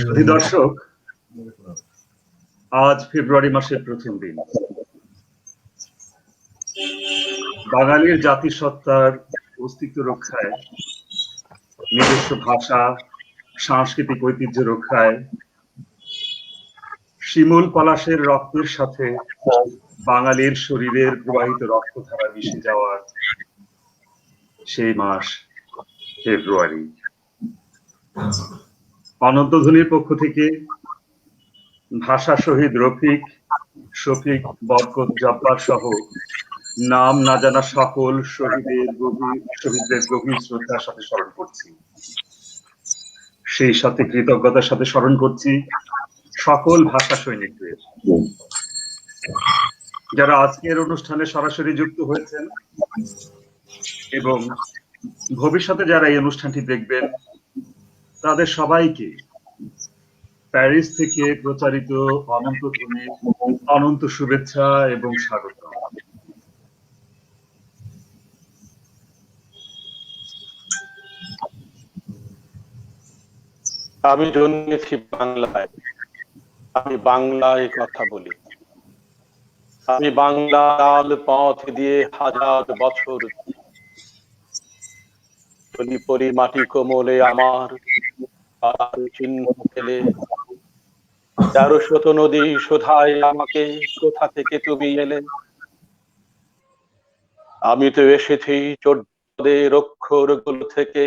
সুধী দর্শক, আজ ফেব্রুয়ারি মাসের প্রথম দিন। বাঙালির জাতিসত্তার অস্তিত্ব রক্ষায়, নিজস্ব ভাষা, সাংস্কৃতিক ঐতিহ্য রক্ষায় শিমুল পলাশের রক্তের সাথে বাঙালির শরীরের প্রবাহিত রক্তধারা মিশে যাওয়ার সেই মাস ফেব্রুয়ারি। অনন্তধ্বনির পক্ষ থেকে ভাষা শহীদ রফিক, শফিক, বরকত, জব্বার সহ নাম না জানা সকল শহীদদের গভীর শ্রদ্ধার সাথে স্মরণ করছি। সেই সাথে কৃতজ্ঞতার সাথে স্মরণ করছি সকল ভাষা সৈনিকদের, যারা আজকের অনুষ্ঠানে সরাসরি যুক্ত হয়েছেন এবং ভবিষ্যতে যারা এই অনুষ্ঠানটি দেখবেন তাদের সবাইকে প্যারিস থেকে প্রচারিত অনন্তধ্বনির অনন্ত শুভেচ্ছা এবং স্বাগত। আমি জন্মেছি বাংলায়, আমি বাংলায় কথা বলি। আমি বাংলার পথ দিয়ে হাজার বছর পরি মাটি কোমলে আমার চিহ্ন ফেলে ১৩০০ নদী শোধায় আমাকে, কোথা থেকে তুমি এলে। আমি তো এসেছি ১৪ অক্ষর গুলো থেকে,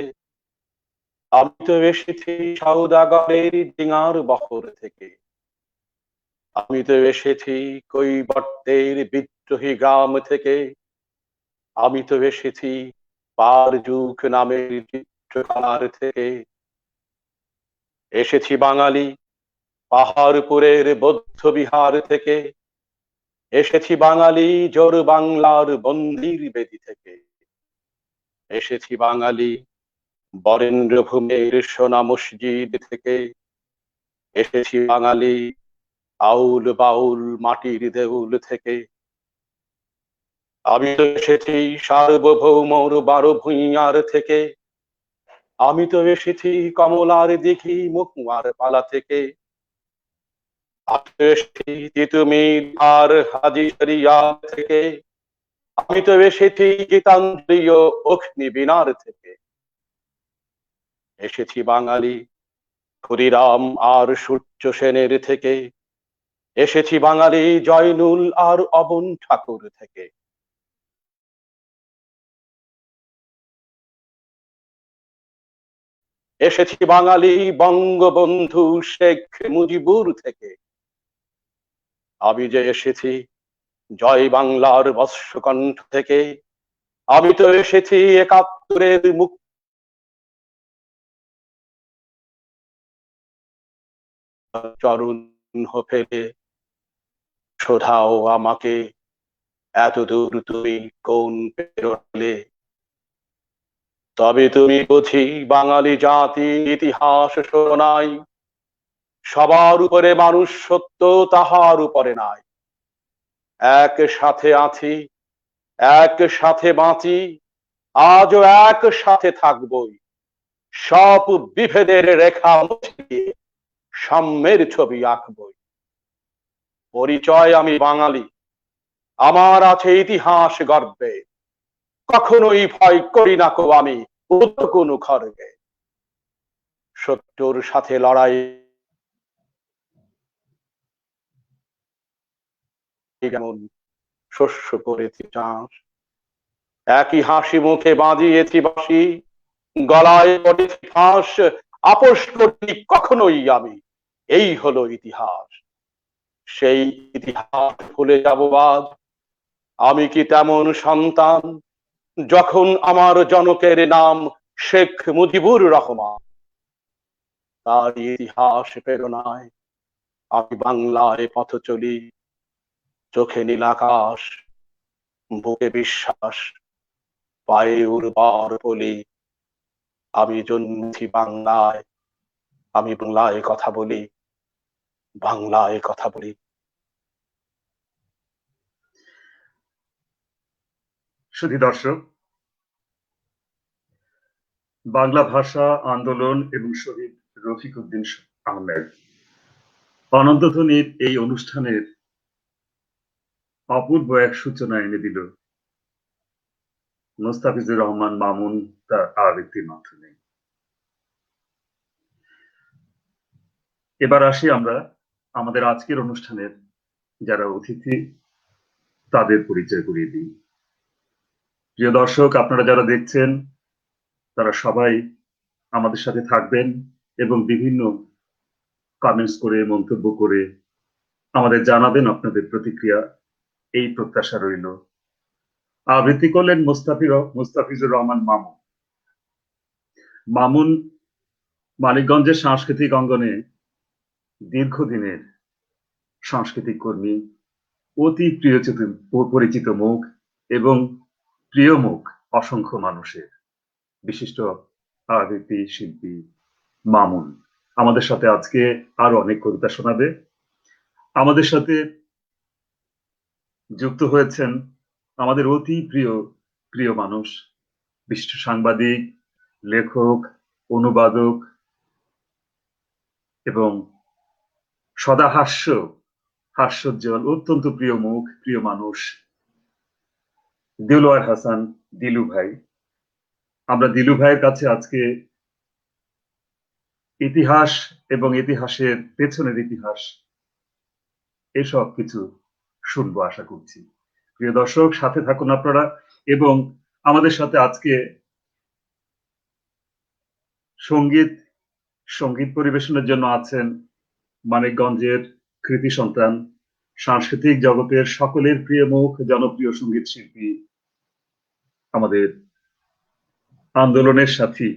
আমি তো এসেছি সওদাগরের ডিঙার বহর থেকে, আমি তো এসেছি কৈবর্তের বিদ্রোহী গ্রাম থেকে, আমি তো এসেছি পারযুগ নামের চিত্রকলার থেকে, এসেছি বাঙালি পাহাড়পুরের বৌদ্ধ বিহার থেকে, এসেছি বাঙালি জোর বাংলার বন্দির বেদি থেকে, এসেছি বাঙালি বরেন্দ্র ভূমের সোনা মসজিদ থেকে, এসেছি বাঙালি আউল বাউল মাটির দেউল থেকে, আমি তো এসেছি সার্বভৌমর ১২ ভূঁইয়ার থেকে, আমি তো এসেছি কমলার দিঘি মুকুয়ার পালা থেকে, আমি তো এসেছি তিতুমির আর হাজি শরিয়া থেকে, আমি তো এসেছি গীতাঞ্জলিও অগ্নিবীণার থেকে, এসেছি বাঙালি ক্ষুদিরাম আর সূর্য সেনের থেকে, এসেছি বাঙালি জয়নুল আর অবন ঠাকুর থেকে, এসেছি বাঙালি বঙ্গবন্ধু শেখ মুজিবুর থেকে, আমি যে এসেছি জয় বাংলার বর্ষকণ্ঠ থেকে, আমি তো এসেছি ৭১-এর মুক্তি চরণ ফেলে, শোধাও আমাকে এত দূর তুমি কোন পেরোলে, তবে তুমি বুঝি বাঙালি জাতি ইতিহাস শোনাই, সবার উপরে মানুষ সত্য, তাহার উপরে নাই, এক সাথে আছি, এক সাথে বাঁচি, আজও এক সাথে থাকবই, সব বিভেদের রেখা মুছিয়ে সাম্যের ছবি আঁকবই। পরিচয় আমি বাঙালি, আমার আছে ইতিহাস গর্বে, কখনোই ভয় করি না কো আমি কোনো খড়গে, শত্রুর সাথে লড়াই যেমন শস্য করেছি চাষ, একই হাসি মুখে বাজিয়েছি বাঁশি, গলায় পড়েছি ফাঁস, আপোষ করি কখনোই আমি, এই হলো ইতিহাস। সেই ইতিহাস ভুলে যাব আজ, আমি কি তেমন সন্তান যখন আমার জনকের নাম শেখ মুজিবুর রহমান, তার ইতিহাস প্রেরণায় আমি বাংলায় পথ চলি, চোখে নীল আকাশ, বুকে বিশ্বাস, পায়ে উর্বর বলি, আমি জন্মেছি বাংলায়, আমি বাংলায় কথা বলি, বাংলায় কথা বলি। সুধী দর্শক, বাংলা ভাষা আন্দোলন এবং শহীদ রফিক উদ্দিন আহমেদ অনন্তধ্বনির এই অনুষ্ঠানের অপূর্ব এক সূচনা এনে দিল মোস্তাফিজুর রহমান মামুন তার আবৃত্তির মাধ্যমে। এবার আসি আমরা আমাদের আজকের অনুষ্ঠানের যারা অতিথি তাদের পরিচয় করিয়ে দিই। প্রিয় দর্শক, আপনারা যারা দেখছেন তারা সবাই আমাদের সাথে থাকবেন এবং বিভিন্ন কমেন্টস করে, মন্তব্য করে আমাদের জানাবেন আপনাদের প্রতিক্রিয়া, এই প্রত্যাশা রইল। আবৃত্তি করলেন মোস্তাফিজুর রহমান মামুন। মামুন মানিকগঞ্জের সাংস্কৃতিক অঙ্গনে দীর্ঘদিনের সাংস্কৃতিক কর্মী, অতি পরিচিত মুখ এবং প্রিয় মুখ অসংখ্য মানুষের। বিশিষ্ট আবৃত্তি শিল্পী মামুন আমাদের সাথে আজকে আরো অনেক কবিতা শোনাবে। আমাদের সাথে যুক্ত হয়েছেন আমাদের অতি প্রিয় মানুষ, বিশিষ্ট সাংবাদিক, লেখক, অনুবাদক এবং সদা হাস্যোজ্জ্বল, অত্যন্ত প্রিয় মুখ, প্রিয় মানুষ দিলওয়ার হাসান দিলু ভাই। আমরা দিলু ভাইয়ের কাছে আজকে ইতিহাস এবং ইতিহাসের পেছনের ইতিহাস এসব কিছু শুনবো আশা করছি। প্রিয় দর্শক, সাথে থাকুন আপনারা। এবং আমাদের সাথে আজকে সঙ্গীত পরিবেশনের জন্য আছেন মানিকগঞ্জের কৃতি সন্তান, সাংস্কৃতিক জগতের সকলের প্রিয় মুখ, জনপ্রিয় সঙ্গীত শিল্পী, আমাদের আন্দোলনের সাথী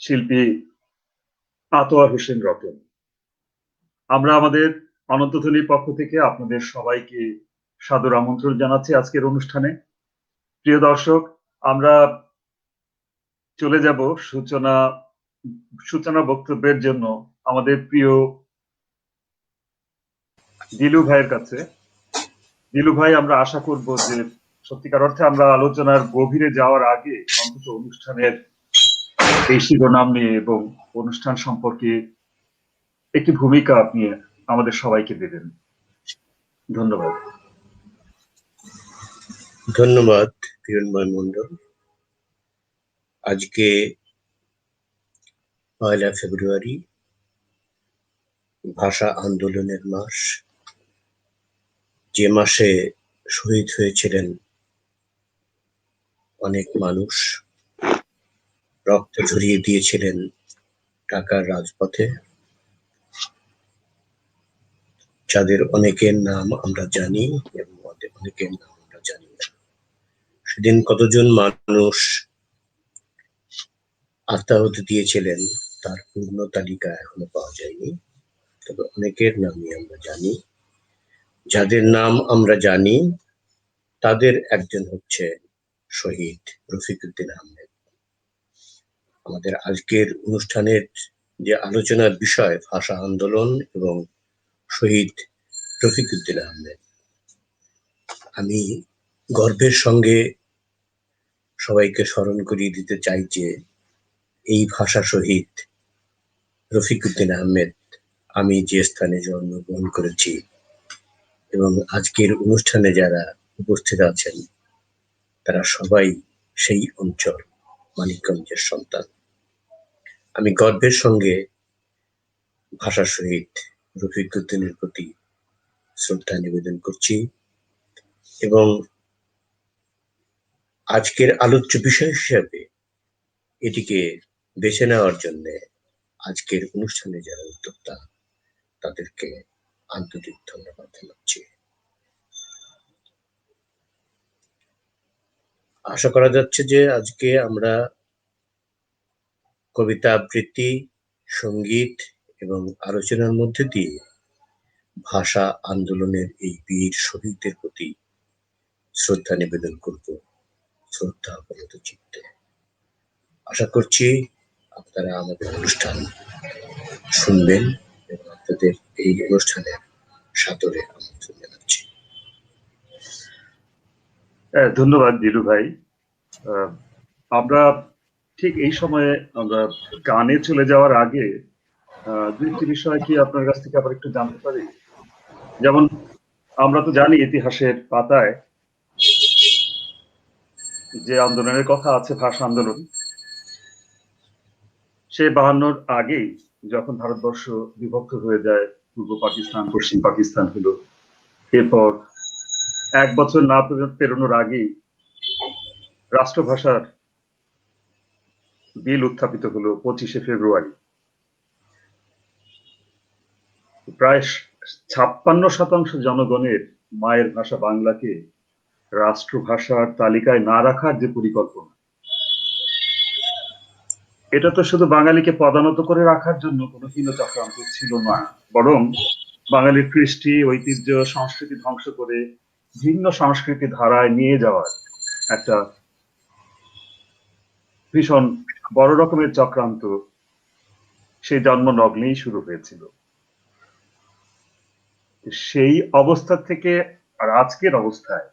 শিল্পী আতোয়ার হোসেন রতন। আমরা আমাদের অনন্তধ্বনির পক্ষ থেকে আপনাদের সবাইকে সাদর আমন্ত্রণ জানাচ্ছি আজকের অনুষ্ঠানে। প্রিয় দর্শক, আমরা চলে যাব সূচনা বক্তব্যের জন্য আমাদের প্রিয় দিলু ভাইয়ের কাছে। দিলু ভাই, আমরা আশা করব যে সত্যিকার অর্থে আমরা আলোচনার গভীরে যাওয়ার আগে অন্তত অনুষ্ঠানের এই শিরোনাম নিয়ে এবং অনুষ্ঠান সম্পর্কে একটি ভূমিকা আপনি আমাদের সবাইকে দেবেন। ধন্যবাদ। ধন্যবাদ কিরণময় মন্ডল। আজকে 1 ফেব্রুয়ারি, ভাষা আন্দোলনের মাস, যে মাসে শহীদ হয়েছিলেন অনেক মানুষ, রক্ত ঝরিয়ে দিয়েছিলেন ঢাকার রাজপথে, যাদের অনেকের নাম আমরা জানি এবং অনেকের নাম আমরা জানি না। সেদিন কতজন মানুষ আত্মাহুতি দিয়েছিলেন তার পূর্ণ তালিকা এখনো পাওয়া যায়নি, তবে অনেকের নামই আমরা জানি। যাদের নাম আমরা জানি তাদের একজন হচ্ছে শহীদ রফিক উদ্দিন আহমেদ। আমাদের আজকের অনুষ্ঠানের যে আলোচনার বিষয় ভাষা আন্দোলন এবং শহীদ রফিক উদ্দিন আহমেদ, আমি গর্বের সঙ্গে সবাইকে স্মরণ করিয়ে দিতে চাই যে এই ভাষা শহীদ রফিক উদ্দিন আহমেদ আমি যে স্থানে জন্মগ্রহণ করেছি এবং আজকের অনুষ্ঠানে যারা উপস্থিত আছেন তারা সবাই সেই অঞ্চল মানিকগঞ্জের সন্তান। আমি গর্বের সঙ্গে ভাষা শহীদ রফিক উদ্দিনের প্রতি শ্রদ্ধা নিবেদন করছি এবং আজকের আলোচ্য বিষয় হিসাবে এটিকে বেছে নেওয়ার জন্য আজকের অনুষ্ঠানে যারা উদ্যোক্তা তাদেরকে আন্তরিক ধন্যবাদ জানাচ্ছি। আশা করা যাচ্ছে যে আজকে আমরা কবিতা আবৃত্তি, সঙ্গীত এবং আলোচনার মধ্যে দিয়ে ভাষা আন্দোলনের এই বীর শহীদদের প্রতি শ্রদ্ধা নিবেদন করব, শ্রদ্ধা অবনত চিত্তে। আশা করছি আপনারা আমাদের অনুষ্ঠান শুনবেন এবং আপনাদের এই অনুষ্ঠানে সাদরে আমন্ত্রণ জানাচ্ছি। ধন্যবাদ দিলু ভাই। আমরা ঠিক এই সময়ে আমরা গানে চলে যাওয়ার আগে দুই একটি বিষয় কি আপনার কাছ থেকে আবার একটু জানতে পারি? যেমন আমরা তো জানি ইতিহাসের পাতায় যে আন্দোলনের কথা আছে, ভাষা আন্দোলন, সে 52-র আগেই যখন ভারতবর্ষ বিভক্ত হয়ে যায়, পূর্ব পাকিস্তান পশ্চিম পাকিস্তান হলো, এরপর 1 বছর না পেরোনোর আগেই রাষ্ট্রভাষার বিল উত্থাপিত হলো 25শে ফেব্রুয়ারি। প্রায় 56% জনগণের মায়ের ভাষা বাংলাকে রাষ্ট্রভাষার তালিকায় না রাখার যে পরিকল্পনা, এটা তো শুধু বাঙালিকে পদানত করে রাখার জন্য কোনো হীন চক্রান্ত ছিল না, বরং বাঙালির কৃষ্টি ঐতিহ্য সংস্কৃতি ধ্বংস করে ভিন্ন সংস্কৃতি ধারায় নিয়ে যাওয়ার একটা ভীষণ বড় রকমের চক্রান্ত সেই জন্ম লগ্নেই শুরু হয়েছিল। সেই অবস্থা থেকে আর আজকের অবস্থায়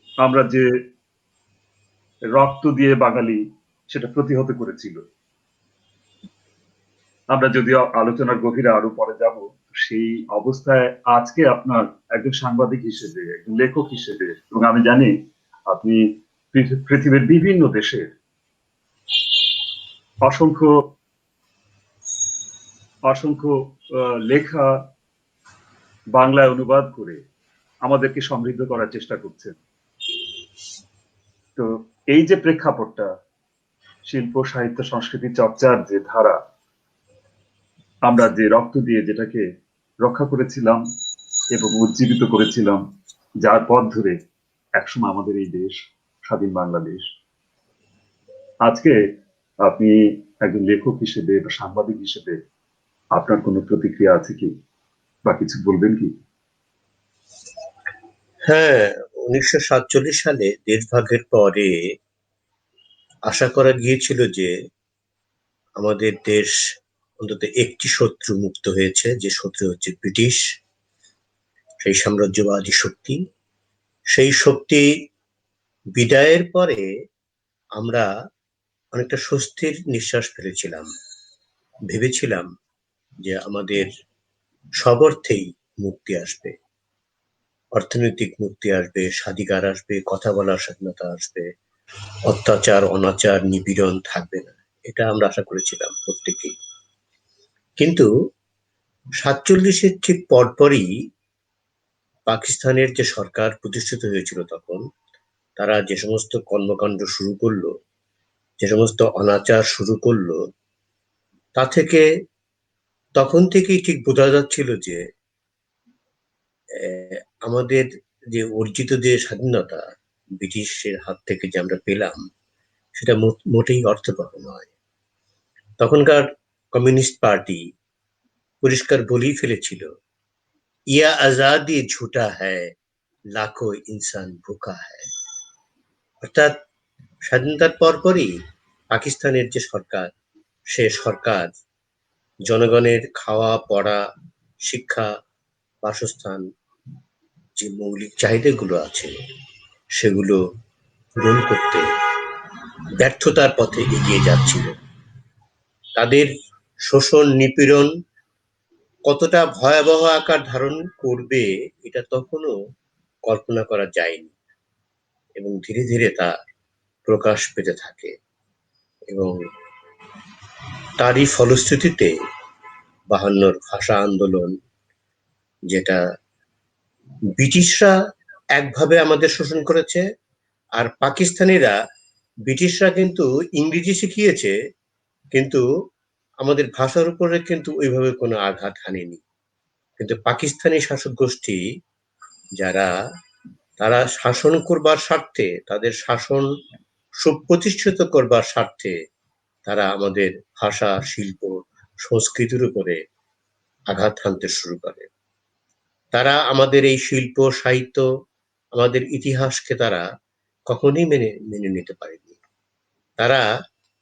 আমরা যে রক্ত দিয়ে বাঙালি সেটা প্রতিহত করেছিল, আমরা যদিও আলোচনার গভীরে আরো পরে যাব, সেই অবস্থায় আজকে আপনার একজন সাংবাদিক হিসেবে, একজন লেখক হিসেবে, এবং আমি জানি আপনি পৃথিবীর বিভিন্ন দেশের অসংখ্য অসংখ্য লেখা বাংলায় অনুবাদ করে আমাদেরকে সমৃদ্ধ করার চেষ্টা করছেন। তো এই যে প্রেক্ষাপটটা, শিল্প সাহিত্য সংস্কৃতি চর্চার যে ধারা, আমরা যে রক্ত দিয়ে যেটাকে রক্ষা করেছিলাম এবং উজ্জীবিত করেছিলাম, যার পথ ধরে একসময় আমাদের এই দেশ স্বাধীন বাংলাদেশ, আজকে আপনি একজন লেখক হিসেবে বা সাংবাদিক হিসেবে আপনার কোনো প্রতিক্রিয়া আছে কি, বা কিছু বলবেন কি? হ্যাঁ, 1947 সালে দেশভাগের পরে আশা করা গিয়েছিল যে আমাদের দেশ অন্তত একটি শত্রু মুক্ত হয়েছে, যে শত্রু হচ্ছে ব্রিটিশ, সেই সাম্রাজ্যবাদী শক্তি। সেই শক্তি বিদায়ের পরে আমরা অনেকটা স্বস্তির নিঃশ্বাস ফেলেছিলাম, ভেবেছিলাম যে আমাদের সব অর্থেই মুক্তি আসবে, অর্থনৈতিক মুক্তি আসবে, স্বাধিকার আসবে, কথা বলার স্বাধীনতা আসবে, অত্যাচার অনাচার নিপীড়ন থাকবে না, এটা আমরা আশা করেছিলাম প্রত্যেকেই। কিন্তু 47-এর ঠিক পরপরই পাকিস্তানের যে সরকার প্রতিষ্ঠিত হয়েছিল তখন, তারা যে সমস্ত কর্মকাণ্ড শুরু করলো, যে সমস্ত অনাচার শুরু করলো, তা থেকে তখন থেকেই ঠিক বোঝা যাচ্ছিল যে আমাদের যে অর্জিত যে স্বাধীনতা ব্রিটিশের হাত থেকে যে আমরা পেলাম, সেটা মোটেই অর্থবহ নয়। তখনকার কমিউনিস্ট পার্টি পরিষ্কার বলেই ফেলেছিল, ইয়া আজাদি ঝুটা হ্যায়, লাখো ইনসান ভুকা হ্যায়। অর্থাৎ স্বাধীনতার পরপরই পাকিস্তানের যে সরকার, সে সরকার জনগণের খাওয়া পড়া শিক্ষা বাসস্থান যে মৌলিক চাহিদাগুলো আছে সেগুলো পূরণ করতে ব্যর্থতার পথে এগিয়ে যাচ্ছিল। তাদের শোষণ নিপীড়ন কতটা ভয়াবহ আকার ধারণ করবে এটা তখনও কল্পনা করা যায়নি, এবং ধীরে ধীরে তা প্রকাশ পেতে থাকে। এবং তারই ফলশ্রুতিতে 52-র ভাষা আন্দোলন, যেটা ব্রিটিশরা একভাবে আমাদের শোষণ করেছে, আর পাকিস্তানিরা, ব্রিটিশরা কিন্তু ইংরেজি শিখিয়েছে কিন্তু আমাদের ভাষার উপরে কিন্তু ওইভাবে কোনো আঘাত হানেনি। কিন্তু পাকিস্তানি শাসক গোষ্ঠী যারা, তারা শাসন করবার স্বার্থে, তাদের শাসন সুপ্রতিষ্ঠিত করবার স্বার্থে তারা আমাদের ভাষা শিল্প সংস্কৃতির উপরে আঘাত হানতে শুরু করে। তারা আমাদের এই শিল্প সাহিত্য, আমাদের ইতিহাসকে তারা কখনোই মেনে নিতে পারেনি। তারা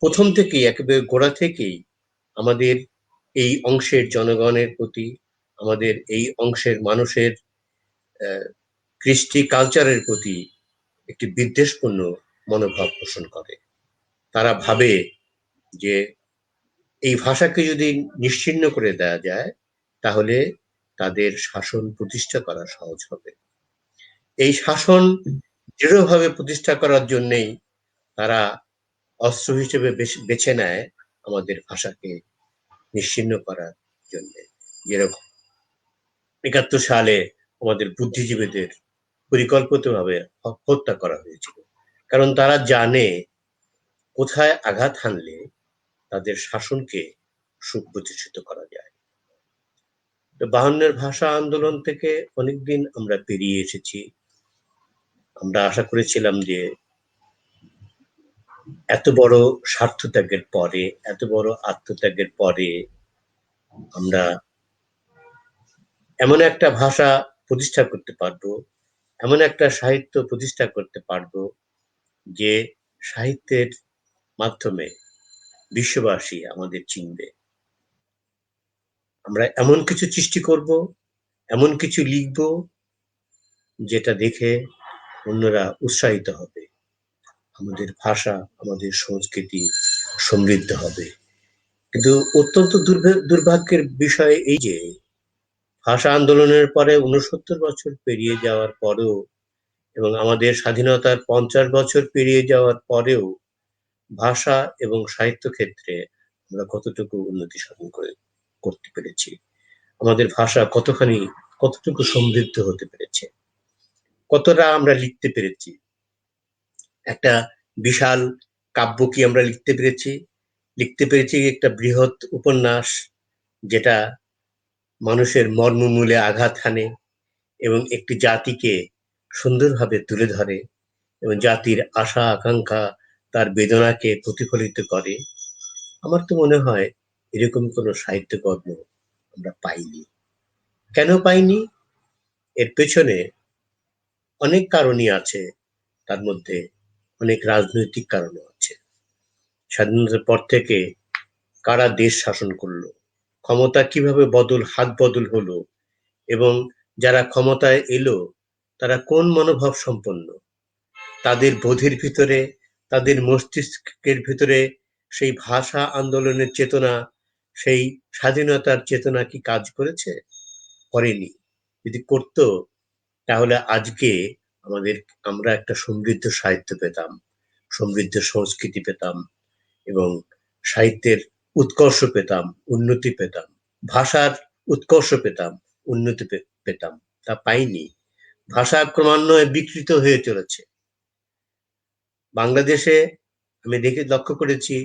প্রথম থেকেই, একেবারে গোড়া থেকেই আমাদের এই অংশের জনগণের প্রতি, আমাদের এই অংশের মানুষের কৃষ্টি কালচারের প্রতি একটি বিদ্বেষপূর্ণ মনোভাব পোষণ করে। তারা ভাবে যে এই ভাষাকে যদি নিশ্চিহ্ন করে দেওয়া যায় তাহলে তাদের শাসন প্রতিষ্ঠা করা সহজ হবে। এই শাসন দৃঢ়ভাবে প্রতিষ্ঠা করার জন্যেই তারা অস্ত্র হিসেবে বেছে নেয় আমাদের ভাষাকে নিশ্চিহ্ন করার জন্য। যেরকম ৭১ সালে আমাদের বুদ্ধিজীবীদের পরিকল্পিতভাবে হত্যা করা হয়েছিল, কারণ তারা জানে কোথায় আঘাত হানলে তাদের শাসনকে সুপ্রতিষ্ঠিত করা যায়। তো ৫২-এর ভাষা আন্দোলন থেকে অনেকদিন আমরা পেরিয়ে এসেছি। আমরা আশা করেছিলাম যে এত বড় স্বার্থত্যাগের পরে, এত বড় আত্মত্যাগের পরে আমরা এমন একটা ভাষা প্রতিষ্ঠা করতে পারবো, এমন একটা সাহিত্য প্রতিষ্ঠা করতে পারবো যে সাহিত্যের মাধ্যমে বিশ্ববাসী আমাদের চিনবে। আমরা এমন কিছু সৃষ্টি করব, এমন কিছু লিখব যেটা দেখে অন্যরা উৎসাহিত হবে। আমাদের ভাষা, আমাদের সংস্কৃতি সমৃদ্ধ হবে। কিন্তু অত্যন্ত দুর্ভাগ্যের বিষয় এই যে ভাষা আন্দোলনের পরে ৬৯ বছর পেরিয়ে যাওয়ার পরেও এবং আমাদের স্বাধীনতার ৫০ বছর পেরিয়ে যাওয়ার পরেও ভাষা এবং সাহিত্য ক্ষেত্রে আমরা কতটুকু উন্নতি সাধন করতে পেরেছি, আমাদের ভাষা কতটুকু সমৃদ্ধ হতে পেরেছে, কতটা আমরা লিখতে পেরেছি, একটা বিশাল কাব্য কি আমরা লিখতে পেরেছি একটা বৃহৎ উপন্যাস যেটা মানুষের মর্মমূলে আঘাত হানে এবং একটি জাতিকে সুন্দরভাবে তুলে ধরে এবং জাতির আশা আকাঙ্ক্ষা তার বেদনাকে প্রতিফলিত করে। আমার তো মনে হয় এরকম কোনো সাহিত্যকর্ম আমরা পাইনি। কেন পাইনি? এর পেছনে অনেক কারণই আছে, তার মধ্যে অনেক রাজনৈতিক কারণও আছে। স্বাধীনতার পর থেকে কারা দেশ শাসন করলো, ক্ষমতা কিভাবে হাত বদল হলো এবং যারা ক্ষমতায় এলো তারা কোন মনোভাব সম্পন্ন, তাদের বোধের ভিতরে, তাদের মস্তিষ্কের ভিতরে সেই ভাষা আন্দোলনের চেতনা, সেই স্বাধীনতার চেতনা কি কাজ করেছে? করেনি। যদি করতো তাহলে আজকে আমরা একটা সমৃদ্ধ সাহিত্য পেতাম, সমৃদ্ধ সংস্কৃতি পেতাম এবং সাহিত্যের উৎকর্ষ পেতাম, উন্নতি পেতাম, ভাষার উৎকর্ষ পেতাম, উন্নতি পেতাম। তা পাইনি। ভাষা ক্রমান্বয়ে বিকৃত হয়ে চলেছে। বাংলাদেশে আমি লক্ষ্য করেছি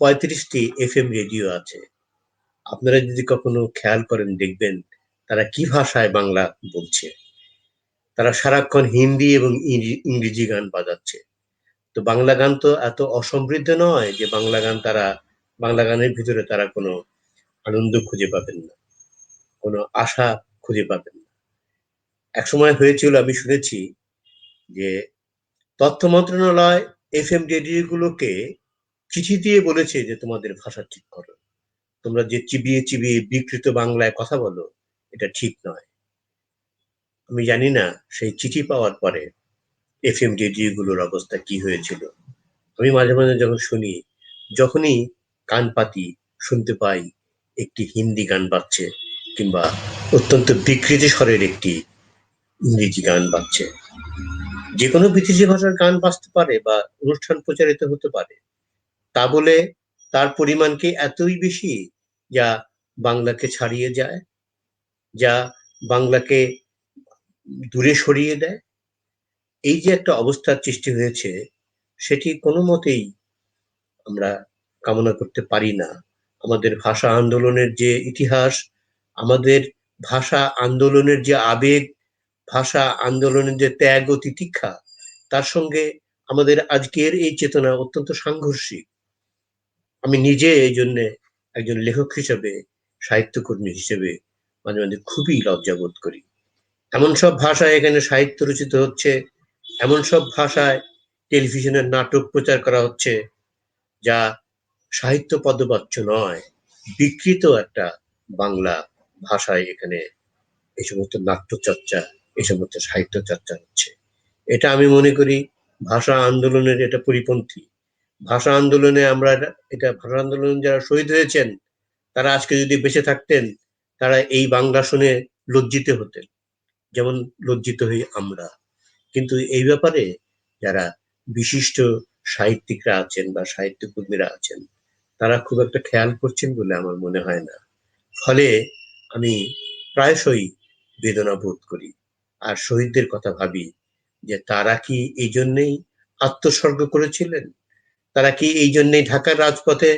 ৩৫টি FM রেডিও আছে। আপনারা যদি কখনো খেয়াল করেন দেখবেন তারা কি ভাষায় বাংলা বলছে। তারা সারাক্ষণ হিন্দি এবং ইংরেজি গান বাজাচ্ছে। তো বাংলা গান তো এত অসমৃদ্ধ নয় যে বাংলা গানের ভিতরে তারা কোনো আনন্দ খুঁজে পাবেন না, কোনো আশা খুঁজে পাবেন না। একসময় হয়েছিল, আমি শুনেছি যে তথ্য মন্ত্রণালয় FM রেডিওগুলোকে চিঠি দিয়ে বলেছে যে তোমাদের ভাষা ঠিক করো, তোমরা যে চিবিয়ে চিবিয়ে বিকৃত বাংলায় কথা বলো এটা ঠিক নয়। আমি জানি না সেই চিঠি পাওয়ার পরে FM রেডিওগুলোর অবস্থা কি হয়েছিল। আমি মাঝে মাঝে যখন শুনি, যখনই কান পাতি শুনতে পাই একটি হিন্দি গান বাজছে কিংবা অত্যন্ত বিকৃত স্বরের একটি ইংরেজি গান বাজছে। যে কোনো বিদেশি ভাষার গান বাজতে পারে বা অনুষ্ঠান প্রচারিত হতে পারে, তা বলে তার পরিমাণ কি এতই বেশি যা বাংলাকে ছাড়িয়ে যায়, যা বাংলাকে দূরে সরিয়ে দেয়? এই যে একটা অবস্থার সৃষ্টি হয়েছে সেটি কোনো মতেই আমরা কামনা করতে পারি না। আমাদের ভাষা আন্দোলনের যে ইতিহাস, আমাদের ভাষা আন্দোলনের যে আবেগ, ভাষা আন্দোলনের যে ত্যাগ ও তিতিক্ষা, তার সঙ্গে আমাদের আজকের এই চেতনা অত্যন্ত সাংঘর্ষিক। আমি নিজে এই জন্য একজন লেখক হিসেবে, সাহিত্যকর্মী হিসেবে মাঝে মাঝে খুবই লজ্জাবোধ করি। এমন সব ভাষায় এখানে সাহিত্য রচিত হচ্ছে, এমন সব ভাষায় টেলিভিশনের নাটক প্রচার করা হচ্ছে যা সাহিত্য পদবাচ্য নয়, বিকৃত একটা বাংলা ভাষায় এখানে এই সমস্ত নাট্য চর্চা, এই সমস্ত সাহিত্য চর্চা হচ্ছে। এটা আমি মনে করি ভাষা আন্দোলনের এটা পরিপন্থী। ভাষা আন্দোলনে ভাষা আন্দোলনে যারা শহীদ হয়েছেন তারা আজকে যদি বেঁচে থাকতেন তারা এই বাংলা শুনে লজ্জিত হতেন, যেমন লজ্জিত হই আমরা। কিন্তু এই ব্যাপারে যারা বিশিষ্ট সাহিত্যিকরা আছেন বা সাহিত্যকর্মীরা আছেন তারা খুব একটা খেয়াল করছেন বলে আমার মনে হয় না। ফলে আমি প্রায়শই বেদনা বোধ করি আর শহীদদের কথা ভাবি যে তারা কি এই জন্যেই আত্মোৎসর্গ করেছিলেন? তারা কি এই জন্যেই ঢাকার রাজপথে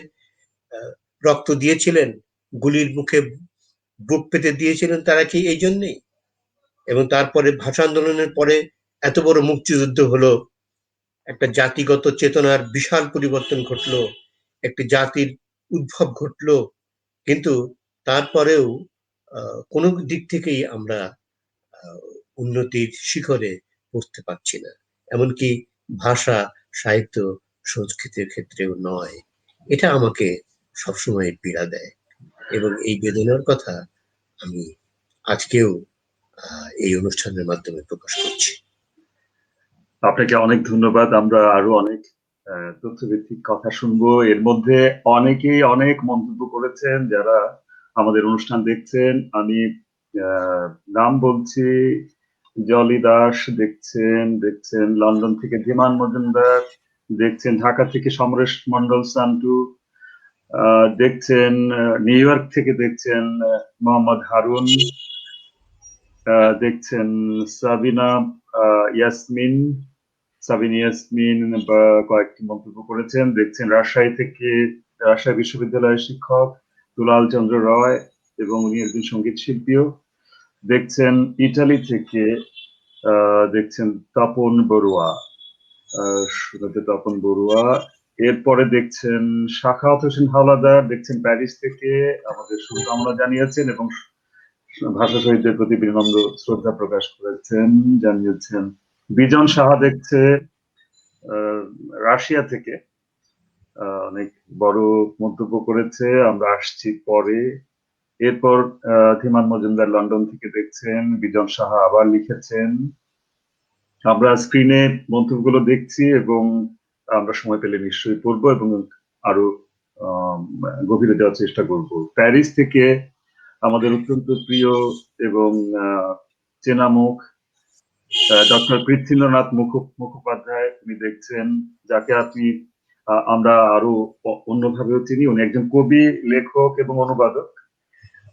রক্ত দিয়েছিলেন, গুলির মুখে বুক পেতে দিয়েছিলেন? তারা কি এই জন্যেই? এবং তারপরে ভাষা আন্দোলনের পরে এত বড় মুক্তিযুদ্ধ হলো, একটা জাতিগত চেতনার বিশাল পরিবর্তন ঘটলো, একটি জাতির উদ্ভব ঘটলো, কিন্তু তারপরেও কোনো দিক থেকেই আমরা উন্নতির শিখরে পৌঁছতে পারছি না, এমনকি ভাষা, সাহিত্য, সংস্কৃতির ক্ষেত্রেও নয়। এটা আমাকে সবসময় পীড়া দেয় এবং এই বেদনার কথা আমি আজকেও এই অনুষ্ঠানের মাধ্যমে প্রকাশ করছি। আপনাকে অনেক ধন্যবাদ। আমরা আরো অনেক তথ্যভিত্তিক কথা শুনবো। এর মধ্যে অনেকেই অনেক মন্তব্য করেছেন যারা আমাদের অনুষ্ঠান দেখছেন। আমি নাম বলছি, জলি দাস দেখছেন লন্ডন থেকে ধীমান মজুমদার, দেখছেন ঢাকা থেকে সমরেশ মন্ডল সান্টু, দেখছেন নিউ ইয়র্ক থেকে দেখছেন মোহাম্মদ হারুন, দেখছেন সাবিনা ইয়াসমিন কয়েকটি মন্তব্য করেছেন। দেখছেন রাজশাহী বিশ্ববিদ্যালয়ের শিক্ষক দুলাল চন্দ্র রয় এবং উনি একজন সঙ্গীত শিল্পীও। দেখছেন ইটালি থেকে দেখছেন তপন বড়ুয়া। এরপরে দেখছেন শাখাওয়াত হোসেন হাওলাদার, দেখছেন প্যারিস থেকে আমাদের শুভকামনা জানিয়েছেন এবং ভাষা শহীদদের প্রতি বিনম্র শ্রদ্ধা প্রকাশ জানিয়েছেন। বিজন সাহা দেখছে রাশিয়া থেকে অনেক বড় মন্তব্য করেছে, আমরা আসছি পরে। এরপর ধীমান মজুমদার লন্ডন থেকে দেখছেন, বিজন সাহা আবার লিখেছেন। আমরা স্ক্রিনে মন্তব্যগুলো দেখছি এবং আমরা সময় পেলে নিশ্চয়ই পড়বো এবং আরো গভীরে যাওয়ার চেষ্টা করব। প্যারিস থেকে আমাদের অত্যন্ত প্রিয় এবং চেনা মুখ ডক্টর পৃথ্বীন্দ্রনাথ মুখোপাধ্যায়, উনি দেখছেন, যাকে আমরা আরো অন্যভাবেও চিনি। উনি একজন কবি, লেখক এবং অনুবাদক।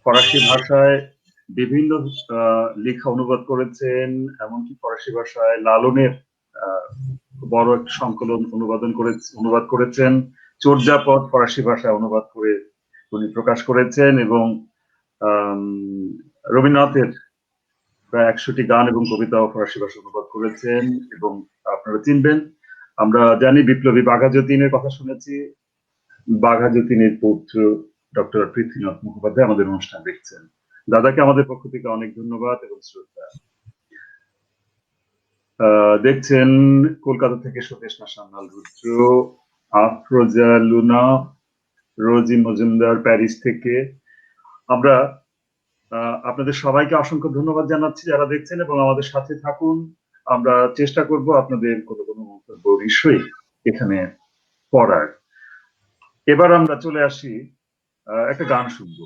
ফরাসি ভাষায় বিভিন্ন লেখা অনুবাদ করেছেন, এমনকি ফরাসি ভাষায় লালনের বড় একটা সংকলন অনুবাদ করেছেন। চর্যাপদ ফরাসি ভাষায় অনুবাদ করে উনি প্রকাশ করেছেন এবং রবীন্দ্রনাথের প্রায় 100টি গান এবং কবিতাও ফরাসি ভাষায় অনুবাদ করেছেন এবং আপনারা চিনবেন। আমরা জানি বিপ্লবী বাঘা যতীনের কথা শুনেছি। বাঘা যতীনের পুত্র ডক্টর পৃথ্বীনাথ মুখোপাধ্যায় আমাদের অনুষ্ঠান দেখছেন। দাদাকে আমাদের পক্ষ থেকে অনেক ধন্যবাদ এবং শ্রদ্ধা। দেখছেন কলকাতা থেকে সতীশনা সান্যাল রুদ্র, আফরোজা লুনা, রোজি মজুমদার প্যারিস থেকে। আমরা আপনাদের সবাইকে অসংখ্য ধন্যবাদ জানাচ্ছি যারা দেখছেন এবং আমাদের সাথে থাকুন। আমরা চেষ্টা করব আপনাদের কোনো মন্তব্য বিষয়ে এখানে পড়ার। এবার আমরা চলে আসি, একটা গান শুনবো।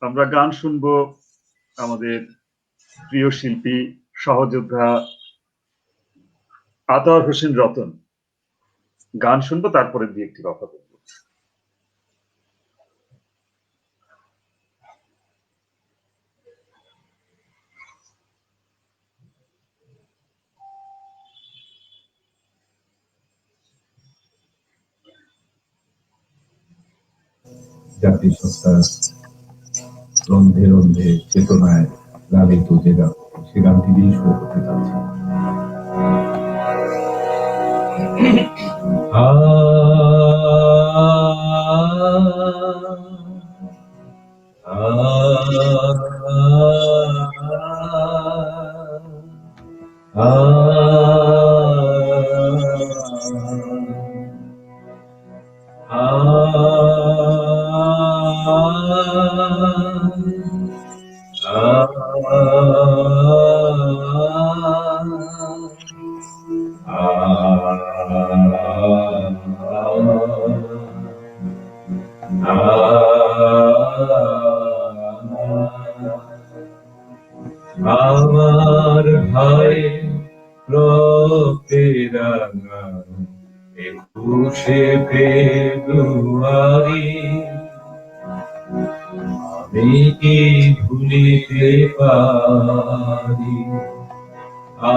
আমরা গান শুনবো আমাদের প্রিয় শিল্পী সহযোদ্ধা আতর হোসেন রতন। গান শুনবো, তারপরে দিয়ে একটি কথা বলবো। জাতির সত্তার রন্ধে রন্ধে চেতনায় লালিত যে গান, সে গানটি দিয়ে শুরু করতে চাচ্ছি। রক্তে রাঙানো 21শে ফেব্রুয়ারি আমি কি ভুলিতে পারি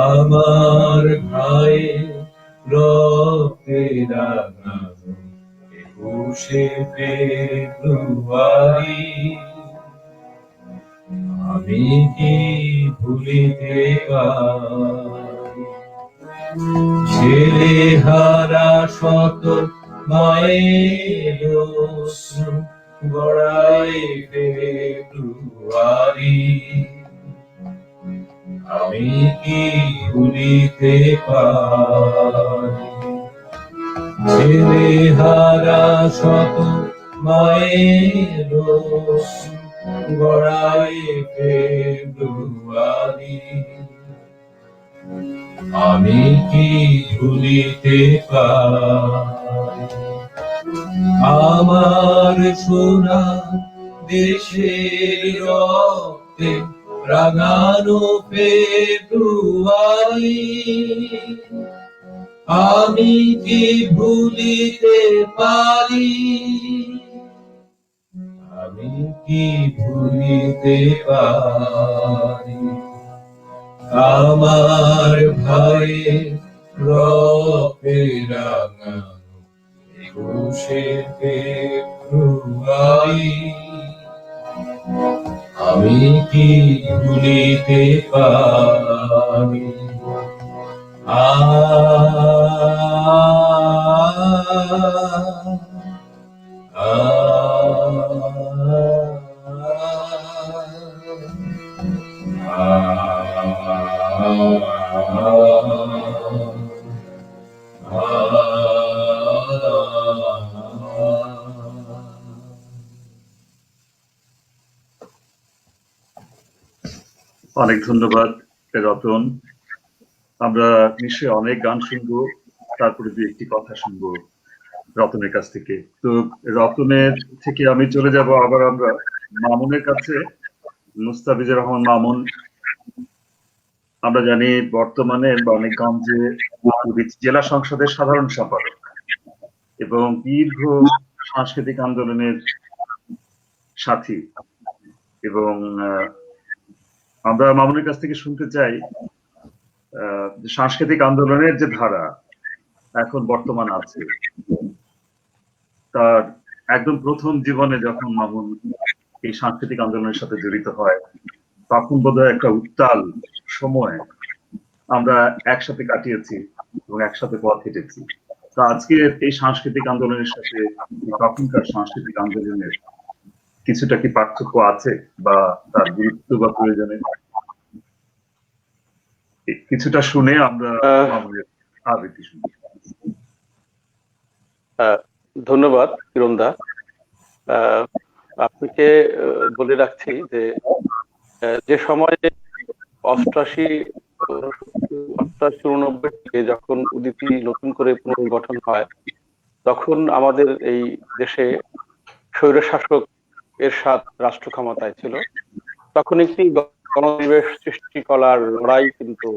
আমার ভাইয়ের রক্তে রাঙানো 21শে ফেব্রুয়ারি আমি কি ভুলিতে পারি ছেলে হারা শত মায়ের অশ্রু গড়ায় ফেব্রুয়ারি আমি কি ভুলিতে পারি ছেলে হারা শত মায়ের অশ্রু গড়ায় ফেব্রুয়ারি আমি কি ভুলিতে পারি আমার সোনা দেশের রক্তে রাঙানো ফেব্রুয়ারি আমি কি ভুলিতে পারি আমি কি ভুলিতে পারি আমার ভাইয়ের রক্তে রাঙানো 21শে ফেব্রুয়ারি আমি কি ভুলিতে পারি অনেক ধন্যবাদ রতন। আমরা নিশ্চয়ই অনেক গান শুনবো, তারপরে দু একটি কথা শুনবো রতনের কাছ থেকে। তো রতনের থেকে আমি চলে যাব আবার আমরা মামুনের কাছে। মুস্তাফিজুর রহমান মামুন, আমরা জানি বর্তমানে বাণিজ্যগঞ্জে জেলা সংসদের সাধারণ সম্পাদক এবং দীর্ঘ সাংস্কৃতিক আন্দোলনের সাথী। এবং আমরা মামুনের কাছ থেকে শুনতে চাই সাংস্কৃতিক আন্দোলনের যে ধারা এখন বর্তমান আছে, তার একদম প্রথম জীবনে যখন মামুন এই সাংস্কৃতিক আন্দোলনের সাথে জড়িত হয়, তখন বোধহয় একটা উত্তাল সময় আমরা একসাথে কাটিয়েছি এবং একসাথে পথ হেঁটেছি। তো আজকে এই সাংস্কৃতিক আন্দোলনের সাথে তখনকার সাংস্কৃতিক আন্দোলনের কিছুটা কি পার্থক্য আছে, বা তার গুরুত্ব বা প্রয়োজনে কিছুটা শুনে আমরা মামুনের আবৃত্তি শুনি। ধন্যবাদ কিরণদা। আপনাকে বলে রাখছি যে যে সময়ে 88-89 থেকে যখন উদীপী নতুন করে পুনর্গঠন হয়, তখন আমাদের এই দেশে স্বৈরশাসক এরশাদ রাষ্ট্র ক্ষমতায় ছিল। তখন একটি গণপরিবেশ সৃষ্টি করার লড়াই কিন্তু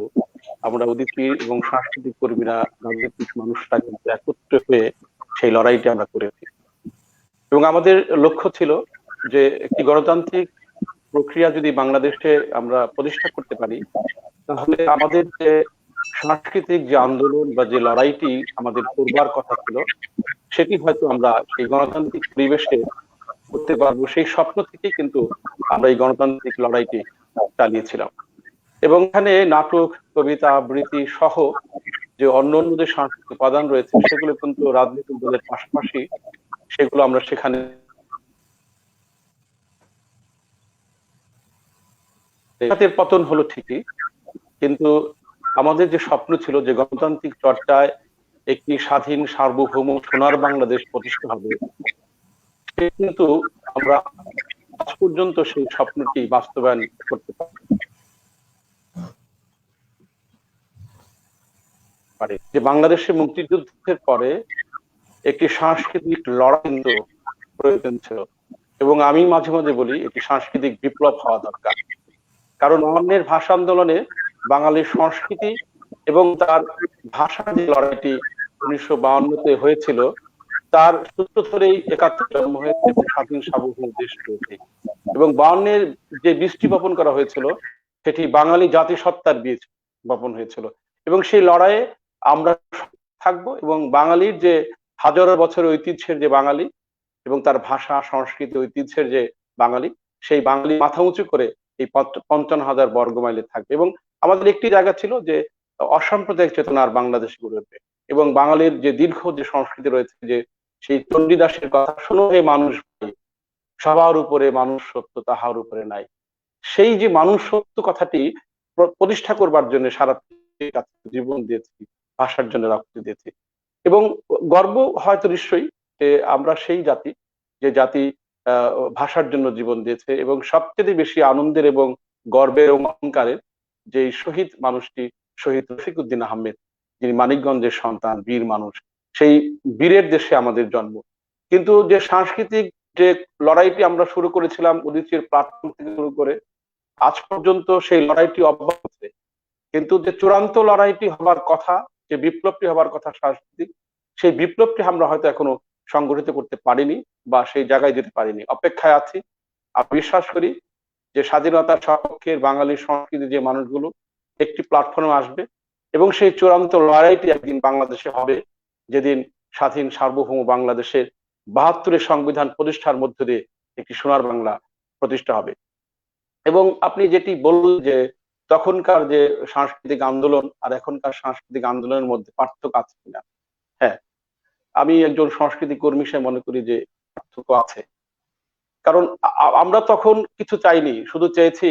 আমরা উদীপী এবং সাংস্কৃতিক কর্মীরা, রাজনৈতিক মানুষরা কিন্তু একত্রে হয়ে সেই লড়াইটি আমরা করেছি। এবং আমাদের লক্ষ্য ছিল যে একটি গণতান্ত্রিক প্রক্রিয়া যদি বাংলাদেশে আমরা প্রতিষ্ঠা করতে পারি, তাহলে আমাদের যে সাংস্কৃতিক যে আন্দোলন বা যে লড়াইটি আমাদের করবার কথা ছিল, সেটি হয়তো আমরা এই গণতান্ত্রিক পরিবেশে করতে পারবো। সেই স্বপ্ন থেকে কিন্তু আমরা এই গণতান্ত্রিক লড়াইটি চালিয়েছিলাম। এবং এখানে নাটক, কবিতা, আবৃত্তি সহ যে অন্যান্য যে সাংস্কৃতিক উপাদান রয়েছে, সেগুলো কিন্তু রাজনৈতিক দলের পাশাপাশি সেগুলো আমরা সেখানে পতন হলো ঠিকই, কিন্তু আমাদের যে স্বপ্ন ছিল যে গণতান্ত্রিক চর্চায় একটি স্বাধীন, সার্বভৌম সোনার বাংলাদেশ প্রতিষ্ঠা হবে, সে কিন্তু আমরা আজ পর্যন্ত সেই স্বপ্নটি বাস্তবায়ন করতে পারি। যে বাংলাদেশে মুক্তিযুদ্ধের পরে একটি সাংস্কৃতিক লড়াই কিন্তু প্রয়োজন ছিল, এবং আমি মাঝে মাঝে বলি একটি সাংস্কৃতিক বিপ্লব হওয়া দরকার। কারণ অন্যের ভাষা আন্দোলনে বাঙালির সংস্কৃতি এবং তার ভাষার যে লড়াইটি 1952-তে হয়েছিল, তার সূত্র ধরেই 71 জন্ম হয়েছে এবং স্বাধীন সার্বভৌম দেশ রয়েছে। এবং 52-এর যে বীজটি বপন করা হয়েছিল সেটি বাঙালি জাতিসত্তার বীজ বপন হয়েছিল। এবং সেই লড়াইয়ে আমরা থাকবো এবং বাঙালির যে হাজারো বছরের ঐতিহ্যের যে বাঙালি এবং তার ভাষা সংস্কৃতি ঐতিহ্যের যে বাঙালি, সেই বাঙালি মাথা উঁচু করে এই 55,000 বর্গ মাইলে থাকবে। এবং আমাদের একটি জায়গা ছিল যে অসাম্প্রদায়িক চেতনার বাংলাদেশ গড়ে উঠবে এবং বাঙালির যে দীর্ঘ যে সংস্কৃতি রয়েছে, যে সেই চণ্ডীদাসের কথা শোনো হে মানুষ ভাই, সবার উপরে মানুষ সত্য তাহার উপরে নাই, সেই যে মানুষ সত্য কথাটি প্রতিষ্ঠা করবার জন্য সারা জীবন দিয়েছি, ভাষার জন্য রক্ত দিয়েছি। এবং গর্ব হয়তো নিশ্চয়ই যে আমরা সেই জাতি যে জাতি ভাষার জন্য জীবন দিয়েছে। এবং সবচেয়ে বেশি আনন্দের এবং গর্বের এবং অহংকারের যে শহীদ মানুষটি, শহীদ রফিকুদ্দিন আহমেদ, যিনি মানিকগঞ্জের সন্তান, বীর মানুষ, সেই বীরের দেশে আমাদের জন্ম। কিন্তু যে সাংস্কৃতিক যে লড়াইটি আমরা শুরু করেছিলাম উদীচীর প্ল্যাটফর্ম থেকে শুরু করে আজ পর্যন্ত সেই লড়াইটি অব্যাহত আছে। কিন্তু যে চূড়ান্ত লড়াইটি হবার কথা, যে বিপ্লবটি হবার কথা সাংস্কৃতিক, সেই বিপ্লবটি আমরা হয়তো এখনো সংগঠিত করতে পারিনি বা সেই জায়গায় যেতে পারিনি, অপেক্ষায় আছি। আমি বিশ্বাস করি যে স্বাধীনতার সপক্ষের বাঙালির সংস্কৃতি যে মানুষগুলো একটি প্ল্যাটফর্মে আসবে এবং সেই চূড়ান্ত লড়াইটি একদিন বাংলাদেশে হবে, যেদিন স্বাধীন সার্বভৌম বাংলাদেশের 72-এর সংবিধান প্রতিষ্ঠার মধ্য দিয়ে একটি সোনার বাংলা প্রতিষ্ঠা হবে। এবং আপনি যেটি বললেন যে তখনকার যে সাংস্কৃতিক আন্দোলন আর এখনকার সাংস্কৃতিক আন্দোলনের মধ্যে পার্থক্য আছে কিনা, হ্যাঁ, আমি একজন সংস্কৃতি কর্মী হিসেবে মনে করি যে পার্থক্য আছে। কারণ আমরা তখন কিছু চাইনি, শুধু চেয়েছি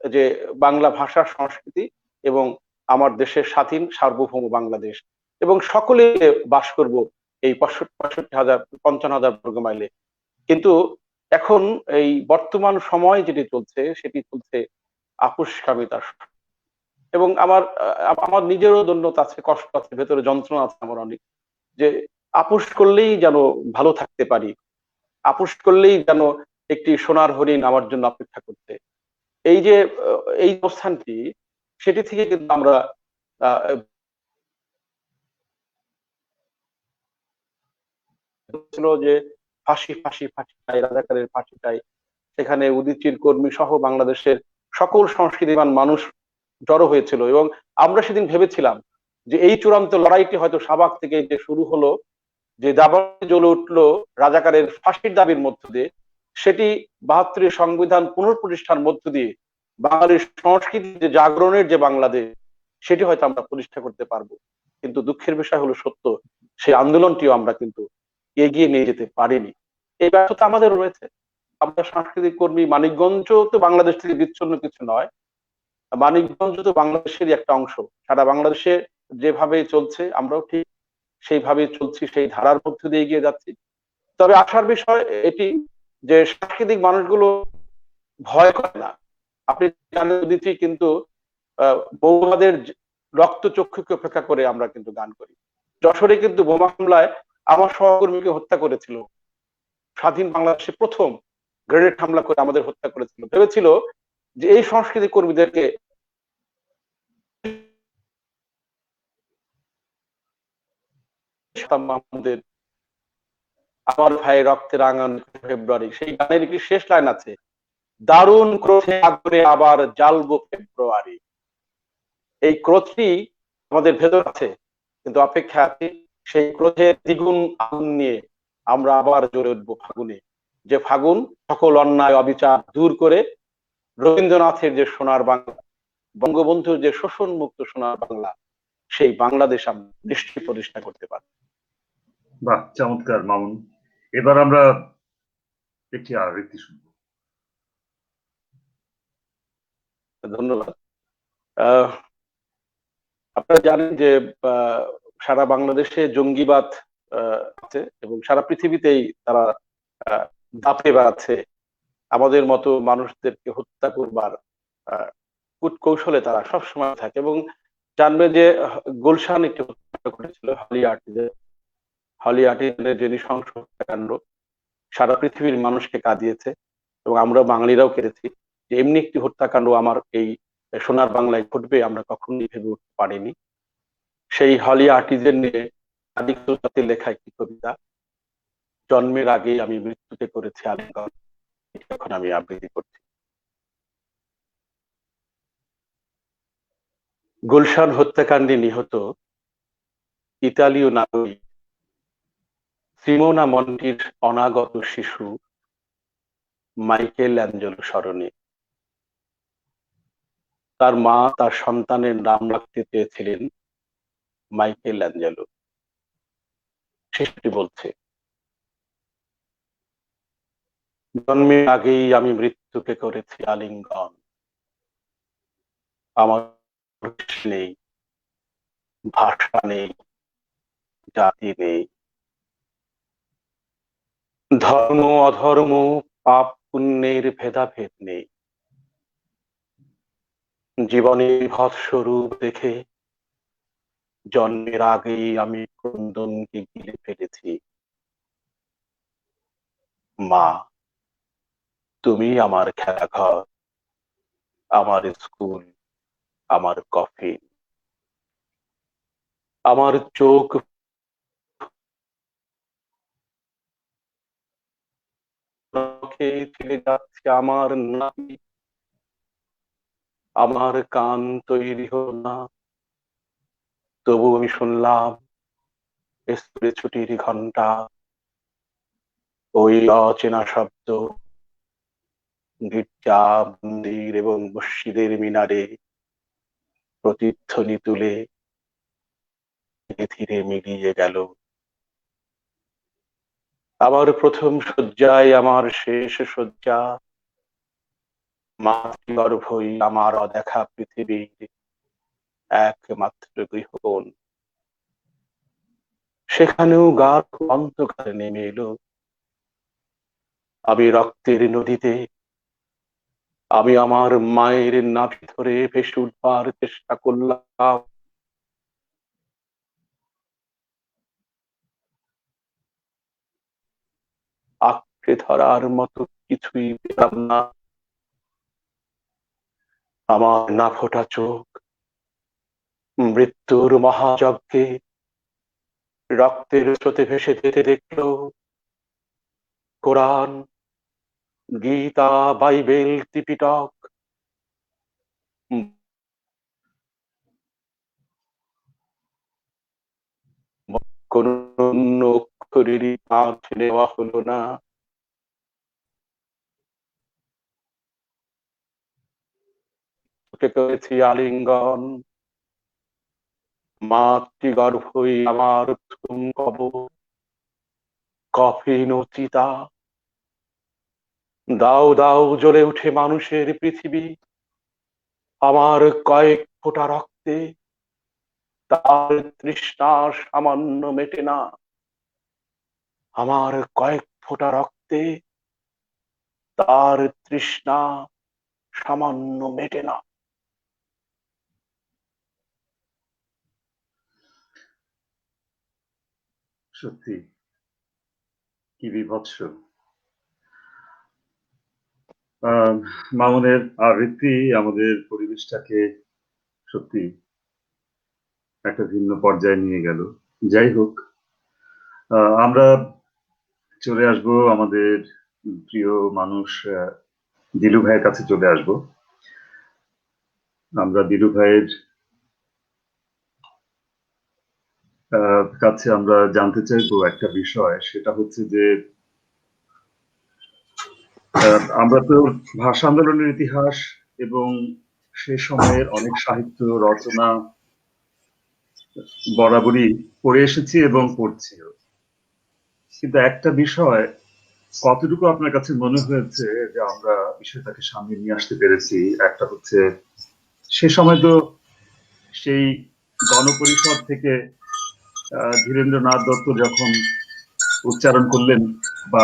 যে বাংলা ভাষা সংস্কৃতি এবং আমার দেশের স্বাধীন সার্বভৌম বাংলাদেশ এবং সকলে বাস করব এই 55,000 বর্গ মাইলে। কিন্তু এখন এই বর্তমান সময় যেটি চলছে সেটি চলছে আপোষকামিতার। এবং আমার নিজেরও দৈন্যতা আছে, কষ্ট আছে, ভেতরে যন্ত্রণা আছে আমার অনেক, যে আপোষ করলেই যেন ভালো থাকতে পারি, আপোষ করলেই যেন একটি সোনার হরিণ আমার জন্য অপেক্ষা করতে। এই যে এই অবস্থানটি, সেটি থেকে কিন্তু আমরা ছিল যে ফাঁসি ফাঁসি ফাঁসি চাই, রাজাকারের ফাঁসি চাই। সেখানে উদীচীর কর্মী সহ বাংলাদেশের সকল সংস্কৃতিবান মানুষ জড়ো হয়েছিল এবং আমরা সেদিন ভেবেছিলাম যে এই চূড়ান্ত লড়াইটি হয়তো শাহবাগ থেকে যে শুরু হলো, যে দাবায় জ্বলে উঠলো রাজাকারের ফাঁসির দাবির মধ্য দিয়ে, সেটি 72-এর সংবিধান পুনঃপ্রতিষ্ঠার মধ্য দিয়ে বাঙালির সংস্কৃতি যে জাগরণের যে বাংলাদেশ, সেটি হয়তো আমরা প্রতিষ্ঠা করতে পারবো। কিন্তু দুঃখের বিষয় হলো সত্য, সেই আন্দোলনটিও আমরা কিন্তু এগিয়ে নিয়ে যেতে পারিনি। এই ব্যর্থতা আমাদের রয়েছে। আমরা সাংস্কৃতিক কর্মী, মানিকগঞ্জ তো বাংলাদেশ থেকে বিচ্ছিন্ন কিছু নয়, মানিকগঞ্জ তো বাংলাদেশেরই একটা অংশ। সারা বাংলাদেশে যেভাবে চলছে আমরাও ঠিক সেইভাবে চলছি, সেই ধারার মধ্য দিয়ে এগিয়ে যাচ্ছি। তবে আশার বিষয় এটি যে সাংস্কৃতিক মানুষগুলো ভয় করে না। আপনি জানেন দিচ্ছি কিন্তু বৌমাদের রক্তচক্ষুকে উপেক্ষা করে আমরা কিন্তু গান করি। যশোরে কিন্তু বোমা হামলায় আমার সহকর্মীকে হত্যা করেছিল, স্বাধীন বাংলাদেশে প্রথম গ্রেনেড হামলা করে আমাদের হত্যা করেছিল। ভেবেছিল যে এই সংস্কৃতি কর্মীদেরকে আমাদের আমার ভাই রক্তে রাঙান ফেব্রুয়ারি, সেই গানের একটি শেষ লাইন আছে, দারুণ ক্রোধে আগুনে আবার জ্বালবো ফেব্রুয়ারি। এই ক্রোধটি আমাদের ভেতর আছে, কিন্তু অপেক্ষা আছে সেই ক্রোধের দ্বিগুণ আগুন নিয়ে আমরা আবার জ্বলে উঠবো ফাগুনে, যে ফাগুন সকল অন্যায় অবিচার দূর করে রবীন্দ্রনাথের যে সোনার বাংলা, বঙ্গবন্ধুর যে শোষণ মুক্ত সোনার বাংলা, সেই বাংলাদেশ আমরা নিশ্চয়ই প্রতিষ্ঠা করতে পারব। বাহ, চমৎকার মামুন। এবার আমরা একটি আবৃত্তি শুনব। ধন্যবাদ। আপনারা জানেন যে সারা বাংলাদেশে জঙ্গিবাদ আছে এবং সারা পৃথিবীতেই তারা দাপে বেড়াচ্ছে, আমাদের মতো মানুষদেরকে হত্যা করবার কূটকৌশলে তারা সবসময় থাকে। এবং জানবে যে গুলশান একটি হত্যা ঘটেছিল, হলি আর্টিজানের যে নৃশংস হত্যাকাণ্ড সারা পৃথিবীর মানুষকে কাঁদিয়েছে এবং আমরা বাঙালিরাও কেঁদেছি। যে এমনি একটি হত্যাকাণ্ড আমার এই সোনার বাংলায় ঘটবে আমরা কখনোই ভেবে উঠতে পারিনি। সেই হলি আর্টিজেন নিয়ে আদিত্যনাথের লেখা একটি কবিতা, জন্মের আগে আমি মৃত্যুকে করেছি আলিঙ্গন, এখন আমি আবৃত্তি করছি। গুলশান হত্যাকাণ্ডে নিহত ইতালীয় নাগরিক সিমোনা মন্টির অনাগত শিশু মাইকেল অ্যাঞ্জেলো স্মরণে তার মা তার সন্তানের নাম রাখতে চেয়েছিলেন মাইকেল অ্যাঞ্জেলো। শিশুটি বলছে, জন্মের আগেই আমি মৃত্যুকে করেছি আলিঙ্গন, আমার নেই, ভাষা নেই, জাতি নেই, ধর্ম অধর্ম, পাপ পুণ্যের ভেদাভেদ নেই। জীবনের ভৎস্বরূপ দেখে জন্মের আগেই আমি ক্রন্দনকে গিলে ফেলেছি। মা, তুমি আমার খেলাঘর, আমার স্কুল, আমার কফিন, আমার চোখ ছেড়ে যাচ্ছে আমার নাতি, আমার কান তৈরি হল না, তবু আমি শুনলাম স্কুলে ছুটির ঘন্টা, ওই অচেনা শব্দ, গির্জা, মন্দির এবং মসজিদের মিনারে প্রতিধ্বনি তুলে ধীরে ধীরে মিলিয়ে গেল। আমার প্রথম শয্যায় আমার শেষ শয্যা, মাতৃগর্ভই আমার অদেখা পৃথিবীর একমাত্র গৃহকোণ। সেখানেও গাঢ় অন্ধকার নেমে এলো। আমি রক্তের নদীতে, আমি আমার মায়ের নাভি ধরে ভেসে উঠবার চেষ্টা করলাম। আঁকড়ে ধরার মতো কিছুই পেলাম না। আমার না ফোটা চোখ মৃত্যুর মহাযজ্ঞে রক্তের স্রোতে ভেসে যেতে দেখল। কোরআন, গীতা, বাইবেল, ত্রিপিটক কোন অক্ষরেরই পাঠ নেওয়া হলো না। করেছি আলিঙ্গন, মাতৃগর্ভই আমার প্রথম কবর, কফিন ও চিতা। দাও দাও জ্বলে উঠে মানুষের পৃথিবী, আমার কয়েক ফোঁটা রক্তে তার তৃষ্ণা সামান্য মেটে না। আমার কয়েক ফোঁটা রক্তে তার তৃষ্ণা সামান্য মেটে না। সত্যি কি বিভৎস। মামুনের আবৃত্তি আমাদের পরিবেশটাকে সত্যি একটা ভিন্ন পর্যায়ে নিয়ে গেল। যাই হোক, আমরা চলে আসবো আমাদের প্রিয় মানুষ দিলু ভাইয়ের কাছে চলে আসবো। আমরা দিলু ভাইয়ের কাছে আমরা জানতে চাইবো একটা বিষয়, সেটা হচ্ছে যে আমরা তো ভাষা আন্দোলনের ইতিহাস এবং সে সময়ের অনেক সাহিত্য রচনা বরাবরই পড়ে এসেছি এবং পড়ছিও, কিন্তু একটা বিষয় কতটুকু আপনার কাছে মনে হয়েছে যে আমরা বিষয়টাকে সামনে নিয়ে আসতে পেরেছি? একটা হচ্ছে সে সময় তো সেই গণপরিষদ থেকে ধীরেন্দ্রনাথ দত্ত যখন উচ্চারণ করলেন বা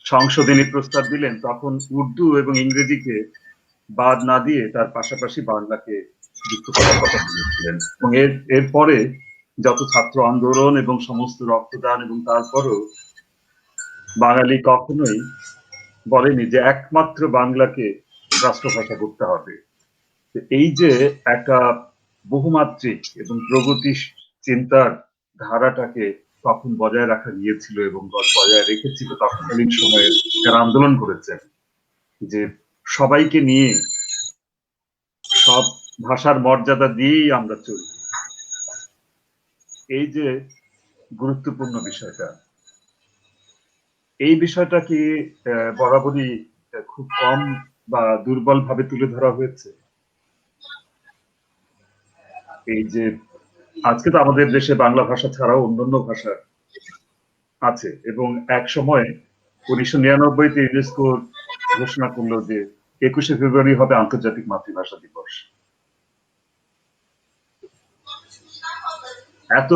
সংশোধনী প্রস্তাব দিলেন, তখন উর্দু এবং ইংরেজিকে বাদ না দিয়ে তার পাশাপাশি বাংলাকে যুক্ত করার কথা বলেছিলেন। এবং এরপরে যত ছাত্র আন্দোলন এবং সমস্ত রক্তদান, এবং তারপরও বাঙালি কখনোই বলেনি যে একমাত্র বাংলাকে রাষ্ট্রভাষা করতে হবে। তো এই যে একটা বহুমাত্রিক এবং প্রগতি চিন্তার ধারাটাকে তখন বজায় রাখা গিয়েছিল এবং বজায় রেখেছিল তৎকালীন সময়ে যারা আন্দোলন করেছেন, যে সবাইকে নিয়ে সব ভাষার মর্যাদা দিয়েই আমরা চলি। এই যে গুরুত্বপূর্ণ বিষয়টা, এই বিষয়টা কি বরাবরই খুব কম বা দুর্বল ভাবে তুলে ধরা হয়েছে? এই যে আজকে তো আমাদের দেশে বাংলা ভাষা ছাড়াও অন্যান্য ভাষা আছে এবং এক সময় 1999-তে ইউনেস্কো ঘোষণা করলো যে 21শে ফেব্রুয়ারি হবে আন্তর্জাতিক মাতৃভাষা দিবস। এত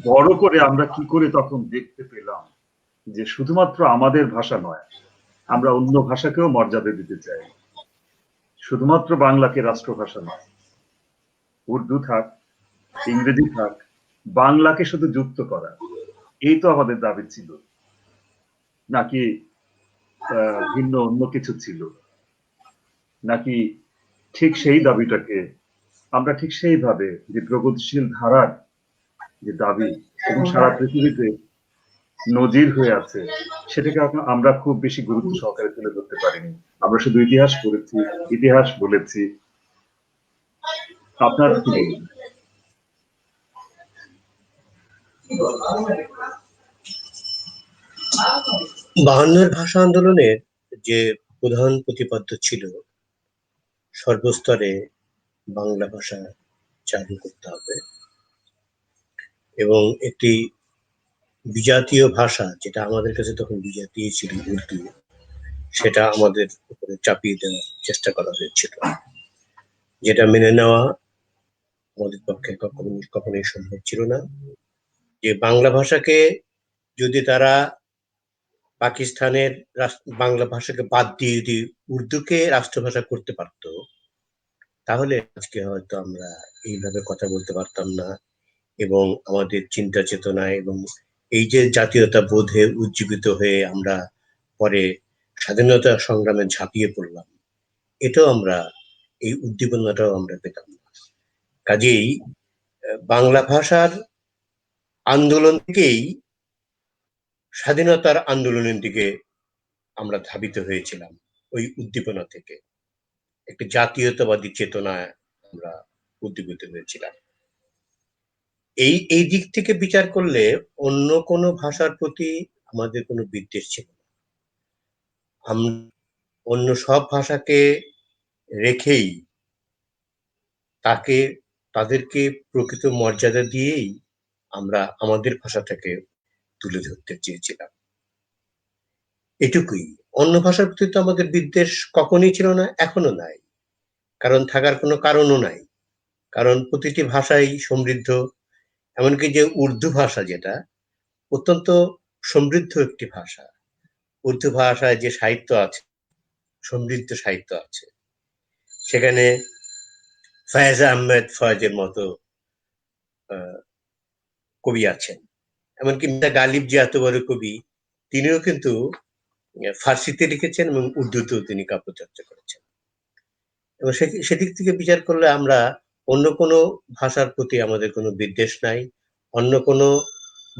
বড় করে আমরা কি করে তখন দেখতে পেলাম যে শুধুমাত্র আমাদের ভাষা নয়, আমরা অন্য ভাষাকেও মর্যাদা দিতে চাই, শুধুমাত্র বাংলাকে রাষ্ট্রভাষা নয়, উর্দু থাক, ইংরেজি থাক, বাংলাকে শুধু যুক্ত করা, এই তো আমাদের দাবি ছিল, নাকি ভিন্ন অন্য কিছু ছিল? নাকি ঠিক সেই দাবিটাকে আমরা ঠিক সেইভাবে যে প্রগতিশীল ধারার যে দাবি এবং সারা পৃথিবীতে নজির হয়ে আছে সেটাকে আমরা খুব বেশি গুরুত্ব সহকারে তুলে ধরতে পারিনি। আমরা শুধু ইতিহাস পড়েছি, ইতিহাস বলেছি। আপনার কি বলবেন? বাহান্নর ভাষা আন্দোলনের যে প্রধান প্রতিপাদ্য ছিল সর্বস্তরে বাংলা ভাষা চালু করতে হবে এবং একটি বিজাতীয় ভাষা, যেটা আমাদের কাছে তখন বিজাতীয় ছিল উর্দু, সেটা আমাদের উপরে চাপিয়ে দেওয়ার চেষ্টা করা হয়েছিল, যেটা মেনে নেওয়া আমাদের পক্ষে কখনোই সম্ভব ছিল না। যে বাংলা ভাষাকে যদি তারা পাকিস্তানের বাংলা ভাষাকে বাদ দিয়ে যদি উর্দুকে রাষ্ট্রভাষা করতে পারত, তাহলে আজকে হয়তো আমরা এইভাবে কথা বলতে পারতাম না এবং আমাদের চিন্তা চেতনায় এবং এই যে জাতীয়তা বোধে উজ্জীবিত হয়ে আমরা পরে স্বাধীনতা সংগ্রামে ঝাঁপিয়ে পড়লাম, এটাও আমরা, এই উদ্দীপনাটাও আমরা পেতাম না। কাজেই বাংলা ভাষার আন্দোলন থেকেই স্বাধীনতার আন্দোলনের দিকে আমরা ধাবিত হয়েছিলাম। ওই উদ্দীপনা থেকে একটি জাতীয়তাবাদী চেতনায় আমরা উদ্দীপিত হয়েছিলাম। এই দিক থেকে বিচার করলে অন্য কোনো ভাষার প্রতি আমাদের কোনো বিদ্বেষ ছিল না। আমরা অন্য সব ভাষাকে রেখেই তাদেরকে প্রকৃত মর্যাদা দিয়েই আমরা আমাদের ভাষাটাকে তুলে ধরতে চেয়েছিলাম, এটুকুই। অন্য ভাষার প্রতি তো আমাদের বিদ্বেষ কখনোই ছিল না, এখনো নাই, কারণ থাকার কোনো কারণও নাই। কারণ প্রতিটি ভাষাই সমৃদ্ধ, এমনকি যে উর্দু ভাষা, যেটা অত্যন্ত সমৃদ্ধ একটি ভাষা, উর্দু ভাষায় যে সাহিত্য আছে, সমৃদ্ধ সাহিত্য আছে, সেখানে ফয়েজ আহমেদ ফয়েজের মতো কবি আছেন, এমনকি মির্জা গালিব যে এত বড় কবি, তিনিও কিন্তু ফার্সিতে লিখেছেন এবং উর্দুতেও তিনি কাব্যচর্চা করেছেন। এবং সেদিক থেকে বিচার করলে আমরা অন্য কোনো ভাষার প্রতি আমাদের কোনো বিদ্বেষ নাই,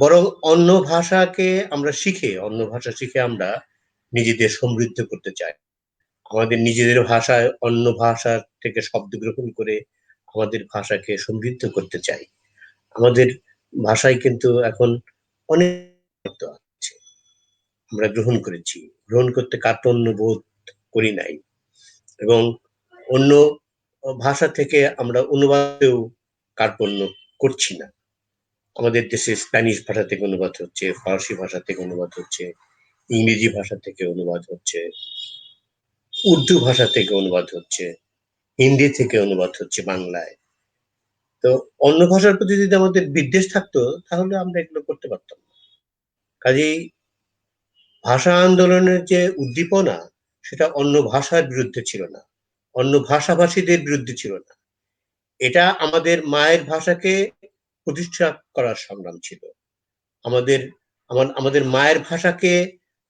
বরং অন্য ভাষা শিখে আমরা নিজেদের সমৃদ্ধ করতে চাই। আমাদের নিজেদের ভাষায় অন্য ভাষার থেকে শব্দ গ্রহণ করে আমাদের ভাষাকে সমৃদ্ধ করতে চাই। আমাদের ভাষায় কিন্তু এখন অনেক শব্দ আছে, আমরা গ্রহণ করতে কার্পণ্য বোধ করি নাই, এবং অন্য ভাষা থেকে আমরা অনুবাদেও কার্পণ্য করছি না। আমাদের দেশে স্প্যানিশ ভাষা থেকে অনুবাদ হচ্ছে, ফরাসি ভাষা থেকে অনুবাদ হচ্ছে, ইংরেজি ভাষা থেকে অনুবাদ হচ্ছে, উর্দু ভাষা থেকে অনুবাদ হচ্ছে, হিন্দি থেকে অনুবাদ হচ্ছে বাংলায়। তো অন্য ভাষার প্রতি যদি আমাদের বিদ্বেষ থাকতো, তাহলে আমরা এগুলো করতে পারতাম না। কাজেই ভাষা আন্দোলনের যে উদ্দীপনা, সেটা অন্য ভাষার বিরুদ্ধে ছিল না, অন্য ভাষাভাষীদের বিরুদ্ধে ছিল না, এটা আমাদের মায়ের ভাষাকে প্রতিষ্ঠা করার সংগ্রাম ছিল। আমাদের মায়ের ভাষাকে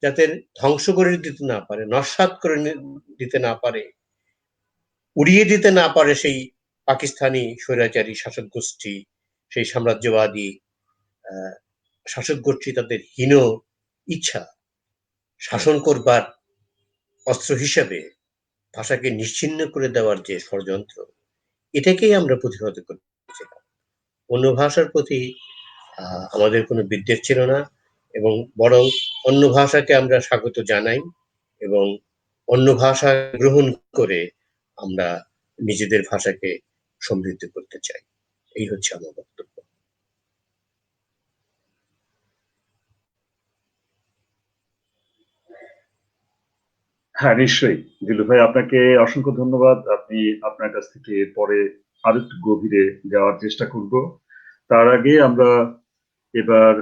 যাতে ধ্বংস করে দিতে না পারে, নস্যাৎ করে দিতে না পারে, উড়িয়ে দিতে না পারে সেই পাকিস্তানি স্বৈরাচারী শাসক গোষ্ঠী, সেই সাম্রাজ্যবাদী শাসক গোষ্ঠী তাদের হীন ইচ্ছা শাসন করবার অস্ত্র হিসাবে ভাষাকে নিশ্চিহ্ন করে দেওয়ার যে ষড়যন্ত্র, এটাকেই আমরা প্রতিহত করতেছিলাম। অন্য ভাষার প্রতি আমাদের কোনো বিদ্বেষ ছিল না, এবং বরং অন্য ভাষাকে আমরা স্বাগত জানাই এবং অন্য ভাষা গ্রহণ করে আমরা নিজেদের ভাষাকে সমৃদ্ধ করতে চাই। এই হচ্ছে আমার বক্তব্য। হ্যাঁ, নিশ্চয়ই দিলু ভাই, আপনাকে অসংখ্য ধন্যবাদ। আপনি আপনার কাছ থেকে পরে আরো একটু গভীরে যাওয়ার চেষ্টা করব। তার আগে আমরা এবার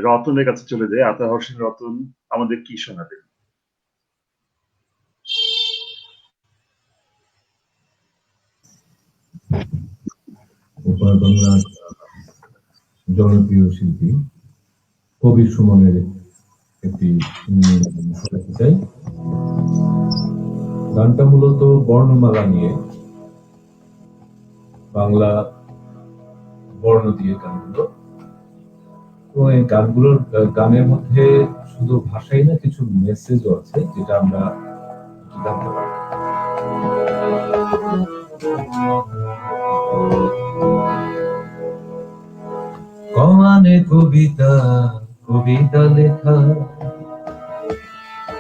রতনের কাছে চলে যাই। আতা হোসেন রতন আমাদের কি শোনাবেন? ওপার বাংলার জনপ্রিয় শিল্পী কবির সুমনের একটি শোনাতে চাই। গানটা মূলত বর্ণমালা নিয়ে, বাংলা বর্ণ দিয়ে গানগুলো, এবং এই গানের মধ্যে শুধু ভাষাই না, কিছু মেসেজও আছে যেটা আমরা জানতে পারি। কমানে কবিতা কবিতা লেখা,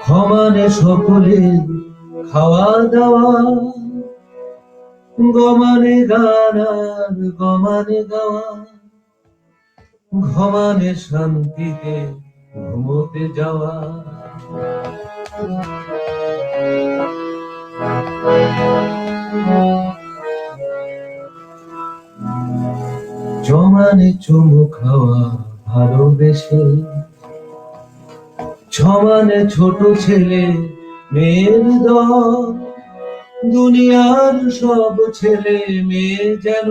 ক্ষমানে সকলে খাওয়া দাওয়া, গমানে গান আর গমানে গাওয়া, ঘমানে শান্তিতে ঘুমোতে যাওয়া। জমানে চুমু খাওয়া ভালোবেসে, ছমানে ছোট ছেলে মেয়ের দল, দুনিয়ার সব ছেলে মেয়ে যেন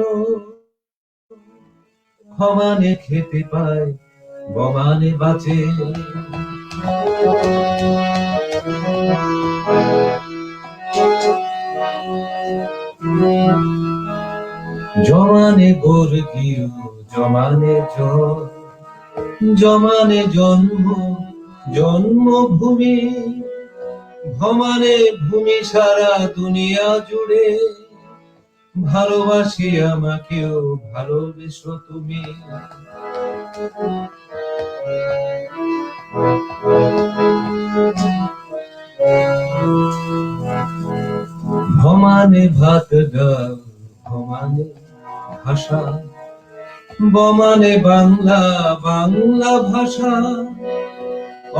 ক্ষমানে খেতে পায়, বমানে বাঁচে। জমানে বর্গীয় জমানে জল, জমানে জন্ম জন্মভূমি, ভমানে ভূমি সারা দুনিয়া জুড়ে, ভালোবাসি আমাকেও ভালোবেসো তুমি। ভমানে ভাত ডাল ভমানে ভাষা, বমানে বাংলা বাংলা ভাষা,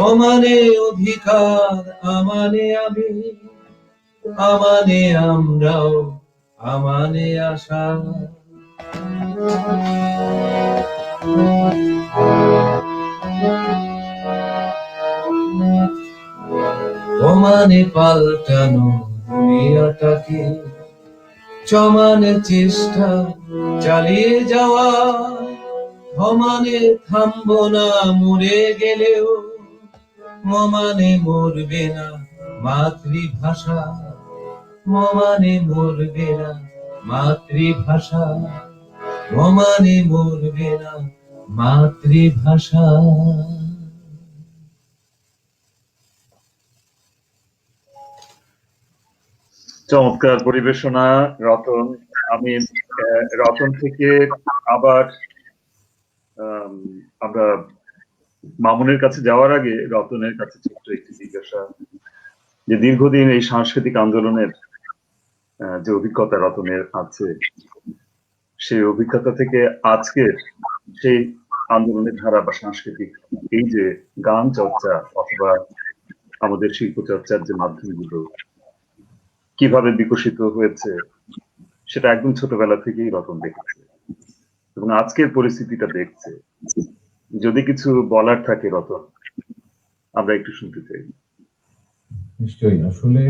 অমানে অধিকার আমানে আমি, আমানে আমরাও আমানে আশা। অমানে পাল্টানো দুনিয়াটাকে, চমানে চেষ্টা চালিয়ে যাওয়া, ধমানে থামবো না মরে গেলেও, মমানে মরবে না মাতৃভাষা, মমানে মরবে না মাতৃভাষা, মমানে মরবে না মাতৃভাষা। চমৎকার পরিবেশনা রতন। আমি রতন থেকে আবার আমরা মামুনের কাছে যাওয়ার আগে রতনের কাছে ছোট্ট একটি জিজ্ঞাসা, যে দীর্ঘদিন এই সাংস্কৃতিক আন্দোলনের যে অভিজ্ঞতা রতনের আছে, সেই অভিজ্ঞতা থেকে আজকের সেই আন্দোলনের ধারা বা সাংস্কৃতিক এই যে গান চর্চা অথবা আমাদের শিল্প চর্চার যে মাধ্যমগুলো কিভাবে বিকশিত হয়েছে, সেটা একদম ছোটবেলা থেকেই রতন দেখেছে এবং আজকের পরিস্থিতিটা দেখছে। যদি কিছু বলার থাকে রতন, আমরা একটু শুনতে চাই। নিশ্চয়ই। আসলে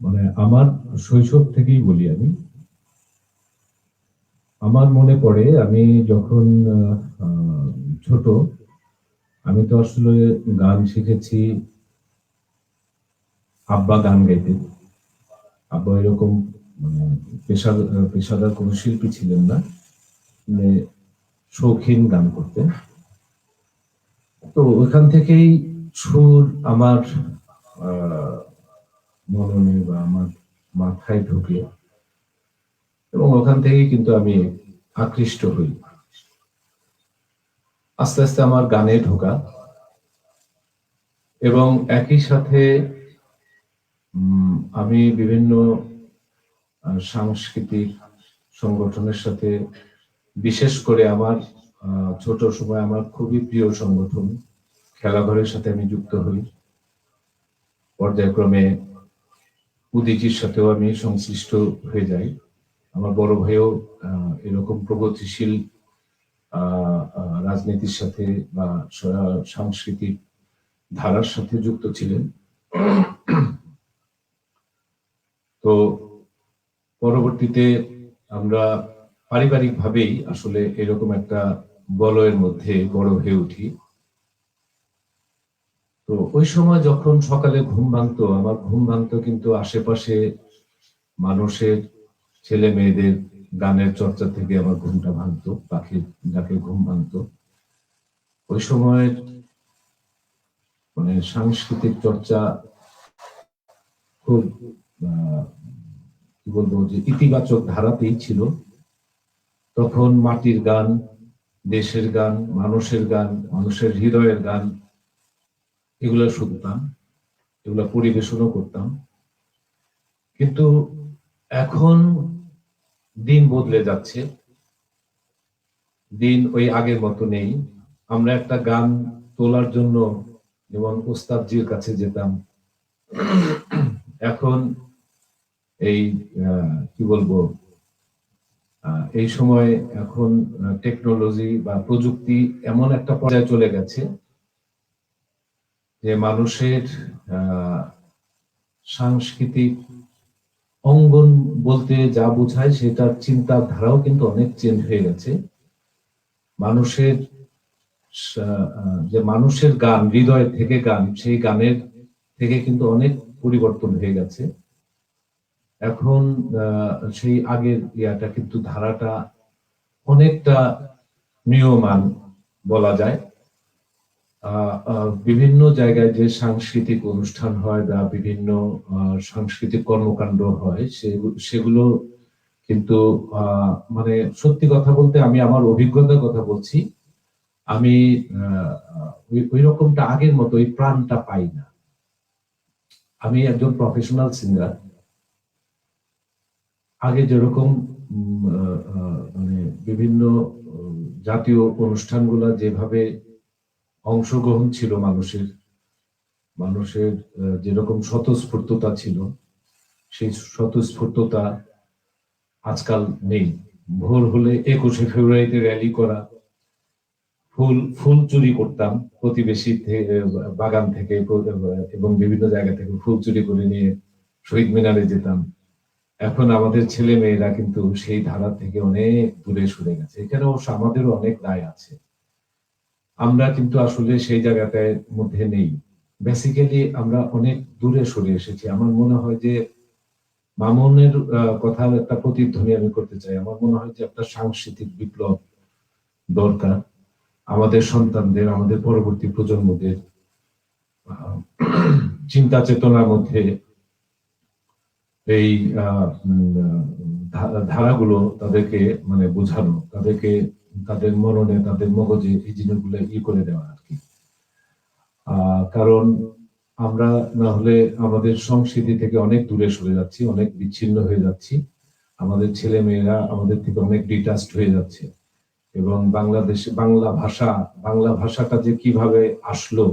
মানে আমার শৈশব থেকেই বলি, আমি আমার মনে পড়ে আমি যখন ছোট, আমি তো আসলে গান শিখেছি আব্বা গান গাইতেন। আব্বা এরকম মানে পেশাদার কোনো শিল্পী ছিলেন না, মানে শৌখিন গান করতেন। তো ওইখান থেকেই সুর আমার মননে বা আমার মাথায় ঢুকে, এবং ওখান থেকেই কিন্তু আমি আকৃষ্ট হই। আস্তে আস্তে আমার গানে ঢোকা, এবং একই সাথে আমি বিভিন্ন সাংস্কৃতিক সংগঠনের সাথে, বিশেষ করে আমার ছোট সময় আমার খুবই প্রিয় সংগঠন খেলাঘরের সাথে আমি যুক্ত হই। পর্যায়ক্রমে উদীচীর সাথেও আমি সংশ্লিষ্ট হয়ে যাই। আমার বড় ভাইও এরকম প্রগতিশীল রাজনীতির সাথে বা সাংস্কৃতিক ধারার সাথে যুক্ত ছিলেন। তো পরবর্তীতে আমরা পারিবারিক ভাবেই আসলে এরকম একটা বলয়ের মধ্যে বড় হয়ে উঠি। তো ওই সময় যখন সকালে ঘুম ভাঙতো, আমার ঘুম ভাঙতো কিন্তু আশেপাশে মানুষের, ছেলে মেয়েদের গানের চর্চা থেকে আমার ঘুমটা ভাঙতো, পাখির ডাকে ঘুম ভাঙতো। ওই সময়ের মানে সাংস্কৃতিক চর্চা খুব কি বলবো যে ইতিবাচক ধারাতেই ছিল। তখন মাটির গান, দেশের গান, মানুষের হৃদয়ের গান, এগুলো শুনতাম, এগুলো পরিবেশনও করতাম। কিন্তু এখন দিন বদলে যাচ্ছে, দিন ওই আগের মতো নেই। আমরা একটা গান তোলার জন্য যেমন ওস্তাদজির কাছে যেতাম, এখন এই কি বলবো এই সময় এখন টেকনোলজি বা প্রযুক্তি এমন একটা পর্যায়ে চলে গেছে যে মানুষের সাংস্কৃতিক অঙ্গন বলতে যা বোঝায় সেটার চিন্তাধারাও কিন্তু অনেক চেঞ্জ হয়ে গেছে। মানুষের যে মানুষের গান, হৃদয় থেকে গান, সেই গানের থেকে কিন্তু অনেক পরিবর্তন হয়ে গেছে। এখন সেই আগের ইয়াটা কিন্তু ধারাটা অনেকটা নিয়মান বলা যায়। বিভিন্ন জায়গায় যে সাংস্কৃতিক অনুষ্ঠান হয় বা বিভিন্ন সাংস্কৃতিক কর্মকাণ্ড হয়, সেগুলো কিন্তু মানে সত্যি কথা বলতে আমি আমার অভিজ্ঞতার কথা বলছি, আমি ওই রকমটা আগের মতো ওই প্রাণটা পাই না। আমি একজন প্রফেশনাল সিঙ্গার, আগে যেরকম মানে বিভিন্ন জাতীয় অনুষ্ঠানগুলা যেভাবে অংশগ্রহণ ছিল মানুষের যেরকম স্বতঃস্ফূর্ততা ছিল, সেই স্বতঃস্ফূর্ততা আজকাল নেই। ভোর হলে 21শে ফেব্রুয়ারিতে র্যালি করা, ফুল চুরি করতাম প্রতিবেশী বাগান থেকে এবং বিভিন্ন জায়গা থেকে ফুল চুরি করে নিয়ে শহীদ মিনারে যেতাম। এখন আমাদের ছেলে মেয়েরা কিন্তু সেই ধারা থেকে অনেক দূরে সরে গেছে। এখানে অবশ্য আমাদেরও অনেক দায় আছে, আমরা কিন্তু আসলে সেই জায়গাটার মধ্যে নেই। বেসিক্যালি আমরা অনেক দূরে সরে এসেছি। আমার মনে হয় যে মামুনের কথা একটা প্রতিধ্বনি আমি করতে চাই। আমার মনে হয় যে একটা সাংস্কৃতিক বিপ্লব দরকার আমাদের সন্তানদের, আমাদের পরবর্তী প্রজন্মদের চিন্তা চেতনার মধ্যে এই ধারাগুলো তাদেরকে মানে বোঝানো, তাদেরকে তাদের মননে, তাদের মগজে এই জিনিসগুলো করে দেওয়া আর কি। কারণ আমরা না হলে আমাদের সংস্কৃতি থেকে অনেক দূরে সরে যাচ্ছি, অনেক বিচ্ছিন্ন হয়ে যাচ্ছি। আমাদের ছেলে মেয়েরা আমাদের থেকে অনেক ডিটাচড হয়ে যাচ্ছে। এবং বাংলাদেশে বাংলা ভাষাটা যে কিভাবে আসলো,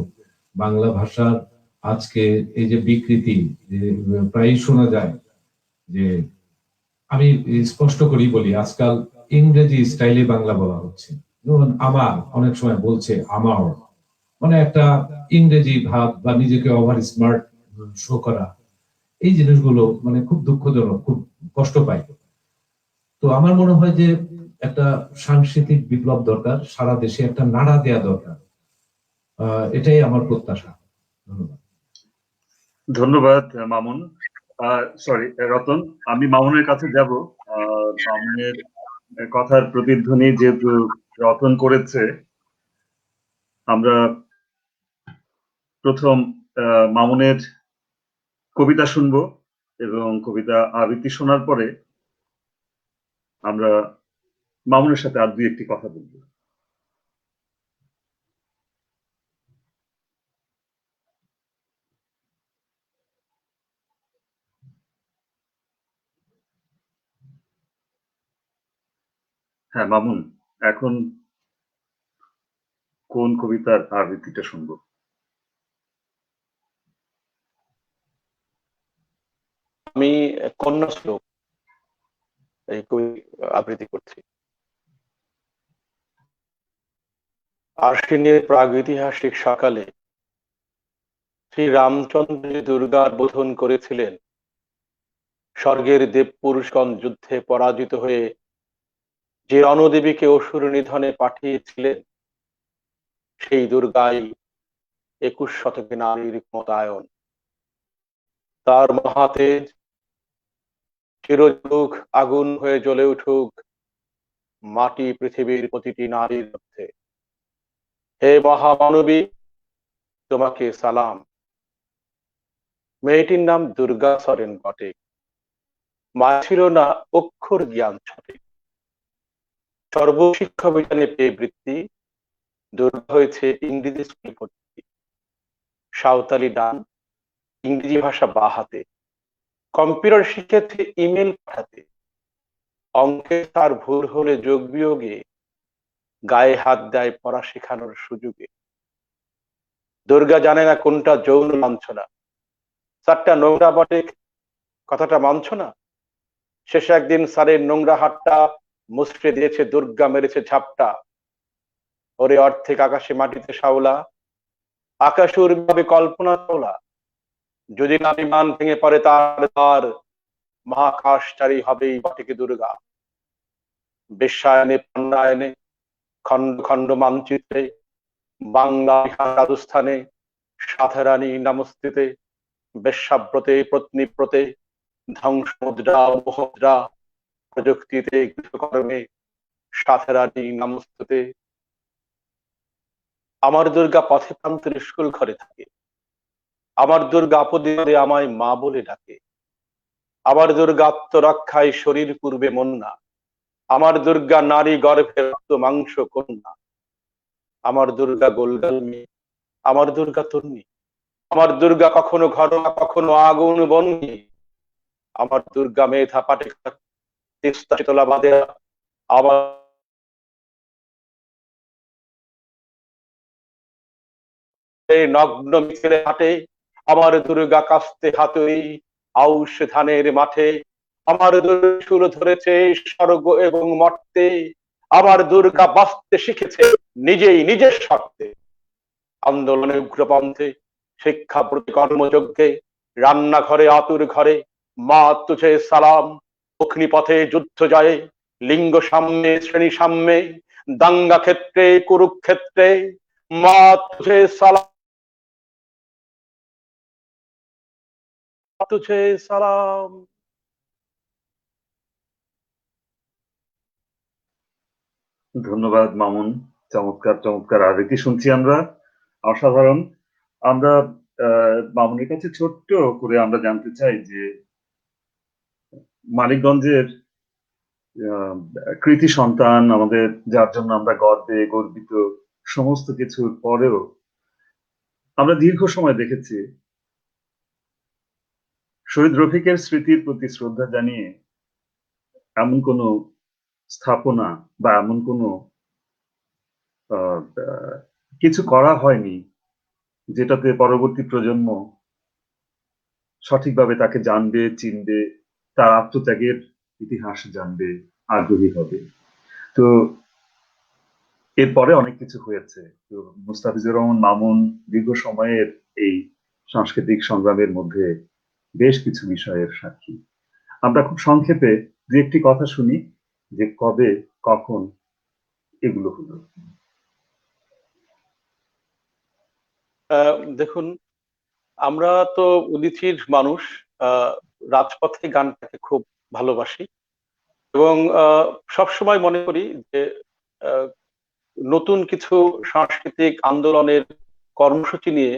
বাংলা ভাষার আজকে এই যে বিকৃতি, যে প্রায়ই শোনা যায় যে, আমি স্পষ্ট করেই বলি, আজকাল ইংরেজি স্টাইলে বাংলা বলা হচ্ছে। যেমন আমার অনেক সময় বলছে আমার, মানে একটা ইংরেজি ভাব বা নিজেকে ওভার স্মার্ট শো করা, এই জিনিসগুলো মানে খুব দুঃখজনক, খুব কষ্ট পাই। তো আমার মনে হয় যে একটা সাংস্কৃতিক বিপ্লব দরকার, সারা দেশে একটা নাড়া দেয়া দরকার। এটাই আমার প্রত্যাশা। ধন্যবাদ। ধন্যবাদ মামুন। সরি রতন, আমি মামুনের কাছে যাব। মামুনের কথার প্রতিধ্বনি যেহেতু রতন করেছে, আমরা প্রথম মামুনের কবিতা শুনবো এবং কবিতা আবৃত্তি শোনার পরে আমরা মামুনের সাথে আর দুই একটি কথা বলবো। হ্যাঁ মামুন, এখন কোন কবিতার আবৃত্তিটা শুনবো? আমি কন্যা শ্লোক এই কবি আবৃত্তি করছি। আশ্বিনের প্রাগৈতিহাসিক সকালে শ্রী রামচন্দ্র দুর্গার বোধন করেছিলেন, স্বর্গের দেবপুরুষগণ যুদ্ধে পরাজিত হয়ে যে রণদেবীকে অসুর নিধনে পাঠিয়েছিলেন, সেই দুর্গাই 21 শতকে নারীর ক্ষমতায়ন। তার মহাতেজ চিরযুগ আগুন হয়ে জ্বলে উঠুক মাটি পৃথিবীর প্রতিটি নারীর মধ্যে। হে মহামানবী, তোমাকে সালাম। মেয়েটির নাম দুর্গা সরেন বটে, মা ছিল না অক্ষর জ্ঞান ছটে। সর্বশিক্ষা অভিযানে পেয়ে বৃত্তি, দুর্গা হয়েছে ইংরেজি স্কুল ভর্তি। সাঁওতালি ডান, ইংরেজি ভাষা বা হাতে, কম্পিউটার শিখেছে ইমেল পাঠাতে। অঙ্কে তার ভুল হলে যোগ বিয়োগে গায়ে হাত দেয় পড়া শেখানোর সুযোগে। দুর্গা জানে না কোনটা যৌন লাঞ্ছনা, স্যারটা নোংরা বটে কথাটা মানছ না। শেষে একদিন স্যারের নোংরা হাতটা মুচড়ে দিয়েছে দুর্গা, মেরেছে ঝাপটা। ওরে অর্ধেক আকাশে মাটিতে শাওলা, আকাশে উড়বে কল্পনা তোলা। যদি না বিমান ভেঙে পড়ে তার মহাকাশচারী হবেই বটেকে দুর্গা। বিশ্বায়নে পান্ডায়নে খন্ড খন্ড মানচিত্রে, বাংলা রাজস্থানে সাধারানী নামস্তিতে, বেশ্যাব্রতে পত্নীব্রতে, ধ্বংস মুদ্রা মোহদ্রা, প্রযুক্তিতে গৃহকর্মে সাধারানী নামস্তুতে। আমার দুর্গা পথে প্রান্তের স্কুল ঘরে থাকে, আমার দুর্গা আপদে আমায় মা বলে ডাকে। আমার দুর্গা আত্মরক্ষায় শরীর পূর্বে মন না, আমার দুর্গা নারী গর্ভে রক্ত মাংস কন্যা। আমার দুর্গা গোলগাল মেয়ে, আমার দুর্গা তন্নি, আমার দুর্গা কখনো ঘরোয়া কখনো আগুন বন্যি। আমার দুর্গা মেধা পাটে তিস্তা শীতলা বাদে, আমার নগ্ন মিছিলে হাটে, আমার দুর্গা কাস্তে হাতুড়ি আউশ ধানের মাঠে। আমার দুর্গা চুল ধরেছে স্বর্গ এবং মর্তে, আমার দুর্গা বাঁচতে শিখেছে নিজেই নিজের স্বার্থে। আন্দোলনে উগ্রপন্থে, শিক্ষা প্রতি কর্মযজ্ঞে, রান্নাঘরে আতুর ঘরে, মা তুঝে সালাম। অগ্নিপথে যুদ্ধ জয়ে, লিঙ্গ সাম্যে শ্রেণী সাম্যে, দাঙ্গা ক্ষেত্রে কুরুক্ষেত্রে, মা তুঝে সালাম, তুঝে সালাম। ধন্যবাদ মামুন, চমৎকার চমৎকার আবৃত্তি শুনছি আমরা, অসাধারণ। আমরা মামুনের কাছে ছোট্ট করে আমরা জানতে চাই যে মানিকগঞ্জের কৃতি সন্তান আমাদের, যার জন্য আমরা গর্বে গর্বিত, সমস্ত কিছুর পরেও আমরা দীর্ঘ সময় দেখেছি শহীদ রফিকের স্মৃতির প্রতি শ্রদ্ধা জানিয়ে এমন কোনো স্থাপনা বা এমন কোনো কিছু করা হয়নি যেটাতে পরবর্তী প্রজন্ম সঠিকভাবে তাকে জানবে, চিনবে, তার আত্মত্যাগের ইতিহাস জানবে, আগ্রহী হবে। তো এরপরে অনেক কিছু হয়েছে। তো মুস্তাফিজুর রহমান মামুন দীর্ঘ সময়ের এই সাংস্কৃতিক সংগ্রামের মধ্যে বেশ কিছু বিষয়ের সাক্ষী। আমরা খুব সংক্ষেপে দু একটি কথা শুনি যে কবে কখন এগুলো হলো। দেখুন, আমরা তো উদীচীর মানুষ, আহ রাজপথে গানটাকে খুব ভালোবাসি এবং সবসময় মনে করি যে আহ, নতুন কিছু সাংস্কৃতিক আন্দোলনের কর্মসূচি নিয়ে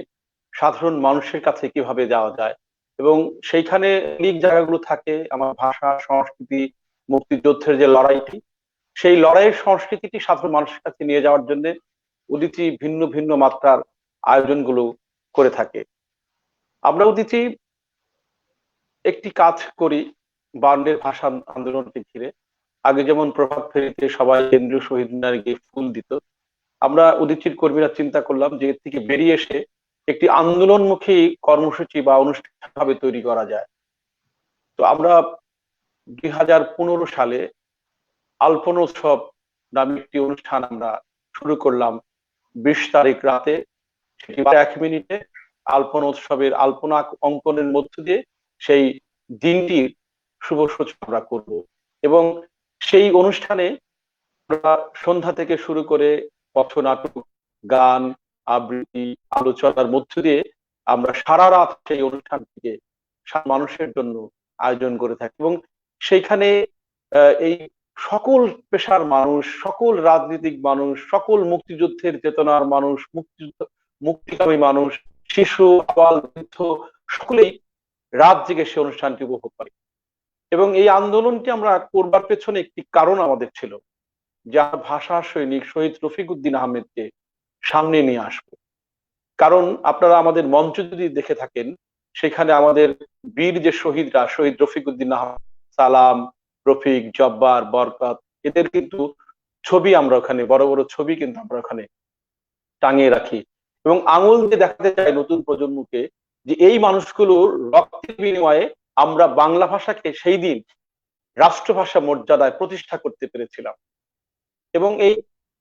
সাধারণ মানুষের কাছে কিভাবে যাওয়া যায় এবং সেইখানে অনেক জায়গাগুলো থাকে আমার ভাষা সংস্কৃতি মুক্তিযুদ্ধের যে লড়াইটি, সেই লড়াইয়ের সংস্কৃতিটি সাধারণ মানুষের কাছে নিয়ে যাওয়ার জন্য উদীচী ভিন্ন ভিন্ন মাত্রার আয়োজনগুলো করে থাকে। আমরা উদীচী একটি কাজ করি বায়ান্নের ভাষা আন্দোলনকে ঘিরে। আগে যেমন প্রভাত ফেরিতে সবাই কেন্দ্রীয় শহীদ মিনারে গিয়ে ফুল দিত, আমরা উদীচীর কর্মীরা চিন্তা করলাম যে এর থেকে বেরিয়ে এসে একটি আন্দোলনমুখী কর্মসূচি বা অনুষ্ঠান ভাবে তৈরি করা যায়। তো আমরা 2015 সালে আলপনা উৎসব নামে একটি অনুষ্ঠান আমরা শুরু করলাম। 20 তারিখ রাতে, সেটি 1 মিনিটে আলপনা উৎসবের আলপনা অঙ্কনের মধ্য দিয়ে সেই দিনটির শুভ সূচনা আমরা করব এবং সেই অনুষ্ঠানে আমরা সন্ধ্যা থেকে শুরু করে পথনাটক, গান, আবৃত্তি, আলোচনার মধ্য দিয়ে আমরা সারা রাত সেই অনুষ্ঠানটিকে মানুষের জন্য আয়োজন করে থাকি এবং সেইখানে এই সকল পেশার মানুষ, সকল রাজনৈতিক মানুষ, সকল মুক্তিযুদ্ধের চেতনার মানুষ, মুক্তিকামী মানুষ, শিশু, আবাল, বৃদ্ধ সকলেই রাত জেগে সে অনুষ্ঠানটি উপভোগ করে। এবং এই আন্দোলনটি আমরা করবার পেছনে একটি কারণ আমাদের ছিল, যা ভাষা সৈনিক শহীদ রফিক উদ্দিন আহমেদকে সামনে নিয়ে আসবো। কারণ আপনারা আমাদের মঞ্চ যদি দেখে থাকেন, সেখানে আমাদের বীর যে শহীদরা, শহীদ রফিক উদ্দিন আহমেদ, সালাম, রফিক, জব্বার, বরকত, এদের কিন্তু ছবি আমরা ওখানে, বড় বড় ছবি কিন্তু আমরা ওখানে টাঙিয়ে রাখি এবং আঙুল দিয়ে দেখাতে চাই নতুন প্রজন্মকে যে এই মানুষগুলোর রক্তের বিনিময়ে আমরা বাংলা ভাষাকে সেই দিন রাষ্ট্রভাষা মর্যাদায় প্রতিষ্ঠা করতে পেরেছিলাম। এবং এই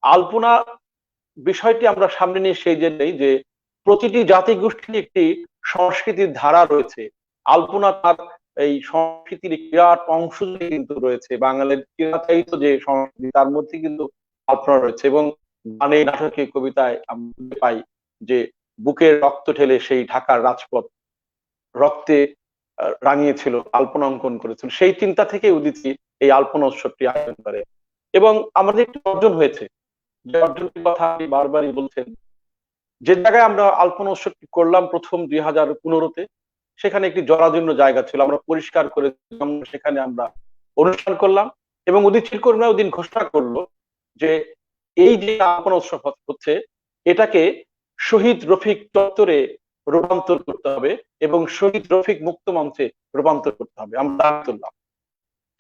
আলপনা বিষয়টি আমরা সামনে নিয়ে সেই জন্যই যে প্রতিটি জাতিগোষ্ঠীর একটি সংস্কৃতির ধারা রয়েছে। আলপনা তার এই সংস্কৃতির বিরাট অংশ কিন্তু রয়েছে, বাঙালির চিরাচরিত যে সংস্কৃতি তার মধ্যে কিন্তু আলপনা রয়েছে। এবং গানে, নাটকে, কবিতায় আমরা পাই যে বুকের রক্ত ঢেলে সেই ঢাকার রাজপথ রক্তে রাঙিয়েছিল, আলপনা অঙ্কন করেছিল। সেই চিন্তা থেকে উদীচী এই আলপনা উৎসবটি আয়োজন করে এবং আমাদের একটি অর্জন হয়েছে, যে অর্জনটির কথা আপনি বারবারই বলছেন। যে জায়গায় আমরা আলপনা উৎসবটি করলাম প্রথম 2015-তে, সেখানে একটি জরাজীর্ণ জায়গা ছিল, আমরা পরিষ্কার করে সেখানে আমরা অনুষ্ঠান করলাম এবং উদীচীর কর্মীরা ওই দিন ঘোষণা করলো যে এই যে আলপনা উৎসব হচ্ছে এটাকে শহীদ রফিক চত্বরে রূপান্তর করতে হবে এবং শহীদ রফিক মুক্ত মঞ্চে রূপান্তর করতে হবে। আমরা দাবি তুললাম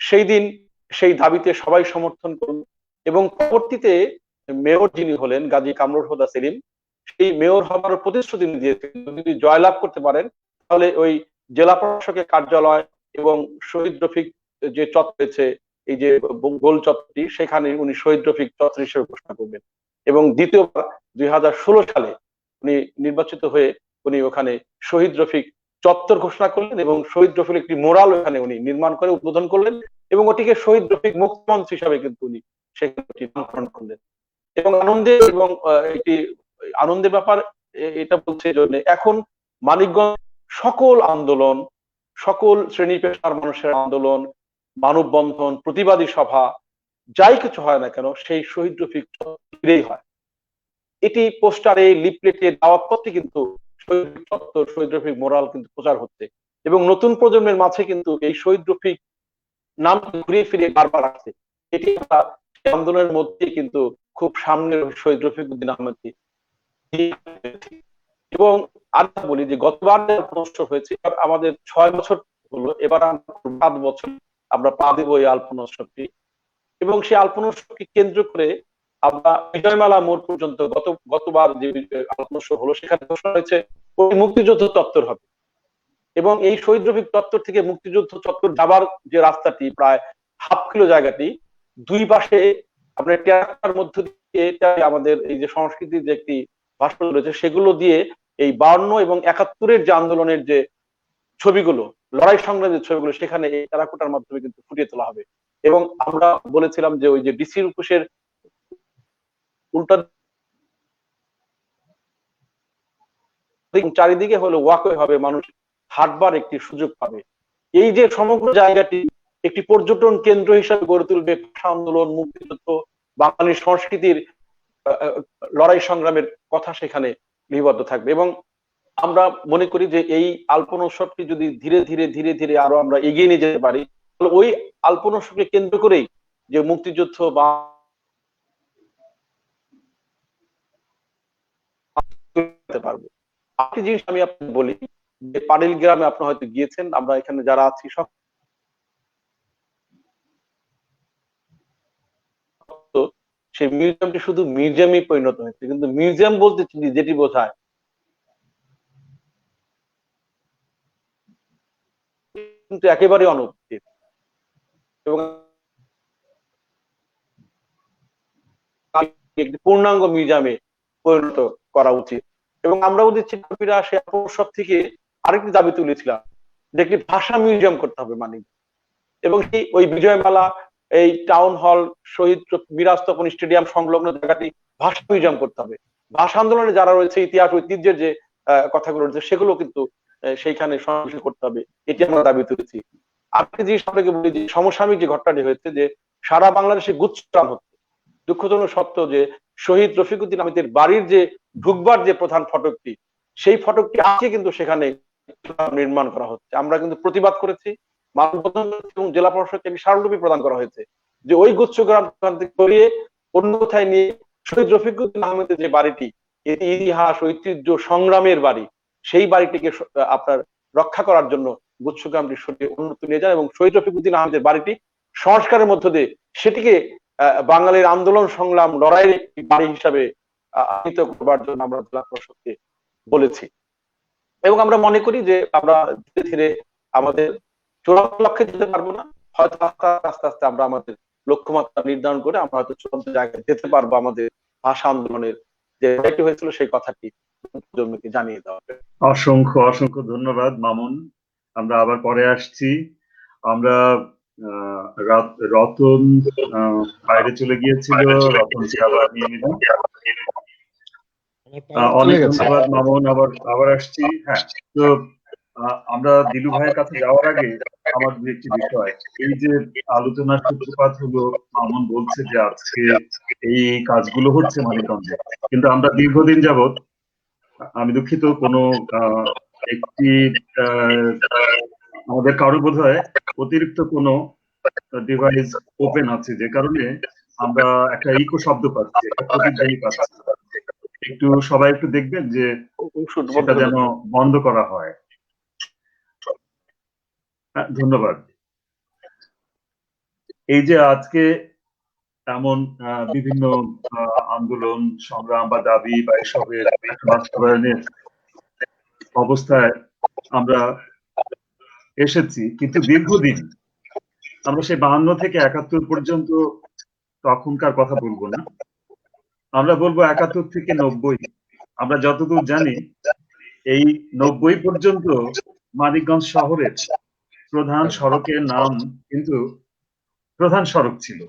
সেই দিন, সেই দাবিতে সবাই সমর্থন করল এবং পরবর্তীতে মেয়র যিনি হলেন গাজী কামরুল হুদা সেলিম, সেই মেয়র হবার প্রতিশ্রুতি দিয়েছেন যদি জয়লাভ করতে পারেন তাহলে ওই জেলা প্রশাসকের কার্যালয় এবং শহীদ রফিক যে চত্বর রয়েছে, এই যে গোল চত্বরটি, সেখানে উনি শহীদ রফিক চত্বর হিসেবে ঘোষণা করবেন। এবং দ্বিতীয়বার 2016 সালে উনি নির্বাচিত হয়ে উনি ওখানে শহীদ রফিক চত্বর ঘোষণা করলেন এবং শহীদ রফিক একটি মোরাল ওখানে উনি নির্মাণ করে উদ্বোধন করলেন এবং ওটিকে শহীদ রফিক মুক্ত মঞ্চ হিসাবে কিন্তু উনি সেখানে নামকরণ করলেন। এবং আনন্দের এবং একটি আনন্দের ব্যাপার এটা বলছে জন্য এখন মানিকগঞ্জ সকল আন্দোলন, সকল শ্রেণী পেশার মানুষের আন্দোলন, মানববন্ধন, প্রতিবাদী সভা, যাই কিছু হয় না কেন সেই শহীদ রফিক ঘিরেই হয়। এটি পোস্টারে, লিফলেটে, দাওয়াতপত্রে কিন্তু শহীদ চত্বর, শহীদ রফিক মোরাল কিন্তু প্রচার হচ্ছে এবং নতুন প্রজন্মের মাঝে কিন্তু এই শহীদ রফিক নাম ঘুরিয়ে ফিরে বারবার আসছে। এটি আন্দোলনের মধ্যে কিন্তু খুব সামনে শহীদ রফিক উদ্দিন আহমেদকে। এবং আর বলি যে গতবার উৎসব হয়েছে, আমাদের 6 বছর হলো, এবার 7 বছর আমরা পা দেব এই আলপনা উৎসবটি এবং সেই আলপনা উৎসবকে কেন্দ্র করে আমরা বিজয়মালা মোড় পর্যন্ত গতবার যে আলপনা উৎসব হলো সেখানে ঘোষণা হয়েছে ওই মুক্তিযুদ্ধ চত্বর হবে এবং এই শহীদ রফিক চত্বর থেকে মুক্তিযুদ্ধ চত্বর যাবার যে রাস্তাটি প্রায় হাফ কিলো জায়গাটি, দুই পাশে আমরা টেরাকোটার মধ্য দিয়ে আমাদের এই যে সংস্কৃতির যে একটি ভাস্কর্য রয়েছে সেগুলো দিয়ে এই 52 এবং 71-এর যে আন্দোলনের যে ছবিগুলো, লড়াই সংগ্রামের ছবিগুলো সেখানে এই টেরাকোটার মাধ্যমে কিন্তু ফুটিয়ে তোলা হবে। এবং আমরা বলেছিলাম যে ওই যে ডিসি রূপসের উল্টা চারিদিকে হলো ওয়াকওয়ে হবে, মানুষ হাঁটবার একটি সুযোগ পাবে। এই যে সমগ্র জায়গাটি একটি পর্যটন কেন্দ্র হিসাবে গড়ে তুলবে, ভাষা আন্দোলন, মুক্তিযুদ্ধ, বাঙালির সংস্কৃতির লড়াই সংগ্রামের কথা সেখানে লিপিবদ্ধ থাকবে। এবং আমরা মনে করি যে এই আলপনা উৎসবটি যদি ধীরে ধীরে ধীরে ধীরে আরো আমরা এগিয়ে নিয়ে যেতে পারি, তাহলে ওই আলপনা উৎসবকে কেন্দ্র করেই যে মুক্তিযুদ্ধ বা পারবো। একটি জিনিস আমি আপনাকে বলি যে পাড়িল গ্রামে আপনি হয়তো গিয়েছেন, আমরা এখানে যারা আছি সব সেই মিউজিয়ামটি শুধু মিউজিয়ামই পরিণত হয়েছে, কিন্তু মিউজিয়াম বলতে যেটি বোঝায় কিন্তু একেবারে অনুপস্থিত, এবং একটি পূর্ণাঙ্গ মিউজিয়ামে পরিণত করা উচিত। এবং আমরা ওদের শিক্ষার্থীরা সে উৎসব থেকে আরেকটি দাবি তুলেছিলাম যে একটি ভাষা মিউজিয়াম করতে হবে মানে, এবং ওই বিজয়মালা, এই টাউন হল, শহীদ মিরাস্তপন স্টেডিয়াম সংলগ্ন জায়গাটি ভাষা মিউজিয়াম করতে হবে। ভাষা আন্দোলনে যারা রয়েছে, ইতিহাস ঐতিহ্যের যে কথাগুলো রয়েছে সেগুলো কিন্তু সেইখানে সংরক্ষণ করতে হবে, এটি আমরা দাবি তুলেছি। আরেকটি জিনিস আপনাকে বলি যে সমসাময়িক যে ঘটনাটি হয়েছে যে সারা বাংলাদেশে গুচ্ছরান হচ্ছে, দুঃখজনক সত্য যে শহীদ রফিকুদ্দিন আহমেদের বাড়ির যে ঢুকবার যে প্রধান ফটকটি, সেই ফটকটি আজকে কিন্তু সেখানে নির্মাণ করা হচ্ছে। আমরা কিন্তু প্রতিবাদ করেছি, মানববন্ধন এবং জেলা প্রশাসককে স্মারকলিপি প্রদান করা হয়েছে যে ওই গুচ্ছগ্রাম থেকে সরিয়ে অন্য কোথায় নিয়ে শহীদ রফিকুদ্দিন আহমেদের যে বাড়িটি, এটি ইতিহাস ঐতিহ্য সংগ্রামের বাড়ি, সেই বাড়িটিকে আপনার রক্ষা করার জন্য গুচ্ছগ্রামটি সরিয়ে অন্যত্র নিয়ে যান এবং শহীদ রফিকুদ্দিন আহমেদের বাড়িটি সংস্কারের মধ্য দিয়ে সেটিকে বাঙালির আন্দোলন সংগ্রাম লড়াইয়ের একটি বাড়ি হিসাবে আনিত করবার জন্য আমরা জেলা প্রশাসককে বলেছি। এবং আমরা মনে করি যে আমরা ধীরে ধীরে আমাদের চূড়ান্ত লক্ষ্যে যেতে পারবো না, হয়তো আস্তে আস্তে আমরা আমাদের লক্ষ্যমাত্রা নির্ধারণ করে আমরা হয়তো চূড়ান্ত জায়গায় যেতে পারবো। আমাদের ভাষা আন্দোলনের যে হয়েছিল সেই কথাটি প্রজন্মকে জানিয়ে দেওয়া। অসংখ্য অসংখ্য ধন্যবাদ মামুন। আমরা আবার পরে আসছি। আমরা রতন বাইরে চলে গিয়েছিল, রতনকে আবার নিয়ে নিলাম। অনেক ধন্যবাদ মামুন, আবার আসছি। হ্যাঁ, তো আমরা দিলু ভাইয়ের কাছে যাওয়ার আগে আমার দু একটি বিষয়, এই যে আলোচনার সূত্রপাত হলো, মামুন বলছে যে আজকে এই কাজগুলো হচ্ছে মানিকগঞ্জে, কিন্তু আমরা দীর্ঘদিন যাবৎ, আমি দুঃখিত, কোনো একটি আমাদের কারো বোধ হয় অতিরিক্ত কোনো ডিভাইস ওপেন আছে, যে কারণে আমরা একটা ইকো শব্দ পাচ্ছি, একটা প্রতিধ্বনি পাচ্ছি। একটু সবাই একটু দেখবেন যে সেটা যেন বন্ধ করা হয়। ধন্যবাদ। এই যে আজকে এমন বিভিন্ন আন্দোলন সংগ্রাম বা দাবি বা এসবের বাস্তবায়নের অবস্থায় আমরা এসেছি, কিন্তু দীর্ঘদিন আমরা সেই 52 থেকে 71 পর্যন্ত তখনকার কথা বলবো না, আমরা বলবো 71 থেকে 90। আমরা যতদূর জানি এই 90 পর্যন্ত মানিকগঞ্জ শহরের প্রধান সড়কের নাম কিন্তু প্রধান সড়ক ছিল,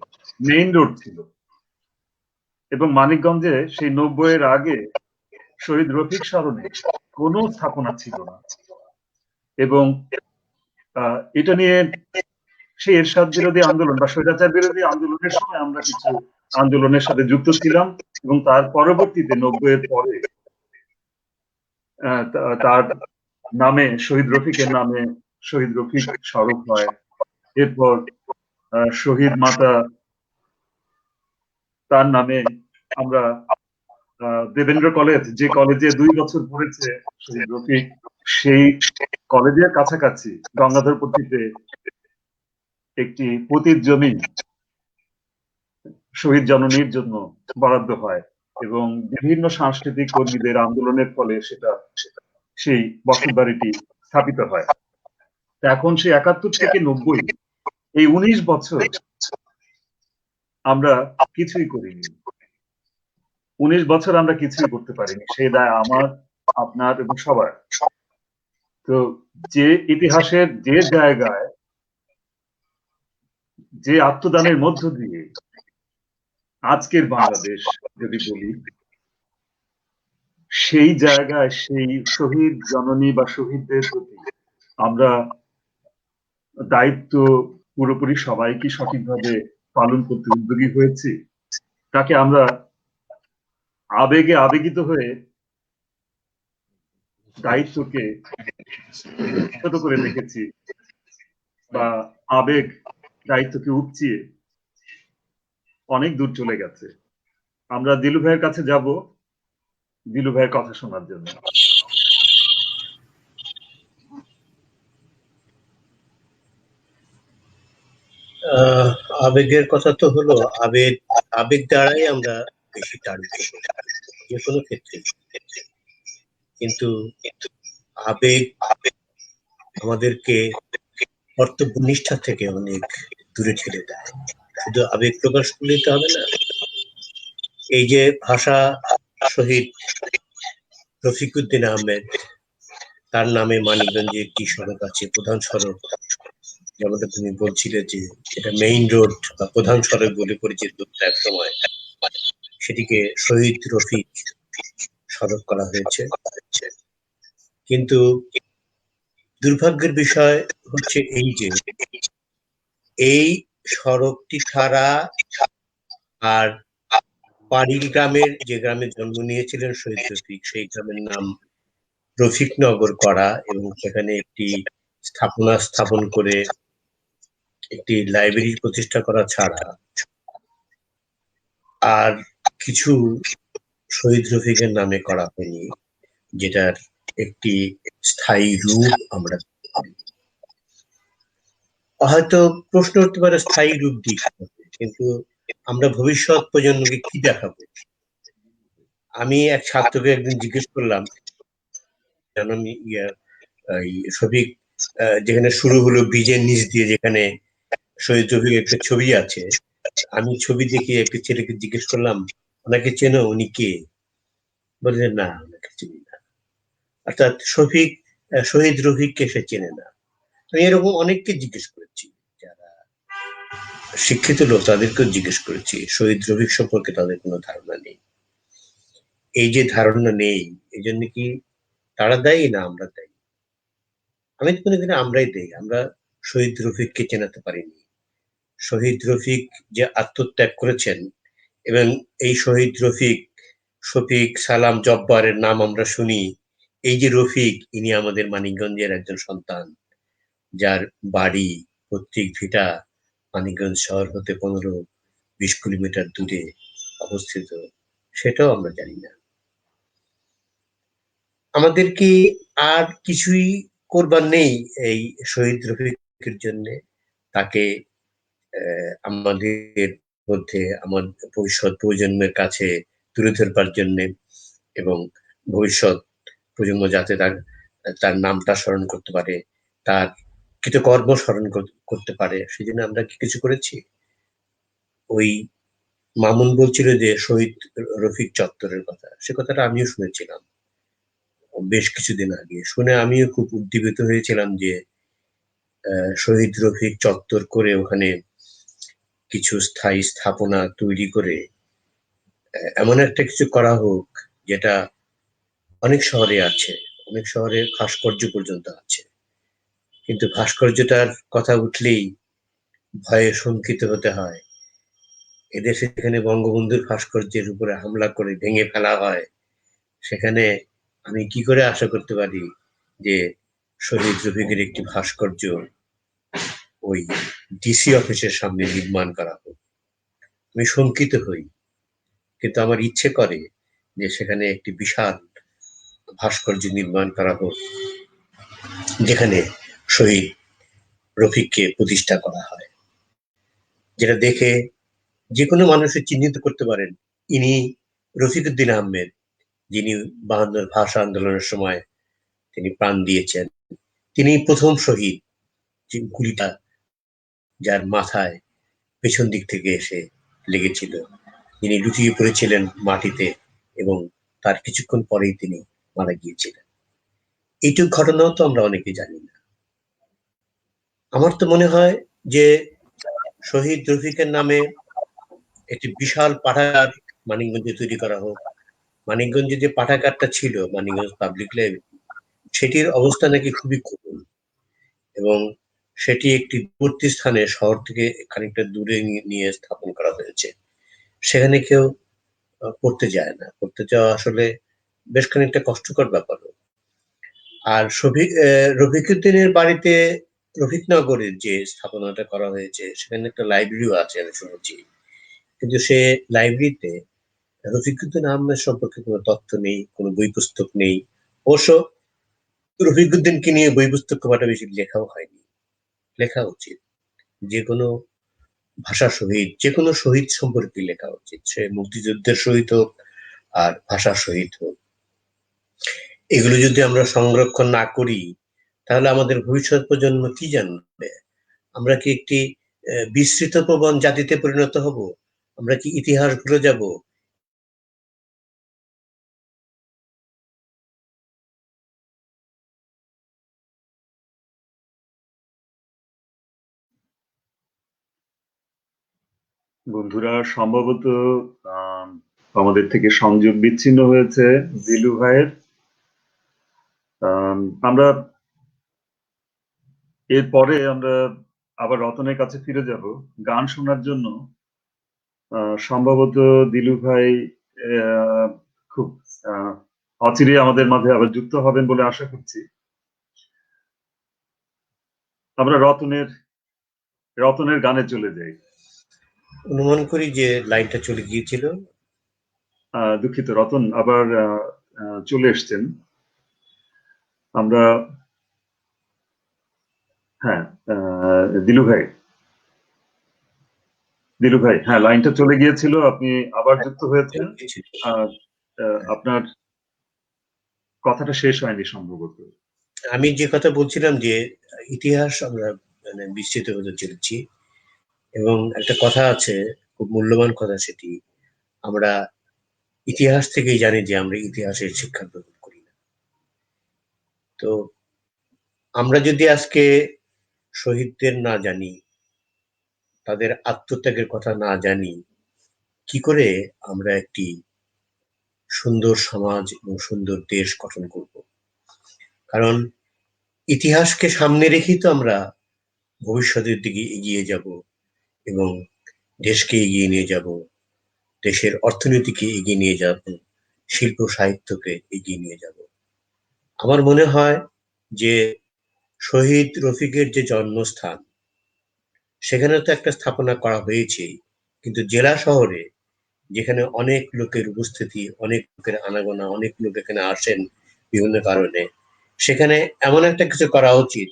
মেইন রোড ছিল, এবং মানিকগঞ্জে সেই 90 এর আগে শহীদ রফিক স্মরণে কোনো স্থাপনা ছিল না। এবং এটা নিয়ে সেই এরশাদ বিরোধী আন্দোলন বা স্বৈরাচার বিরোধী আন্দোলনের সময় আমরা কিছু আন্দোলনের সাথে যুক্ত ছিলাম, এবং তার পরবর্তীতে 90 এর পরে তার নামে, শহীদ রফিকের নামে শহীদ রফিক সড়ক হয়। এরপর শহীদ মাতা, তার নামে আমরা দেবেন্দ্র কলেজ, যে কলেজে 2 বছর পড়েছে শহীদ রফিক, সেই কলেজের কাছাকাছি গঙ্গাধরপট্টিতে একটি পতিত জমি শহীদ জননীর জন্য বরাদ্দ হয়, এবং বিভিন্ন সাংস্কৃতিক কর্মীদের আন্দোলনের ফলে সেটা সেই বসত বাড়িটি স্থাপিত হয়। এখন সেই 71 থেকে 90, এই 19 বছর আমরা কিছুই করিনি। 19 বছর আমরা কিছুই করতে পারিনি, সেই দায় আমার, আপনার এবং সবার। তো যে ইতিহাসের যে জায়গায়, যে আত্মদানের মধ্য দিয়ে আজকের বাংলাদেশ যদি বলি, সেই জায়গায় সেই শহীদ জননী বা শহীদদের প্রতি আমরা দায়িত্ব পুরোপুরি সবাই কি সঠিকভাবে পালন করতে উদ্যোগী হয়েছি? তাকে আমরা আবেগে আবেগিত হয়ে দায়িত্বকে ছোট করে দেখেছি, বা আবেগ দায়িত্বকে উপচিয়ে অনেক দূর চলে গেছে। আমরা দিলু ভাইয়ের কাছে যাব দিলু ভাইয়ের কথা শোনার জন্য। আবেগের কথা তো হলো, আবেগ আবেগ দ্বারাই আমরা বেশি টার্গেট করি যে কোনো ক্ষেত্রে। কিন্তু আবেগ আমাদেরকে কর্তব্যনিষ্ঠা থেকে অনেক দূরে ঠেলে দেয়। শুধু আবেগ প্রকাশ করলেই তো হবে না। এই যে ভাষা শহীদ রফিকুদ্দিন আহমেদ, তার নামে মানিকগঞ্জে একটি সড়ক আছে, প্রধান সড়ক, যেমনটা তুমি বলছিলে যে এটা মেইন রোড বা প্রধান সড়ক বলে পরিচিত এক সময়, সেটিকে শহীদ রফিক সড়ক করা হয়েছে। কিন্তু দুর্ভাগ্যের বিষয় হচ্ছে এই যে এই সড়কটি ছাড়া আর পাড়িল গ্রামের, যে গ্রামে জন্ম নিয়েছিলেন শহীদ রফিক, সেই গ্রামের নাম রফিকনগর করা এবং সেখানে একটি স্থাপনা স্থাপন করে একটি লাইব্রেরি প্রতিষ্ঠা করা ছাড়া আর কিছু শহীদ রফিকের নামে করা হয়নি, যেটার একটি স্থায়ী রূপ আমরা পাই। হয়তো প্রশ্ন হতে পারে স্থায়ী রূপ দিক, কিন্তু আমরা ভবিষ্যৎ প্রজন্মকে কি দেখাবো? আমি এক ছাত্রকে একদিন জিজ্ঞেস করলাম, শফিক যেখানে শুরু হলো বীজের নিচ দিয়ে, যেখানে শহীদ রফিক একটা ছবি আছে, আমি ছবি দেখে একটা ছেলেকে জিজ্ঞেস করলাম, ওনাকে চেনো, উনি কে? বললেন না, ওনাকে চিনি না। অর্থাৎ শহীদ রফিককে সে চেনে না। আমি এরকম অনেককে জিজ্ঞেস করেছি, যারা শিক্ষিত লোক তাদেরকেও জিজ্ঞেস করেছি, শহীদ রফিক সম্পর্কে তাদের কোনো ধারণা নেই। এই যে ধারণা নেই, এই জন্য কি তারা দায়ী না আমরা দায়ী? আমি তো মনে করি আমরাই দেই। আমরা শহীদ রফিককে চেনাতে পারিনি। শহীদ রফিক যে আত্মত্যাগ করেছেন, এবং এই শহীদ রফিক, শফিক, সালাম, জব্বারের নাম আমরা শুনি। এই যে রফিক, ইনি আমাদের মানিকগঞ্জের একজন সন্তান, যার বাড়ি, পৈতৃক ভিটা মানিকগঞ্জ শহর হতে 15-20 কিলোমিটার দূরে অবস্থিত, সেটাও আমরা জানি না। আমাদের কি আর কিছুই করবার নেই এই শহীদ রফিকের জন্য? তাকে আমাদের মধ্যে, আমাদের ভবিষ্যৎ প্রজন্মের কাছে তুলে ধরবার জন্য, এবং ভবিষ্যৎ প্রজন্ম যাতে তার নামটা স্মরণ করতে পারে, তার কৃতকর্ম স্মরণ করতে পারে, সেজন্য আমরা কি কিছু করেছি? ওই মামুন বলছিল যে শহীদ রফিক চত্বরের কথা, সে কথাটা আমিও শুনেছিলাম বেশ কিছুদিন আগে। শুনে আমিও খুব উদ্দীপিত হয়েছিলাম যে শহীদ রফিক চত্বর করে ওখানে কিছু স্থায়ী স্থাপনা তৈরি করে এমন একটা কিছু করা হোক, যেটা অনেক শহরে আছে, অনেক শহরে ভাস্কর্য পর্যন্ত আছে, কিন্তু ভাস্কর্যটার কথা উঠলেই ভয়ে শঙ্কিত হতে হয়। এদেশে যেখানে বঙ্গবন্ধুর ভাস্কর্যের উপরে হামলা করে ভেঙে ফেলা হয়, সেখানে আমি কি করে আশা করতে পারি যে শহীদ রফিকের একটি ভাস্কর্য ওই ডিসি অফিসের সামনে নির্মাণ করা হোক? আমি শঙ্কিত হই, কিন্তু আমার ইচ্ছে করে যে সেখানে একটি বিশাল ভাস্কর্য নির্মাণ করা হোক, যেখানে শহীদ রফিককে প্রতিষ্ঠা করা হয়, যেটা দেখে যে কোনো মানুষের চিহ্নিত করতে পারেন, ইনি রফিকুদ্দিন আহমেদ, যিনি 52 ভাষা আন্দোলনের সময় তিনি প্রাণ দিয়েছেন। তিনি প্রথম শহীদ, যে গুলিটা যার মাথায় পেছন দিক থেকে এসে লেগেছিল, তিনি লুটিয়ে পড়েছিলেন মাটিতে এবং তার কিছুক্ষণ পরেই তিনি মারা গিয়েছিলেন। এইটুক ঘটনাও তো আমরা অনেকে জানি না। আমার তো মনে হয় যে শহীদ রফিকের নামে একটি বিশাল পাঠাগার মানিকগঞ্জে তৈরি করা হোক, মানিকগঞ্জে যে পাঠাগারটা ছিল, মানিকগঞ্জ পাবলিক লাইব্রেরি, সেটির অবস্থা নাকি খুবই করুণ, এবং সেটি একটি দূরবর্তী স্থানে, শহর থেকে খানিকটা দূরে নিয়ে স্থাপন করা হয়েছে। সেখানে কেউ পড়তে যায় না। পড়তে যাওয়া আসলে বেশ খানিকটা কষ্টকর ব্যাপার। আর রফিকুদ্দিনের বাড়িতে, রফিকনগরের যে স্থাপনাটা করা হয়েছে, সেখানে একটা লাইব্রেরিও আছে আমি শুনেছি, কিন্তু সে লাইব্রেরিতে রফিকুদ্দিন আহমেদ সম্পর্কে কোনো তথ্য নেই, কোনো বই পুস্তক নেই। অবশ্য রফিকুদ্দিনকে নিয়ে বই পুস্তক খুব একটা বেশি লেখাও হয়নি। লেখা উচিত, যে কোনো ভাষা শহীদ, যে কোনো শহীদ সম্পর্কে লেখা উচিত, সে মুক্তিযুদ্ধের শহীদ হোক আর ভাষা শহীদ হোক। এগুলো যদি আমরা সংরক্ষণ না করি, তাহলে আমাদের ভবিষ্যৎ প্রজন্ম কি জানবে? আমরা কি একটি বিস্মৃত প্রবণ জাতিতে পরিণত হব? আমরা কি ইতিহাস ভুলে যাব? বন্ধুরা, সম্ভবত আমাদের থেকে সংযোগ বিচ্ছিন্ন হয়েছে দিলু ভাইয়ের। আমরা এরপরে আমরা আবার রতনের কাছে ফিরে যাব গান শোনার জন্য। সম্ভবত দিলু ভাই খুব অচিরে আমাদের মাঝে আবার যুক্ত হবেন বলে আশা করছি। আমরা রতনের গানে চলে যাই। অনুমান করি যে লাইনটা চলে গিয়েছিল। দুঃখিত, রতন আবার চলে এসছেন। আমরা, হ্যাঁ, দিলু ভাই, হ্যাঁ, লাইনটা চলে গিয়েছিল, আপনি আবার যুক্ত হয়েছেন। আপনার কথাটা শেষ হয়নি সম্ভবত। আমি যে কথা বলছিলাম যে ইতিহাস আমরা বিস্তৃত হতে চলেছি, এবং একটা কথা আছে, খুব মূল্যবান কথা, সেটি আমরা ইতিহাস থেকেই জানি যে আমরা ইতিহাসের শিক্ষা গ্রহণ করি না। তো আমরা যদি আজকে শহীদদের না জানি, তাদের আত্মত্যাগের কথা না জানি, কি করে আমরা একটি সুন্দর সমাজ এবং সুন্দর দেশ গঠন করব? কারণ ইতিহাসকে সামনে রেখেই তো আমরা ভবিষ্যতের দিকে এগিয়ে যাব, এবং দেশকে এগিয়ে নিয়ে যাব, দেশের অর্থনীতিকে এগিয়ে নিয়ে যাব, শিল্প সাহিত্যকে এগিয়ে নিয়ে যাব। আমার মনে হয় যে শহীদ রফিকের যে জন্মস্থান, সেখানে তো একটা স্থাপনা করা হয়েছে, কিন্তু জেলা শহরে, যেখানে অনেক লোকের উপস্থিতি, অনেক লোকের আনাগোনা, অনেক লোক এখানে আসেন বিভিন্ন কারণে, সেখানে এমন একটা কিছু করা উচিত,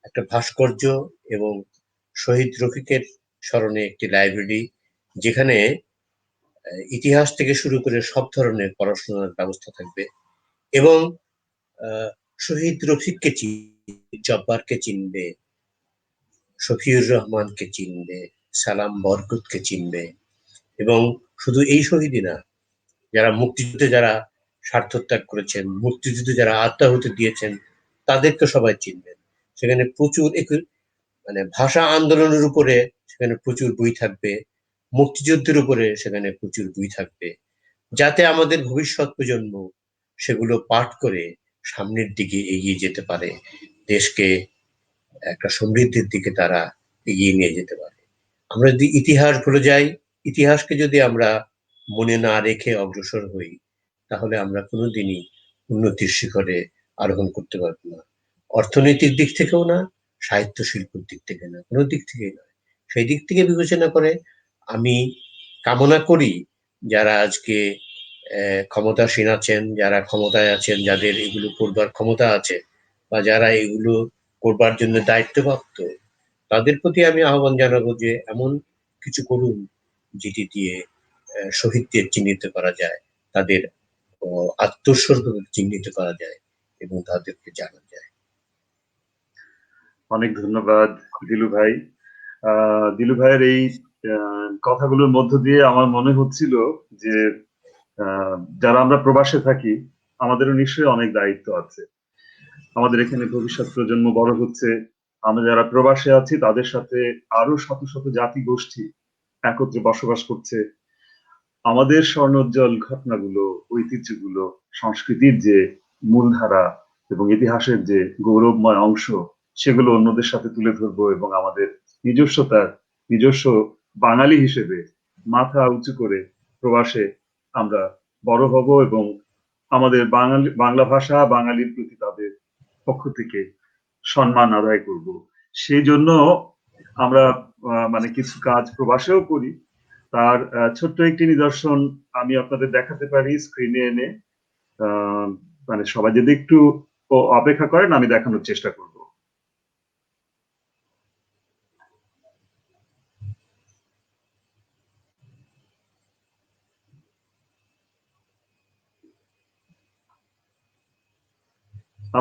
একটা ভাস্কর্য এবং শহীদ রফিকের স্মরণে একটি লাইব্রেরি, যেখানে ইতিহাস থেকে শুরু করে সব ধরনের পড়াশোনার ব্যবস্থা থাকবে, এবং শহীদ রফিককে চিনবে, জব্বারকে চিনবে, শফিউর রহমানকে চিনবে, সালাম বরকতকে চিনবে, এবং শুধু এই শহীদই না, যারা মুক্তিযুদ্ধে যারা স্বার্থত্যাগ করেছেন, মুক্তিযুদ্ধে যারা আত্মাহুতি দিয়েছেন, তাদেরকে সবাই চিনবেন। সেখানে প্রচুর ভাষা আন্দোলনের উপরে সেখানে প্রচুর বই থাকবে, মুক্তিযুদ্ধের উপরে সেখানে প্রচুর বই থাকবে, যাতে আমাদের ভবিষ্যৎ প্রজন্ম সেগুলো পাঠ করে সামনের দিকে এগিয়ে যেতে পারে, দেশকে একটা সমৃদ্ধির দিকে তারা এগিয়ে নিয়ে যেতে পারে। আমরা যদি ইতিহাস ভুলে যাই, ইতিহাসকে যদি আমরা মনে না রেখে অগ্রসর হই, তাহলে আমরা কোনোদিনই উন্নতির শিখরে আরোহণ করতে পারবো না। অর্থনৈতিক দিক থেকেও না, সাহিত্য শিল্পের দিক থেকে না, কোনো দিক থেকেই নয়। সেই দিক থেকে বিবেচনা করে আমি কামনা করি, যারা আজকে ক্ষমতাসীন আছেন, যারা ক্ষমতায় আছেন, যাদের এগুলো করবার ক্ষমতা আছে, বা যারা এগুলো করবার জন্য দায়িত্বপ্রাপ্ত, তাদের প্রতি আমি আহ্বান জানাবো যে এমন কিছু করুন যেটি দিয়ে শহীদদের চিহ্নিত করা যায়, তাদের আত্মোৎসর্গকে চিহ্নিত করা যায়, এবং তাদেরকে জানা যায়। অনেক ধন্যবাদ দিলু ভাই। দিলু ভাইয়ের এই কথাগুলোর মধ্য দিয়ে আমার মনে হচ্ছিল যে যারা আমরা প্রবাসে থাকি, আমাদেরও নিশ্চয়ই অনেক দায়িত্ব আছে। আমাদের এখানে ভবিষ্যৎ প্রজন্ম বড় হচ্ছে, আমরা যারা প্রবাসে আছি তাদের সাথে আরো শত শত জাতি গোষ্ঠী একত্রে বসবাস করছে। আমাদের স্বর্ণোজ্জ্বল ঘটনাগুলো, ঐতিহ্যগুলো, সংস্কৃতির যে মূলধারা এবং ইতিহাসের যে গৌরবময় অংশ, সেগুলো অন্যদের সাথে তুলে ধরবো এবং আমাদের নিজস্ব বাঙালি হিসেবে মাথা উঁচু করে প্রবাসে আমরা বড় হব এবং আমাদের বাংলা ভাষা বাঙালির প্রতি তাদের পক্ষ থেকে সম্মান আদায় করব। সেই জন্য আমরা মানে কিছু কাজ প্রবাসেও করি। তার ছোট্ট একটি নিদর্শন আমি আপনাদের দেখাতে পারি স্ক্রিনে এনে। আহ, মানে সবাই যদি একটু অপেক্ষা করেন আমি দেখানোর চেষ্টা করব।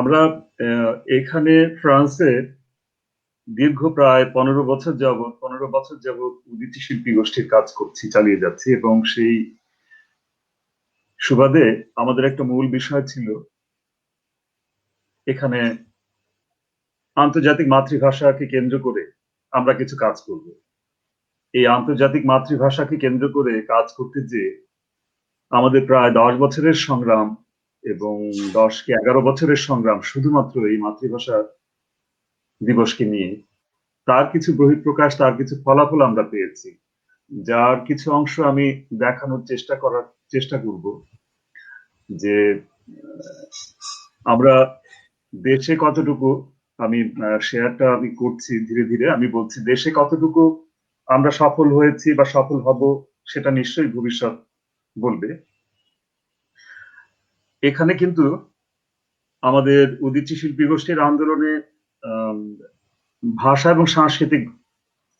আমরা এখানে ফ্রান্সে দীর্ঘ প্রায় 15 বছর যাবৎ উদীচী শিল্পী গোষ্ঠীর কাজ চালিয়ে যাচ্ছি এবং সেই সুবাদে আমাদের একটা মূল বিষয় ছিল এখানে আন্তর্জাতিক মাতৃভাষাকে কেন্দ্র করে আমরা কিছু কাজ করব। এই আন্তর্জাতিক মাতৃভাষাকে কেন্দ্র করে কাজ করতে যে আমাদের প্রায় 10 বছরের সংগ্রাম এবং 10 কি 11 বছরের সংগ্রাম শুধুমাত্র এই মাতৃভাষা দিবসকে নিয়ে, তার কিছু বহিঃপ্রকাশ, তার কিছু ফলাফল আমরা পেয়েছি, যার কিছু অংশ আমি দেখানোর চেষ্টা করব। যে আমরা দেশে কতটুকু, আমি শেয়ারটা আমি করছি ধীরে ধীরে, আমি বলছি দেশে কতটুকু আমরা সফল হয়েছি বা সফল হব সেটা নিশ্চয়ই ভবিষ্যৎ বলবে। এখানে কিন্তু আমাদের উদীচী শিল্পী গোষ্ঠীর আন্দোলনে ভাষা এবং সাংস্কৃতিক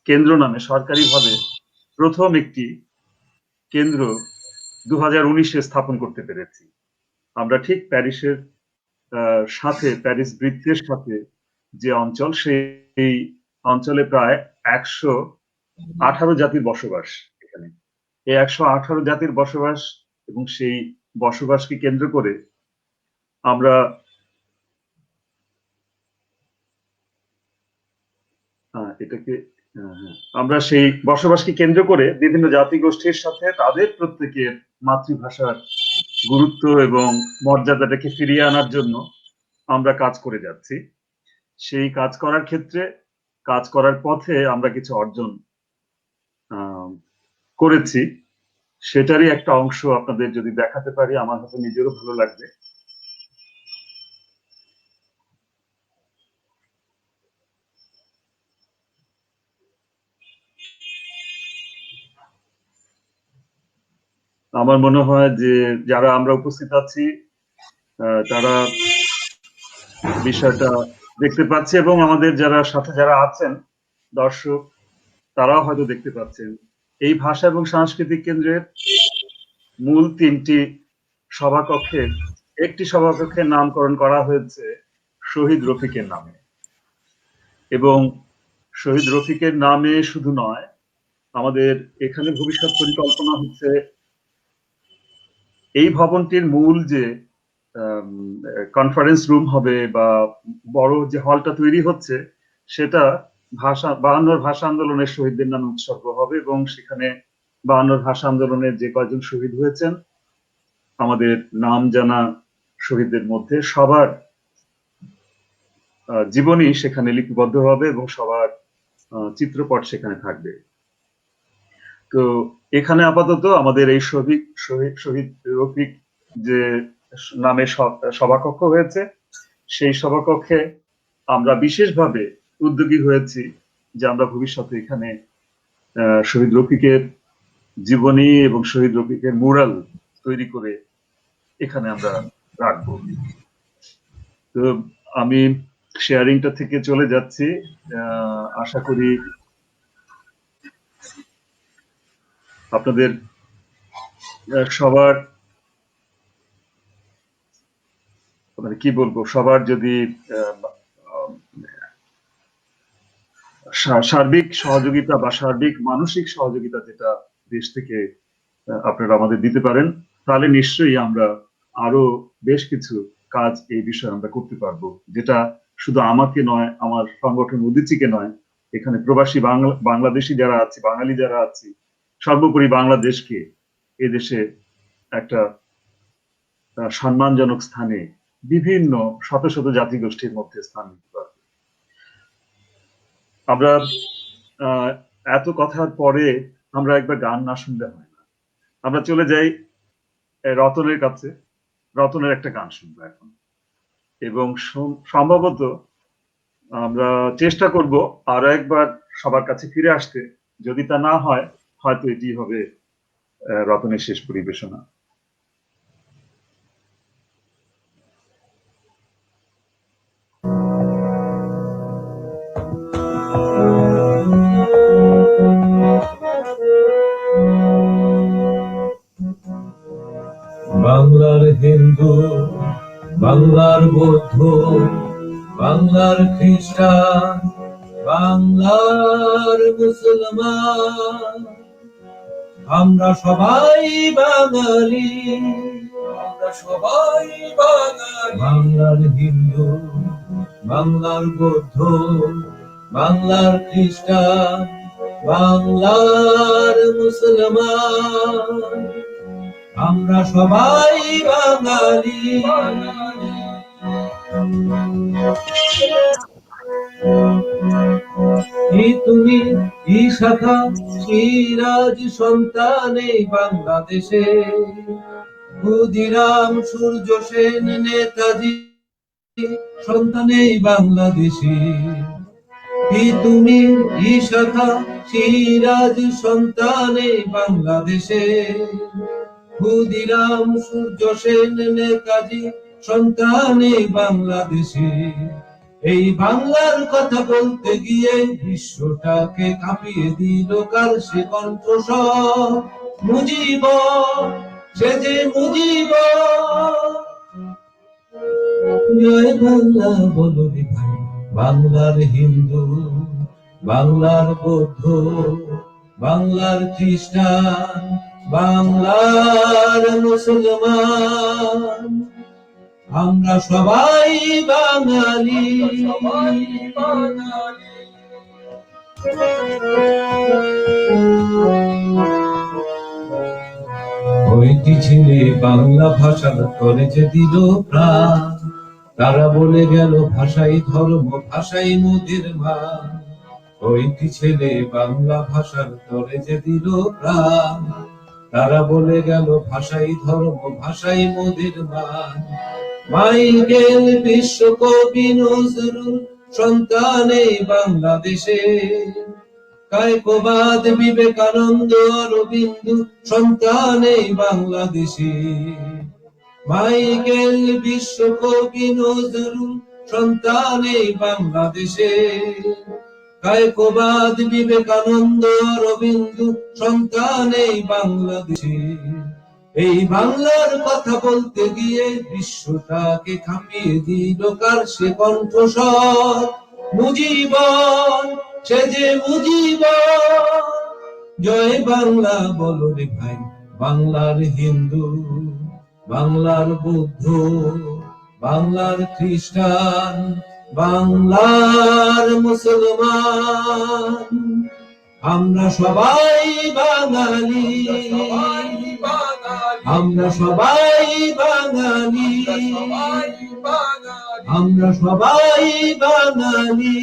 কেন্দ্র নামে সরকারিভাবে প্রথম একটি কেন্দ্র 2019-এ স্থাপন করতে পেরেছি। আমরা ঠিক প্যারিসের প্যারিস বৃত্তের সাথে যে অঞ্চল, সেই অঞ্চলে প্রায় 118 জাতির বসবাস। এখানে এই 118 জাতির বসবাস এবং সেই বসবাসকে কেন্দ্র করে আমরা আমরা সেই বসবাসকে কেন্দ্র করে বিভিন্ন জাতিগোষ্ঠীর সাথে তাদের প্রত্যেকের মাতৃভাষার গুরুত্ব এবং মর্যাদাটাকে ফিরিয়ে আনার জন্য আমরা কাজ করে যাচ্ছি। সেই কাজ করার ক্ষেত্রে, কাজ করার পথে আমরা কিছু অর্জন করেছি, সেটারই একটা অংশ আপনাদের যদি দেখাতে পারি আমার হয়তো নিজেরও ভালো লাগবে। আমার মনে হয় যে যারা আমরা উপস্থিত আছি তারা বিষয়টা দেখতে পাচ্ছে এবং আমাদের যারা আছেন দর্শক, তারাও হয়তো দেখতে পাচ্ছেন। এই ভাষা এবং সাংস্কৃতিক কেন্দ্রের মূল 3টি সভাকক্ষের একটি সভাকক্ষের নামকরণ করা হয়েছে শহীদ রফিকের নামে, এবং শহীদ রফিকের নামে শুধু নয়, আমাদের এখানে ভবিষ্যৎ পরিকল্পনা হচ্ছে এই ভবনটির মূল যে কনফারেন্স রুম হবে বা বড় যে হলটা তৈরি হচ্ছে, সেটা 52 ভাষা আন্দোলনের শহীদদের নামে উৎসর্গ হবে এবং সেখানে 52 ভাষা আন্দোলনের যে কয়জন শহীদ হয়েছেন আমাদের নাম জানা শহীদদের মধ্যে, সবার জীবনী সেখানে লিপিবদ্ধ হবে এবং সবার চিত্রপট সেখানে থাকবে। তো এখানে আপাতত আমাদের এই শহীদ রফিক যে নামে সভাকক্ষ হয়েছে, সেই সভাকক্ষে আমরা বিশেষভাবে উদ্যোগী হয়েছি যে আমরা ভবিষ্যতে এখানে শহীদ রফিকের জীবনী এবং শহীদ রফিকের মুরাল তৈরি করে এখানে আমরা রাখবো। তো আমি শেয়ারিংটা থেকে চলে যাচ্ছি, আশা করি আপনাদের সবার মানে কি বলবো, সবার যদি সার্বিক সহযোগিতা বা সার্বিক মানসিক সহযোগিতা যেটা দেশ থেকে আপনারা আমাদের দিতে পারেন, তাহলে নিশ্চয়ই আমরা আরো বেশ কিছু কাজ এই বিষয়ে আমরা করতে পারবো, যেটা শুধু আমাকে নয়, আমার সংগঠন উদীচীকে নয়, এখানে প্রবাসী বাংলাদেশি যারা আছে, বাঙালি যারা আছি, সর্বোপরি বাংলাদেশকে এদেশে একটা সম্মানজনক স্থানে বিভিন্ন শত শত জাতিগোষ্ঠীর মধ্যে স্থান নিতে পারবে। আমরা এত কথার পরে আমরা একবার গান না শুনলে হয় না। আমরা চলে যাই রতনের কাছে। রতনের একটা গান শুনবো এখন, এবং সম্ভবত আমরা চেষ্টা করব আরো একবার সবার কাছে ফিরে আসতে। যদি তা না হয়, হয়তো এটি হবে রতনের শেষ পরিবেশনা। বাংলার হিন্দু, বাংলার বৌদ্ধ, বাংলার খ্রিস্টান, বাংলার মুসলমান, আমরা সবাই বাঙালি, আমরা সবাই বাঙালি। বাংলার হিন্দু, বাংলার বৌদ্ধ, বাংলার খ্রিস্টান, বাংলার মুসলমান, আমরা সবাই বাঙালি। তুমি এই শাখা সিরাজ সন্তান এই বাংলাদেশে, ক্ষুদিরাম সূর্য সেন নেতাজি সন্তান এই বাংলাদেশে। তুমি এই শাখা সিরাজ সন্তান এই বাংলাদেশে, ক্ষুদিরাম সূর্য সেন নেতাজি সন্তান এই বাংলাদেশে। এই বাংলার কথা বলতে গিয়ে বিশ্বটাকে কাঁপিয়ে দিল কার সে কণ্ঠস্বর, মুজিব, সে যে মুজিব। জয় বাংলা বলো রে ভাই, বাংলার হিন্দু, বাংলার বৌদ্ধ, বাংলার খ্রিস্টান, বাংলার মুসলমান, আমরা সবাই বাঙালি। ওইটি ছেলে বাংলা ভাষার করে যে দিল প্রাণ, তারা বলে গেল ভাষাই ধর্ম, ভাষাই মোদের মান। ওইটি ছেলে বাংলা ভাষার করে যে দিল প্রাণ, তারা বলে গেল ভাষাই ধর্ম, ভাষাই মোদের মান। মাইকেল বিশ্বকবি নজরুল সন্তান এই বাংলাদেশে, কায়কোবাদ বিবেকানন্দ অরবিন্দ সন্তান এই বাংলাদেশে। মাইকেল বিশ্বকবি নজরুল সন্তান এই বাংলাদেশে, কায়কোবাদ বিবেকানন্দ অরবিন্দ সন্তান এই বাংলাদেশে। এই বাংলার কথা বলতে গিয়ে বিশ্বটাকে কাঁপিয়ে দিল কার সে কণ্ঠস্বর, মুজিবন, সে যে মুজিবন। জয় বাংলা বলো রে ভাই, বাংলার হিন্দু, বাংলার বৌদ্ধ, বাংলার খ্রিস্টান, বাংলার মুসলমান, আমরা সবাই বাঙালি, আমরা সবাই বাঙালি, আমরা সবাই বাঙালি।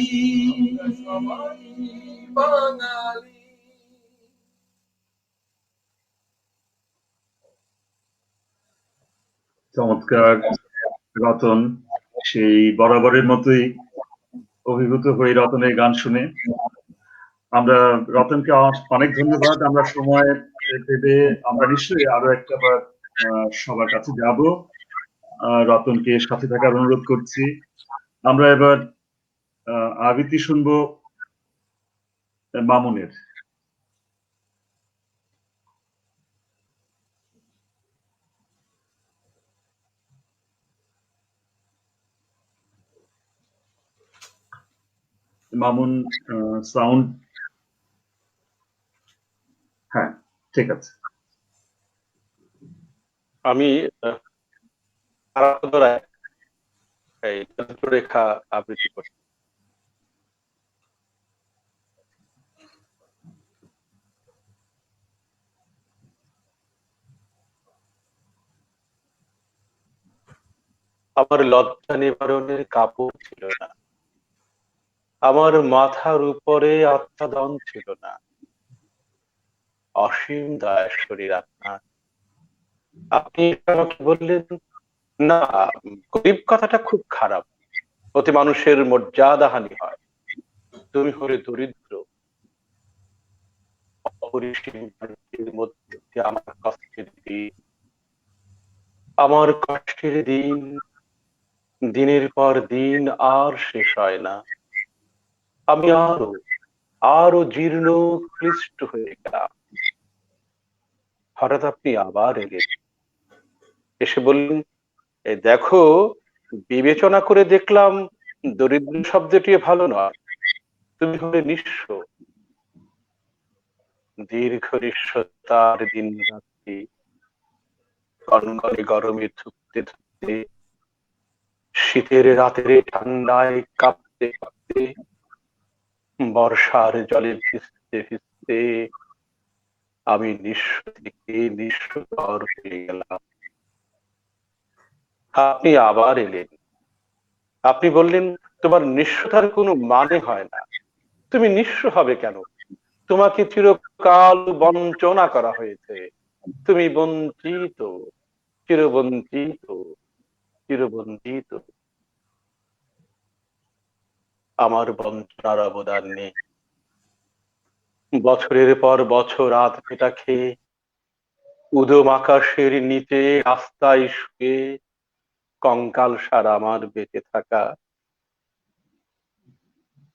চমৎকার রতন, সেই বরাবরের মতোই অভিভূত হয়ে রতনের গান শুনে। আমরা রতনকে অনেক ধন্যবাদ। আমরা সময় পেলে আমরা নিশ্চয়ই আরো একটা বার সবার কাছে যাব। রতনকে সাথে থাকার অনুরোধ করছি। আমরা এবার আবৃত্তি শুনবো মামুনের। মামুন, সাউন্ড, হ্যাঁ ঠিক আছে। আমি আরাধনায় এই রেখা আবৃত্তি করি। আমার লজ্জা নিবারণের কাপড় ছিল না, আমার মাথার উপরে আচ্ছাদন ছিল না। অসীম দয়াশরীর আপনার। আপনি আমাকে বললেন, না, গরিব কথাটা খুব খারাপ, ওতে মানুষের মর্যাদাহানি হয়। তুমি হলে দরিদ্র, অপরিসীম বাণিজ্যের মধ্যে আমার কষ্টের দিন, আমার কষ্টের দিন দিনের পর দিন আর শেষ হয় না। আমি আরো আরো জীর্ণ ক্লিষ্ট হয়ে গেলাম। হঠাৎ আপনি আবার এলেন, এসে বললেন, এই দেখো, বিবেচনা করে দেখলাম দরিদ্র শব্দটি ভালো নয়, তুমি হলে নিঃস্ব। দীর্ঘ নিঃস্বতার দিন রাত্রি কনকনে গরমে ধুকতে ধুকতে, শীতের রাতের ঠান্ডায় কাঁপতে কাঁপতে, বর্ষার জলে ভিজতে ভিজতে আমি নিঃস্ব থেকে নিঃস্বতর হয়ে গেলাম। আপনি আবার এলেন, আপনি বললেন, তোমার নিঃস্বতার কোনো মানে হয় না, তুমি নিঃস্ব হবে কেন? তোমাকে চিরকাল বঞ্চনা করা হয়েছে, তুমি বঞ্চিত, চিরবঞ্চিত, চিরবঞ্চিত। আমার বঞ্চনার অবদান নেই। বছরের পর বছর রাত পেটা খেয়ে উদম আকাশের নিচে রাস্তায় শুয়ে কঙ্কাল সারা আমার বেঁচে থাকা।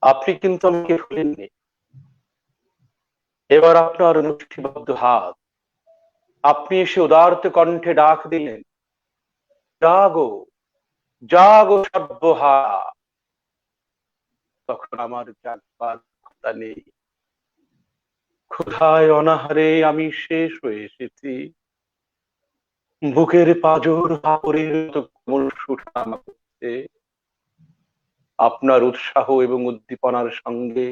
আপনি কিন্তু আমাকে ভুলেননি। এবার আপনার মুষ্টিবদ্ধ হাত, আপনি এসে উদারত কণ্ঠে ডাক দিলেন, জাগো, জাগো সর্বহারা। তখন আমার জাগবার কথা নেই, ক্ষুধায় অনাহারে আমি শেষ হয়ে এসেছি। বুকের পাঁজর হাপড়ের মতো কোমল সুঠাম করছে। আপনার উৎসাহ এবং উদ্দীপনার সঙ্গে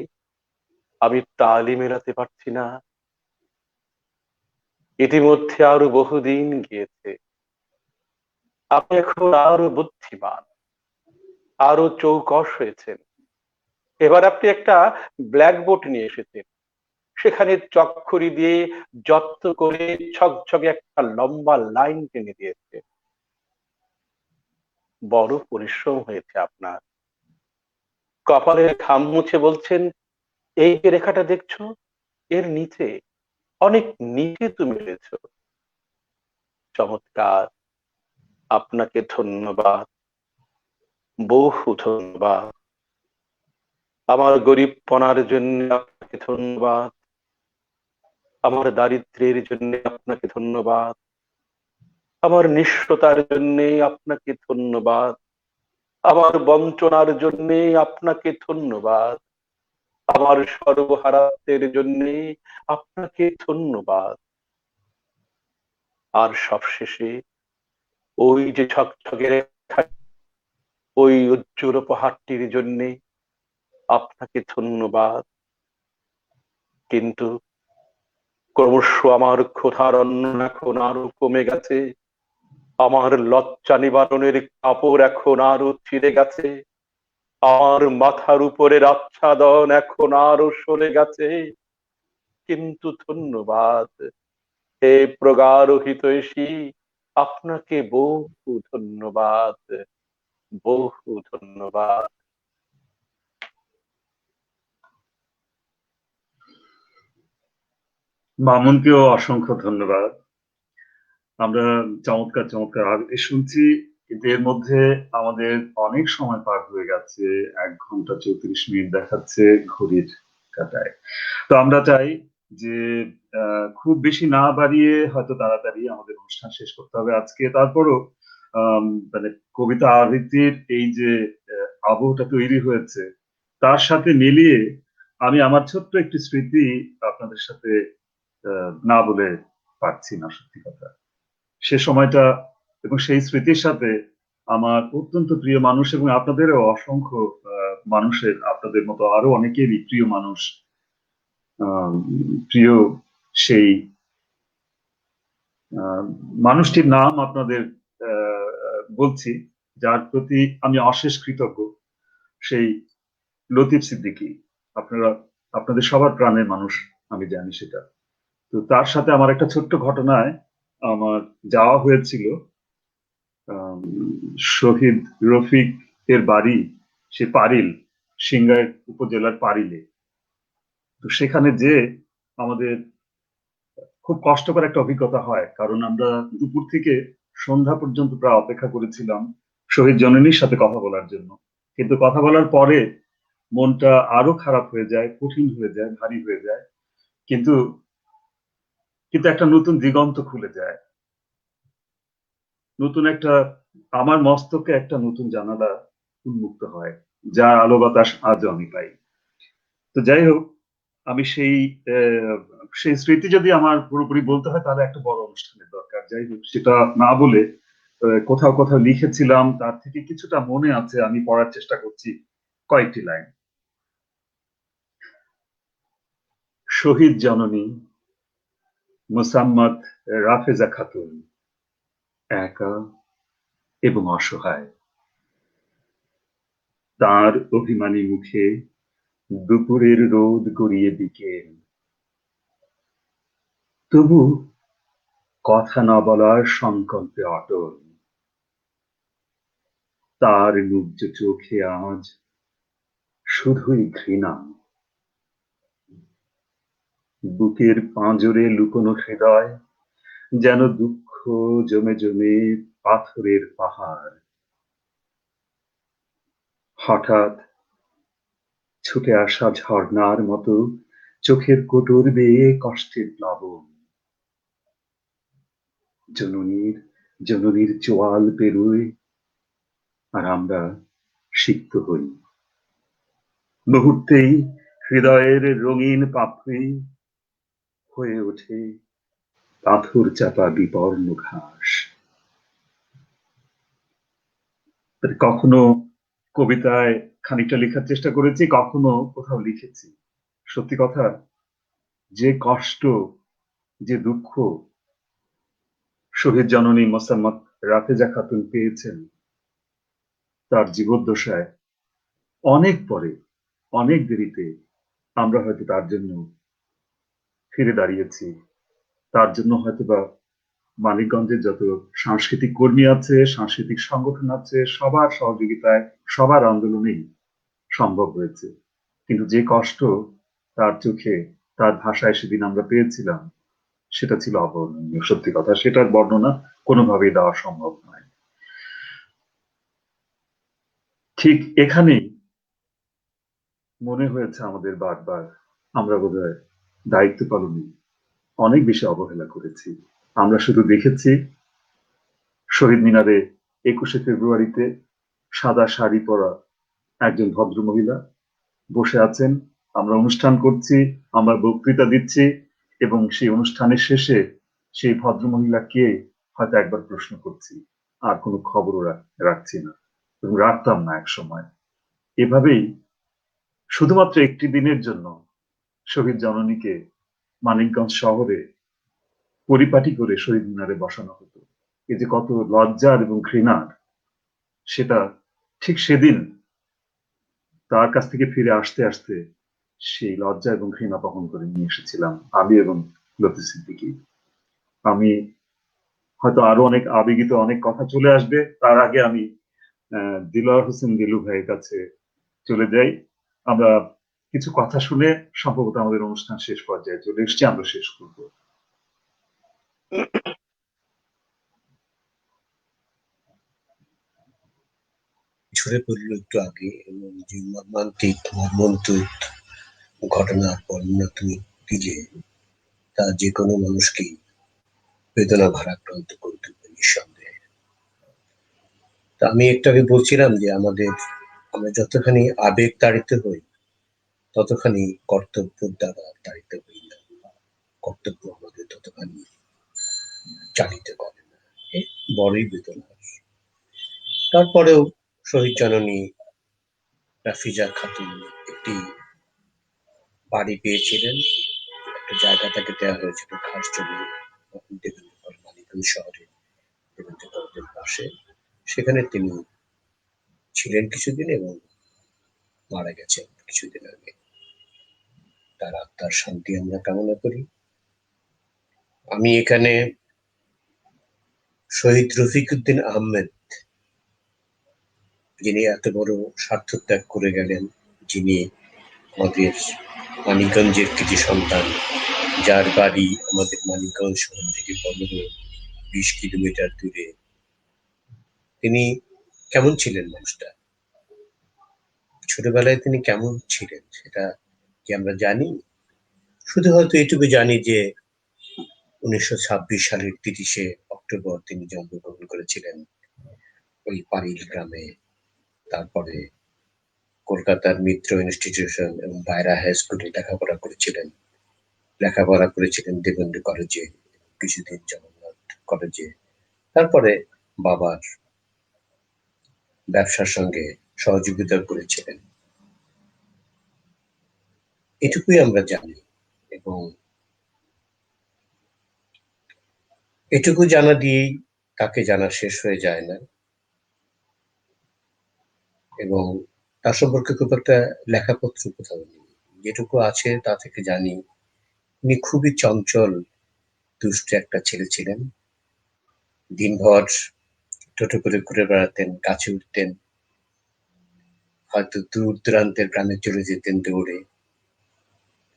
আমি তালি মেলাতে পারছি না। ইতিমধ্যে আরো বহুদিন গিয়েছে, আপনি এখন আরো বুদ্ধিমান, আরো চৌকস হয়েছেন। এবার আপনি একটা ব্ল্যাকবোর্ড নিয়ে এসেছেন, সেখানে চকখড়ি দিয়ে যত্ন করে ছকছকে একটা লম্বা লাইন টেনে দিয়েছে। বড় পরিশ্রম হয়েছে আপনার। কপালের ঘাম মুছে বলছেন, এই যে রেখাটা দেখছো, এর নিচে, অনেক নিচে তুমি রয়েছো। চমৎকার, আপনাকে ধন্যবাদ, বহু ধন্যবাদ। আমার গরিবপনার জন্য আপনাকে ধন্যবাদ, আমার দারিদ্র্যের জন্য আপনাকে ধন্যবাদ, আমার নিঃস্বতার জন্য আপনাকে ধন্যবাদ, আমার বঞ্চনার জন্য আপনাকে ধন্যবাদ, আমার সর্বহারাত্বের জন্য আপনাকে ধন্যবাদ। আর সবশেষে ওই যে ঝকঝকে রেখা, ওই উজ্জ্বল উপহারটির জন্য আপনাকে ধন্যবাদ। কিন্তু ক্রমশ আমার ক্ষুধার অন্ন এখন আরো কমে গেছে, আমার লজ্জা নিবারণের কাপড় এখন আরো ছিঁড়ে গেছে, আমার মাথার উপরের আচ্ছাদন এখন আরো সরে গেছে। কিন্তু ধন্যবাদ, হে প্রগাঢ় হিতৈষী, আপনাকে বহু ধন্যবাদ, বহু ধন্যবাদ। মামুনকেও অসংখ্য ধন্যবাদ। আমরা চমৎকার চমৎকার আবৃত্তি শুনছি, কিন্তু এর মধ্যে আমাদের অনেক সময় পার হয়ে গেছে। 1 ঘন্টা 34 মিনিট দেখাচ্ছে ঘড়ির কাঁটায়। তো আমরা চাই যে খুব বেশি না বাড়িয়ে হয়তো তাড়াতাড়ি আমাদের অনুষ্ঠান শেষ করতে হবে আজকে। তারপরও মানে কবিতা আবৃত্তির এই যে আবহটা তৈরি হয়েছে, তার সাথে মিলিয়ে আমি আমার ছোট্ট একটি স্মৃতি আপনাদের সাথে না বলে পারছি না, সত্যি কথা। সে সময়টা এবং সেই স্মৃতির সাথে আমার অত্যন্ত প্রিয় মানুষ এবং আপনাদেরও অসংখ্য মানুষের, আপনাদের মতো আরো অনেকেরই প্রিয় মানুষ, প্রিয় সেই মানুষটির নাম আপনাদের বলছি, যার প্রতি আমি অশেষ কৃতজ্ঞ, সেই লতিফ সিদ্দিকী। আপনারা, আপনাদের সবার প্রাণের মানুষ, আমি জানি সেটা। তো তার সাথে আমার একটা ছোট্ট ঘটনায় আমার যাওয়া হয়েছিল। আম, শহীদ রফিক এর বাড়ি সে পারিল, সিংগাইর উপজেলার পারিলে। তো সেখানে যে আমাদের খুব কষ্টকর একটা অভিজ্ঞতা হয়, কারণ আমরা দুপুর থেকে সন্ধ্যা পর্যন্ত প্রায় অপেক্ষা করেছিলাম শহীদ জননীর সাথে কথা বলার জন্য। কিন্তু কথা বলার পরে মনটা আরো খারাপ হয়ে যায়, কঠিন হয়ে যায়, ভারী হয়ে যায়। কিন্তু কিন্তু একটা নতুন দিগন্ত খুলে যায়, নতুন একটা, আমার মস্তকে একটা নতুন জানালা উন্মুক্ত হয়, যার আলো বাতাস আজও আমি পাই। তো যাই হোক, আমি আহ, সেই স্মৃতি যদি আমার পুরোপুরি বলতে হয় তাহলে একটা বড় অনুষ্ঠানের দরকার। যাই হোক, সেটা না বলে কোথাও কোথাও লিখেছিলাম, তার থেকে কিছুটা মনে আছে, আমি পড়ার চেষ্টা করছি কয়েকটি লাইন। শহীদ জননী মোসাম্মত রাফেজা খাতুন, একা এবং অসহায়, তার অভিমানী মুখে দুপুরের রোদ গড়িয়ে বিকেল, তবু কথা না বলার সংকল্পে অটল। তার লুব্জ চোখে আজ শুধুই ঘৃণা, বুকের পাঁজরে লুকোনো হৃদয় যেন দুঃখ জমে জমে পাথরের পাহাড়। হঠাৎ ছুটে আসা ঝর্ণার মতো চোখের কোটর বেয়ে কষ্টের প্লাবন, জননীর জননীর চোয়াল পেরোয়, আর আমরা সিক্ত হই। মুহূর্তেই হৃদয়ের রঙিন পাপড়ি হয়ে ওঠে পাথর চাপা বিবর্ণ ঘাস। কখনো কবিতায় খানিকটা লেখার চেষ্টা করেছি, কখনো কোথাও লিখেছি। সত্যি কথা, যে কষ্ট, যে দুঃখ শহীদ জননী মোসাম্মত রাফেজা খাতুন পেয়েছেন তার জীবদ্দশায়, অনেক পরে, অনেক দেরিতে আমরা হয়তো তার জন্য ফিরে দাঁড়িয়েছি। তার জন্য হয়তোবা মানিকগঞ্জের যত সাংস্কৃতিক কর্মী আছে, সাংস্কৃতিক সংগঠন আছে, সবার সহযোগিতায়, সবার আন্দোলনেই সম্ভব হয়েছে। কিন্তু যে কষ্ট তার চোখে, তার ভাষায় সেদিন আমরা পেয়েছিলাম, সেটা ছিল অবর্ণনীয়। সত্যি কথা, সেটার বর্ণনা কোনোভাবেই দেওয়া সম্ভব নয়। ঠিক এখানেই মনে হয়েছে আমাদের বারবার, আমরা বোধহয় দায়িত্ব পালনে অনেক বেশি অবহেলা করেছি। আমরা শুধু দেখেছি শহীদ মিনারে 21শে ফেব্রুয়ারিতে সাদা শাড়ি পরা একজন ভদ্রমহিলা বসে আছেন, আমরা অনুষ্ঠান করছি, আমরা বক্তৃতা দিচ্ছি, এবং সেই অনুষ্ঠানের শেষে সেই ভদ্রমহিলা কে হয়তো একবার প্রশ্ন করছি, আর কোনো খবরও রাখছি না, এবং রাখতাম না এক সময়। এভাবেই শুধুমাত্র একটি দিনের জন্য শহীদ জননীকে মানিকগঞ্জ শহরে পরিপাটি করে শহীদ মিনারে বসানো হতো। এই যে কত লজ্জার এবং ঘৃণার, সেটা ঠিক সেদিন তার কাছ থেকে ফিরে আসতে আসতে সেই লজ্জা এবং ঘৃণা বহন করে নিয়ে এসেছিলাম আমি এবং লতিফ সিদ্দিকী। আমি হয়তো আরো অনেক আবেগিত অনেক কথা চলে আসবে, তার আগে আমি দিলওয়ার হোসেন দিলু ভাইয়ের কাছে চলে যাই। আমরা কিছু কথা শুনে সম্ভবত আমাদের অনুষ্ঠান শেষ পর্যায়ে চলে এসেছি, আমরা শেষ করব। ঝরে পড়ল একটু আগে, এবং যে মর্মান্তিক মর্মন্তুদ ঘটনার বর্ণনা তুমি দিলে, তা যে কোনো মানুষকেই বেদনা ভারাক্রান্ত করে তুলবে নিঃসন্দেহে। তা আমি একটু আগে বলছিলাম যে আমরা যতখানি আবেগ তাড়িত হই, ততখানি কর্তব্যের দ্বারা তাড়িত হই না। কর্তব্য আমাদের ততখানি চালিত করে না। বড়ই বেদনার। তারপরেও শহীদ জননী রাফিজা খাতুন একটি বাড়ি পেয়েছিলেন, একটা জায়গা তাকে দেওয়া হয়েছিল খাস জমি, দেবেন্দ্র মানিকগঞ্জ শহরে, দেবেন্দ্র কলেজের পাশে। সেখানে তিনি ছিলেন কিছুদিন এবং মারা গেছেন কিছুদিন আগে। তার আত্মার শান্তি আমরা কামনা করি। আমি এখানে শহীদ রফিকুদ্দিন আহমেদ, যিনি এত বড় স্বার্থত্যাগ করে গেলেন, যিনি আমাদের মানিকগঞ্জের কৃতি সন্তান, যার বাড়ি আমাদের মানিকগঞ্জ শহর থেকে 15-20 কিলোমিটার দূরে। তিনি কেমন ছিলেন মানুষটা? ছোটবেলায় তিনি কেমন ছিলেন সেটা কি আমরা জানি? শুধু হয়তো এটুকু জানি যে 1926 সালের 30শে অক্টোবর তিনি জন্মগ্রহণ করেছিলেন ওই পারিল গ্রামে। তারপরে কলকাতার মিত্র ইনস্টিটিউশন এবং বাইরা হাই স্কুলে লেখাপড়া করেছিলেন দেবেন্দ্র কলেজে, কিছুদিন জগন্নাথ কলেজে। তারপরে বাবার ব্যবসার সঙ্গে সহযোগিতা করেছিলেন। এটুকুই আমরা জানি, এবং এটুকু জানা দিয়েই তাকে জানা শেষ হয়ে যায় না। এবং তার সম্পর্কে খুব একটা লেখাপত্র কোথাও নেই। যেটুকু আছে তা থেকে জানি উনি খুবই চঞ্চল, দুষ্ট একটা ছেলে ছিলেন। দিনভর টোটো করে ঘুরে বেড়াতেন, গাছে উঠতেন, হয়তো দূর দূরান্তের গ্রামে চলে যেতেন দৌড়ে।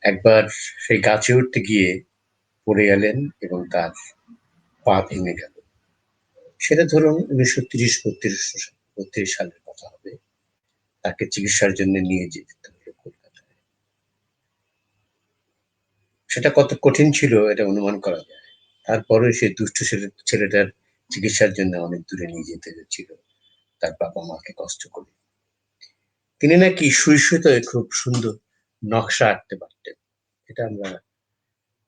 একবার সেই গাছে উঠতে গিয়ে পড়ে গেলেন এবং তার পা ভেঙে গেল। সেটা ধরুন 1930-32 সালের কথা হবে। তাকে চিকিৎসার জন্য নিয়ে যেতে হলো কলকাতায়। সেটা কত কঠিন ছিল এটা অনুমান করা যায়। তারপরে সেই দুষ্ট ছেলেটার চিকিৎসার জন্য অনেক দূরে নিয়ে যেতে হয়েছিল তার বাবা মাকে কষ্ট করে। তিনি নাকি সুই সুতোয় খুব সুন্দর নকশা আঁকতে পারতেন। এটা আমরা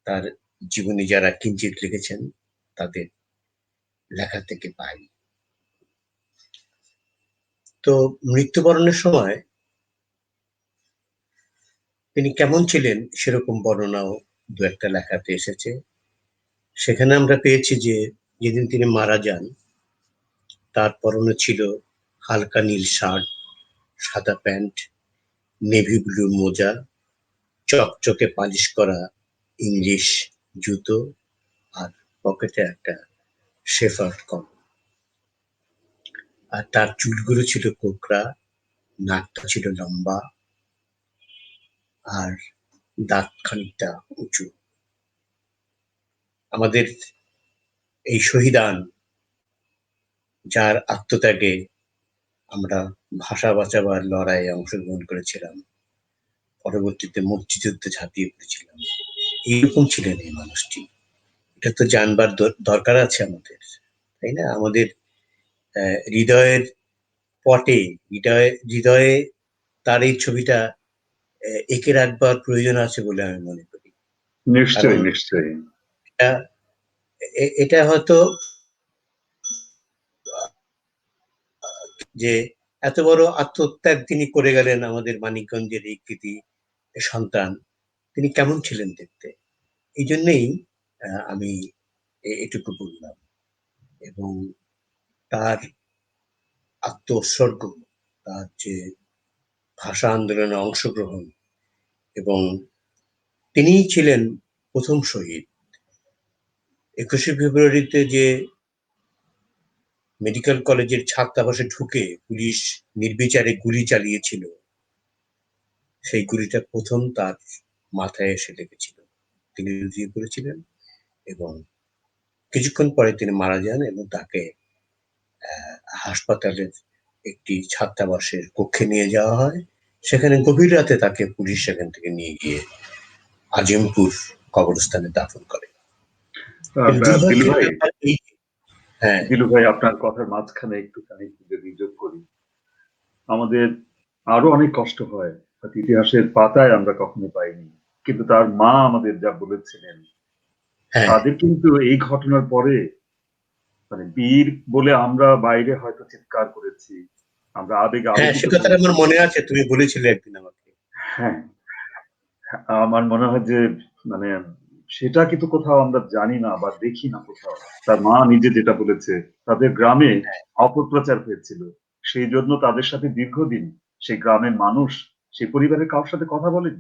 তার জীবনী যারা কিঞ্চিৎ লিখেছেন তাদের লেখা থেকে পাই। তো মৃত্যুবরণের সময় তিনি কেমন ছিলেন সেরকম বর্ণনাও দু একটা লেখাতে এসেছে। সেখানে আমরা পেয়েছি যে যেদিন তিনি মারা যান তার পরনে ছিল হালকা নীল শার্ট, সাদা প্যান্ট, নেভি ব্লু মোজা, চকচকে পালিশ করা ইংলিশ জুতো, আর পকেটে একটা শেফার্ড কলম। আর তার চুলগুলো ছিল কোকড়া, নাকটা ছিল লম্বা, আর দাঁত খানিকটা উঁচু। আমাদের এই শহীদান, যার আত্মত্যাগে আমরা ভাষা বাঁচাবার লড়াইয়ে অংশগ্রহণ করেছিলাম, পরবর্তীতে মুক্তিযুদ্ধে ঝাঁপিয়ে পড়েছিলাম, এইরকম ছিলেন এই মানুষটি। এটা তো জানবার দরকার আছে আমাদের, তাই না? আমাদের হৃদয়ের পটে, হৃদয়ে তার এই ছবিটা এঁকে রাখবার প্রয়োজন আছে বলে আমি মনে করি। নিশ্চয়ই নিশ্চয়ই। এটা হয়তো যে এত বড় আত্মত্যাগ তিনি করে গেলেন আমাদের মানিকগঞ্জের এই কৃতি সন্তান, তিনি কেমন ছিলেন দেখতে, এই জন্যই আমি এটুকু বললাম। এবং তার আত্মোৎসর্গ, তার যে ভাষা আন্দোলনে অংশগ্রহণ, এবং তিনিই ছিলেন প্রথম শহীদ। 21শে ফেব্রুয়ারিতে যে মেডিকেল কলেজের ছাত্রাবাসে ঢুকে পুলিশ নির্বিচারে গুলি চালিয়েছিল, সেই গুলিটা প্রথম তার মাথায় এসে লেগেছিল। তিনি লুটিয়ে পড়েছিলেন এবং কিছুক্ষণ পরে তিনি মারা যান এবং তাকে হাসপাতালের একটি ছাত্রাবাসের কক্ষে নিয়ে যাওয়া হয়। সেখানে গভীর রাতে তাকে পুলিশ সেখান থেকে নিয়ে গিয়ে আজিমপুর কবরস্থানে দাফন করে। দিলু ভাই, আপনার কথার মাঝখানে একটুখানি যদি যোগ করি, আমাদের আরো অনেক কষ্ট হয়, ইতিহাসের পাতায় আমরা কখনো পাইনি, কিন্তু তার মা আমাদের যা বলেছিলেন, তাদের কিন্তু এই ঘটনার পরে মানে বীর বলে আমরা বাইরে হয়তো চিৎকার করেছি, আমরা আবেগে সে কথাটা আমার মনে আছে, তুমি বলেছিলে একদিন আমাকে। হ্যাঁ, আমার মনে হয় যে মানে সেটা কিন্তু কোথাও আমরা জানি না বা দেখি না কোথাও। তার মা নিজে যেটা বলেছে, তাদের গ্রামে অপপ্রচার হয়েছিল, সেই জন্য তাদের সাথে দীর্ঘদিন সেই গ্রামের মানুষ সেই পরিবারের কারোর সাথে কথা বলেন।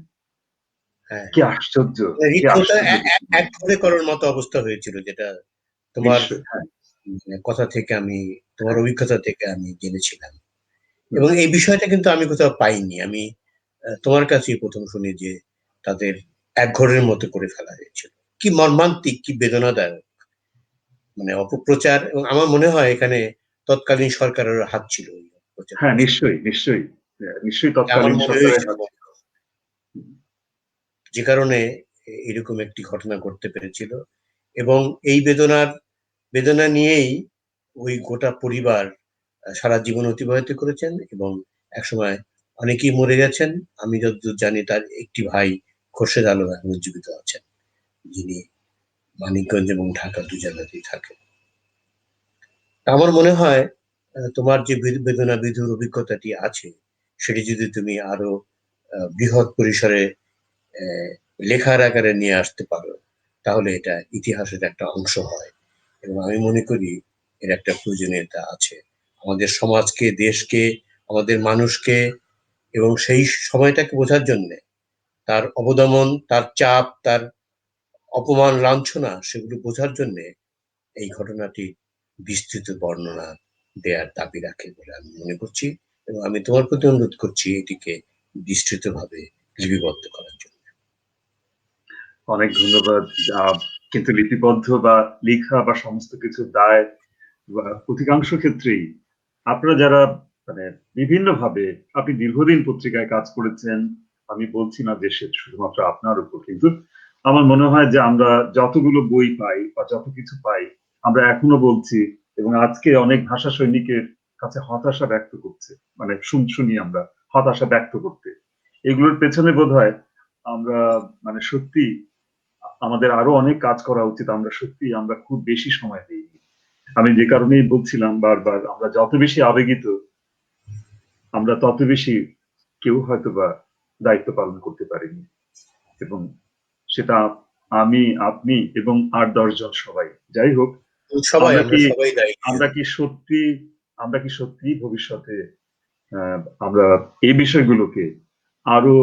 হ্যাঁ, কি আশ্চর্য, কি রীতিমতো আশ্চর্য। এক ঘরে করার মতো অবস্থা হয়েছিল, যেটা তোমার নিশ্চয়ই, হ্যাঁ। কথা থেকে তোমার অভিজ্ঞতা থেকে আমি জেনেছিলাম। এবং এই বিষয়টা কিন্তু আমি কোথাও পাইনি। আমি তোমার কাছেই প্রথম শুনি যে তাদের এক ঘরের মতো করে ফেলা হয়েছিল। কি মর্মান্তিক, কি বেদনাদায়ক, মানে অপপ্রচার। এবং আমার মনে হয় এখানে তৎকালীন সরকারের হাত ছিল এই অপপ্রচারের হ্যাঁ, পেছনে। নিশ্চয়ই, নিশ্চয়ই। নিশ্চয়ই আমার তৎকালীন মনে সরকারের হয়েছিল, হাত। যে কারণে এরকম একটি ঘটনা ঘটতে পেরেছিল। এবং এই বেদনা নিয়েই ওই গোটা পরিবার সারা জীবন অতিবাহিত করেছেন, এবং একসময় অনেকেই মরে গেছেন। আমি যতদূর জানি তার একটি ভাই খোরশেদ আলম এখনো জীবিত আছেন, যিনি মানিকগঞ্জ এবং ঢাকা দু জায়গাতেই থাকেন। তা আমার মনে হয় তোমার যে বেদনা বিধুর অভিজ্ঞতাটি আছে, সেটি যদি তুমি আরো বৃহৎ পরিসরে আহ, লেখার আকারে নিয়ে আসতে পারো, তাহলে এটা ইতিহাসের একটা অংশ হয়। এবং আমি মনে করি এর একটা প্রয়োজনীয়তা আছে আমাদের সমাজকে, দেশকে, আমাদের মানুষকে, এবং সেই সময়টাকে বোঝার জন্য তার অবদমন, তার চাপ, তার অপমান, লাঞ্ছনা, সেগুলো বোঝার জন্য এই ঘটনাটি বিস্তৃত বর্ণনা দেওয়ার দাবি রাখে বলে আমি মনে করছি। এবং আমি তোমার প্রতি অনুরোধ করছি এটিকে বিস্তৃতভাবে লিপিবদ্ধ করার জন্য। অনেক ধন্যবাদ। কিন্তু লিপিবদ্ধ বা লেখা বা সমস্ত কিছু দায় বা অধিকাংশ ক্ষেত্রেই আপনারা যারা মানে বিভিন্ন ভাবে আপনি দীর্ঘদিন পত্রিকায় কাজ করেছেন, আমি বলছি না যে সে শুধুমাত্র আপনার উপর, কিন্তু আমার মনে হয় যে আমরা যতগুলো বই পাই বা যত কিছু পাই আমরা এখনো বলছি, এবং আজকে অনেক ভাষা সৈনিকের কাছে হতাশা ব্যক্ত করছে, মানে শুনি আমরা হতাশা ব্যক্ত করতে। এগুলোর পেছনে বোধহয় আমরা মানে সত্যি আমাদের আরো অনেক কাজ করা উচিত। আমরা খুব বেশি সময় দিই। আমি যে কারণেই বলছিলাম বারবার, আমরা যত বেশি আবেগিত আমরা তত বেশি কেউ হয়তোবা দায়িত্ব পালন করতে পারিনি। এবং সেটা আমি, আপনি এবং আর 10 জন সবাই। যাই হোক, আমরা আমরা কি সবাই দায়ী। আমরা কি সত্যি আমরা কি সত্যি ভবিষ্যতে আমরা এই বিষয়গুলোকে আরো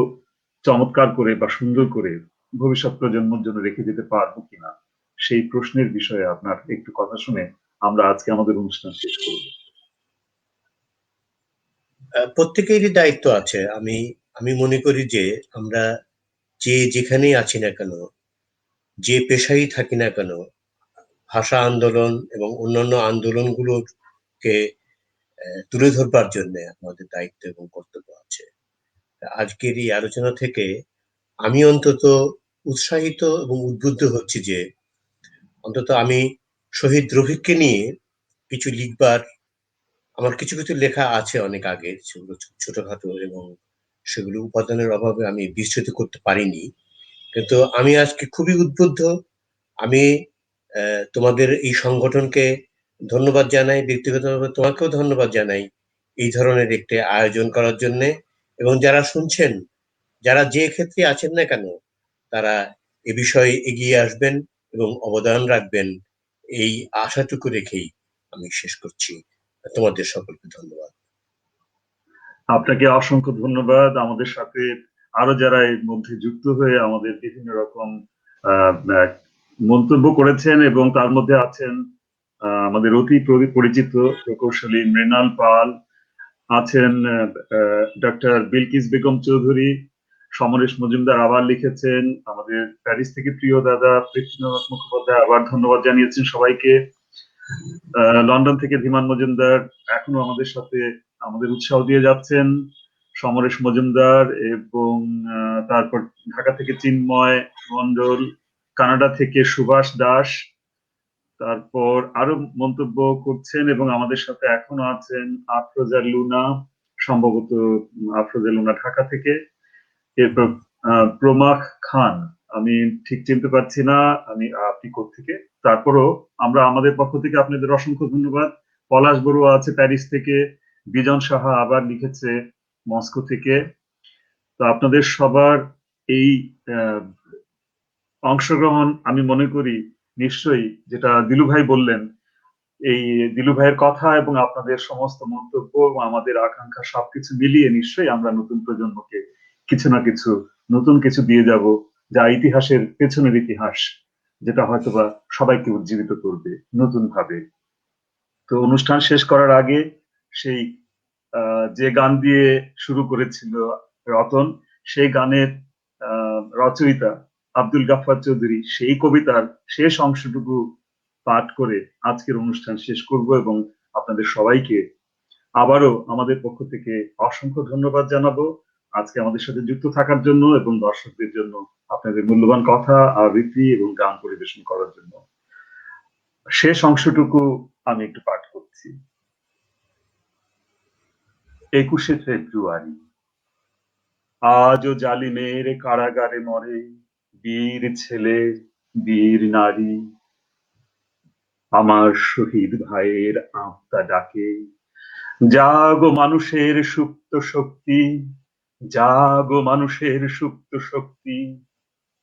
চমৎকার করে বা সুন্দর করে ভবিষ্যৎ প্রজন্মের জন্য রেখে যেতে পারবো কিনা, সেই প্রশ্নের বিষয়ে আপনার একটু কথা শুনে আমরা আজকে আমাদের অনুষ্ঠান শেষ করব। প্রত্যেকেরই দায়িত্ব আছে। আমি আমি মনে করি যে আমরা যে যেখানেই আছি না কেন, যে পেশায় থাকি না কেন, ভাষা আন্দোলন এবং অন্যান্য আন্দোলনগুলোকে তুলে ধরবার জন্য আমাদের দায়িত্ব এবং কর্তব্য আছে। আজকের এই আলোচনা থেকে আমি অন্তত উৎসাহিত এবং উদ্বুদ্ধ হচ্ছি যে অন্তত আমি শহীদ রফিককে নিয়ে কিছু লিখবার, আমার কিছু কিছু লেখা আছে অনেক আগে, সেগুলো ছোটখাটো, এবং সেগুলো উপাদানের অভাবে আমি বিস্তৃত করতে পারিনি। কিন্তু আমি আজকে খুবই উদ্বুদ্ধ। আমি তোমাদের এই সংগঠনকে ধন্যবাদ জানাই, ব্যক্তিগতভাবে তোমাকেও ধন্যবাদ জানাই এই ধরনের একটি আয়োজন করার জন্য। এবং যারা শুনছেন, যারা যে ক্ষেত্রে আছেন না কেন, তারা এ বিষয়ে এগিয়ে আসবেন এবং অবদান রাখবেন, এই আশাটুকু রেখেই আমি শেষ করছি। তোমাদের সকলকে ধন্যবাদ। আপনাকে অসংখ্য ধন্যবাদ। আমাদের সাথে আরো যারা এর মধ্যে যুক্ত হয়ে আমাদের বিভিন্ন রকম আহ, আহ, মন্তব্য করেছেন, এবং তার মধ্যে আছেন আমাদের অতি পরিচিত প্রকৌশলী মৃণাল পাল, আছেন ডক্টর বিলকিস বেগম চৌধুরী, সমরেশ মজুমদার আবার লিখেছেন, আমাদের প্যারিস থেকে প্রিয় দাদা পৃথ্বীনাথ মুখোপাধ্যায় আবার ধন্যবাদ জানিয়েছেন সবাইকে, লন্ডন থেকে ধীমান মজুমদার এখনো আমাদের সাথে আমাদের উৎসাহ দিয়ে যাচ্ছেন, সমরেশ মজুমদার, এবং তারপর ঢাকা থেকে চিন্ময় মন্ডল, কানাডা থেকে সুভাষ দাস, তারপর আরো মন্তব্য করছেন, এবং আমাদের সাথে এখনো আছেন আফরোজা লুনা, সম্ভবত আফরোজা লুনা ঢাকা থেকে, এরপর প্রমাখ খান, আমি ঠিক চিনতে পারছি না আমি আপনি কোত্থেকে। তারপরও আমরা আমাদের পক্ষ থেকে আপনাদের অসংখ্য ধন্যবাদ। পলাশ বড়ুয়া আছে প্যারিস থেকে, বিজন সাহা আবার লিখেছে মস্কো থেকে। তো আপনাদের সবার এই অংশগ্রহণ আমি মনে করি নিশ্চয়ই, যেটা দিলু ভাই বললেন, এই দিলু ভাইয়ের কথা এবং আপনাদের সমস্ত মন্তব্য এবং আমাদের আকাঙ্ক্ষা সবকিছু মিলিয়ে নিশ্চয়ই আমরা নতুন প্রজন্মকে কিছু না কিছু নতুন কিছু দিয়ে যাব, যা ইতিহাসের পেছনের ইতিহাস, যেটা হয়তোবা সবাইকে উজ্জীবিত করবে নতুন ভাবে। তো অনুষ্ঠান শেষ করার আগে সেই যে গান দিয়ে শুরু করেছিল রতন, সেই গানের রচয়িতা আব্দুল গাফফার চৌধুরী সেই কবিতার শেষ অংশটুকু পাঠ করে আজকের অনুষ্ঠান শেষ করব এবং আপনাদের সবাইকে আবারও আমাদের পক্ষ থেকে অসংখ্য ধন্যবাদ জানাবো আজকে আমাদের সাথে যুক্ত থাকার জন্য এবং দর্শকদের জন্য আপনাদের মূল্যবান কথা আবৃত্তি এবং গান পরিবেশন করার জন্য। শেষ অংশটুকু আমি একটু পাঠ করছি। 21শে ফেব্রুয়ারি, আজও জালিমের কারাগারে মরে বীর ছেলে বীর নারী। আমার শহীদ ভাইয়ের আত্মা ডাকে, জাগো মানুষের সুপ্ত শক্তি, জাগো মানুষের সুপ্ত শক্তি।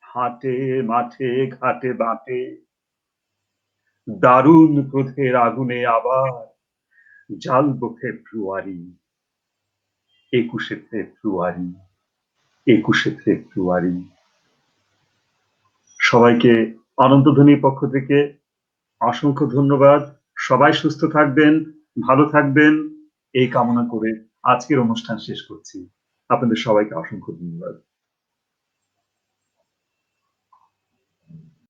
হাটে মাঠে ঘাটে বাটে দারুণ ক্রোধের আগুনে আবার জ্বালবো ফেব্রুয়ারি। 21শে ফেব্রুয়ারি, 21শে ফেব্রুয়ারি। সবাইকে অনন্তধ্বনির পক্ষ থেকে অসংখ্য ধন্যবাদ। সবাই সুস্থ থাকবেন, ভালো থাকবেন এই কামনা করে আজকের অনুষ্ঠান শেষ করছি। আপনাদের সবাইকে অসংখ্য ধন্যবাদ।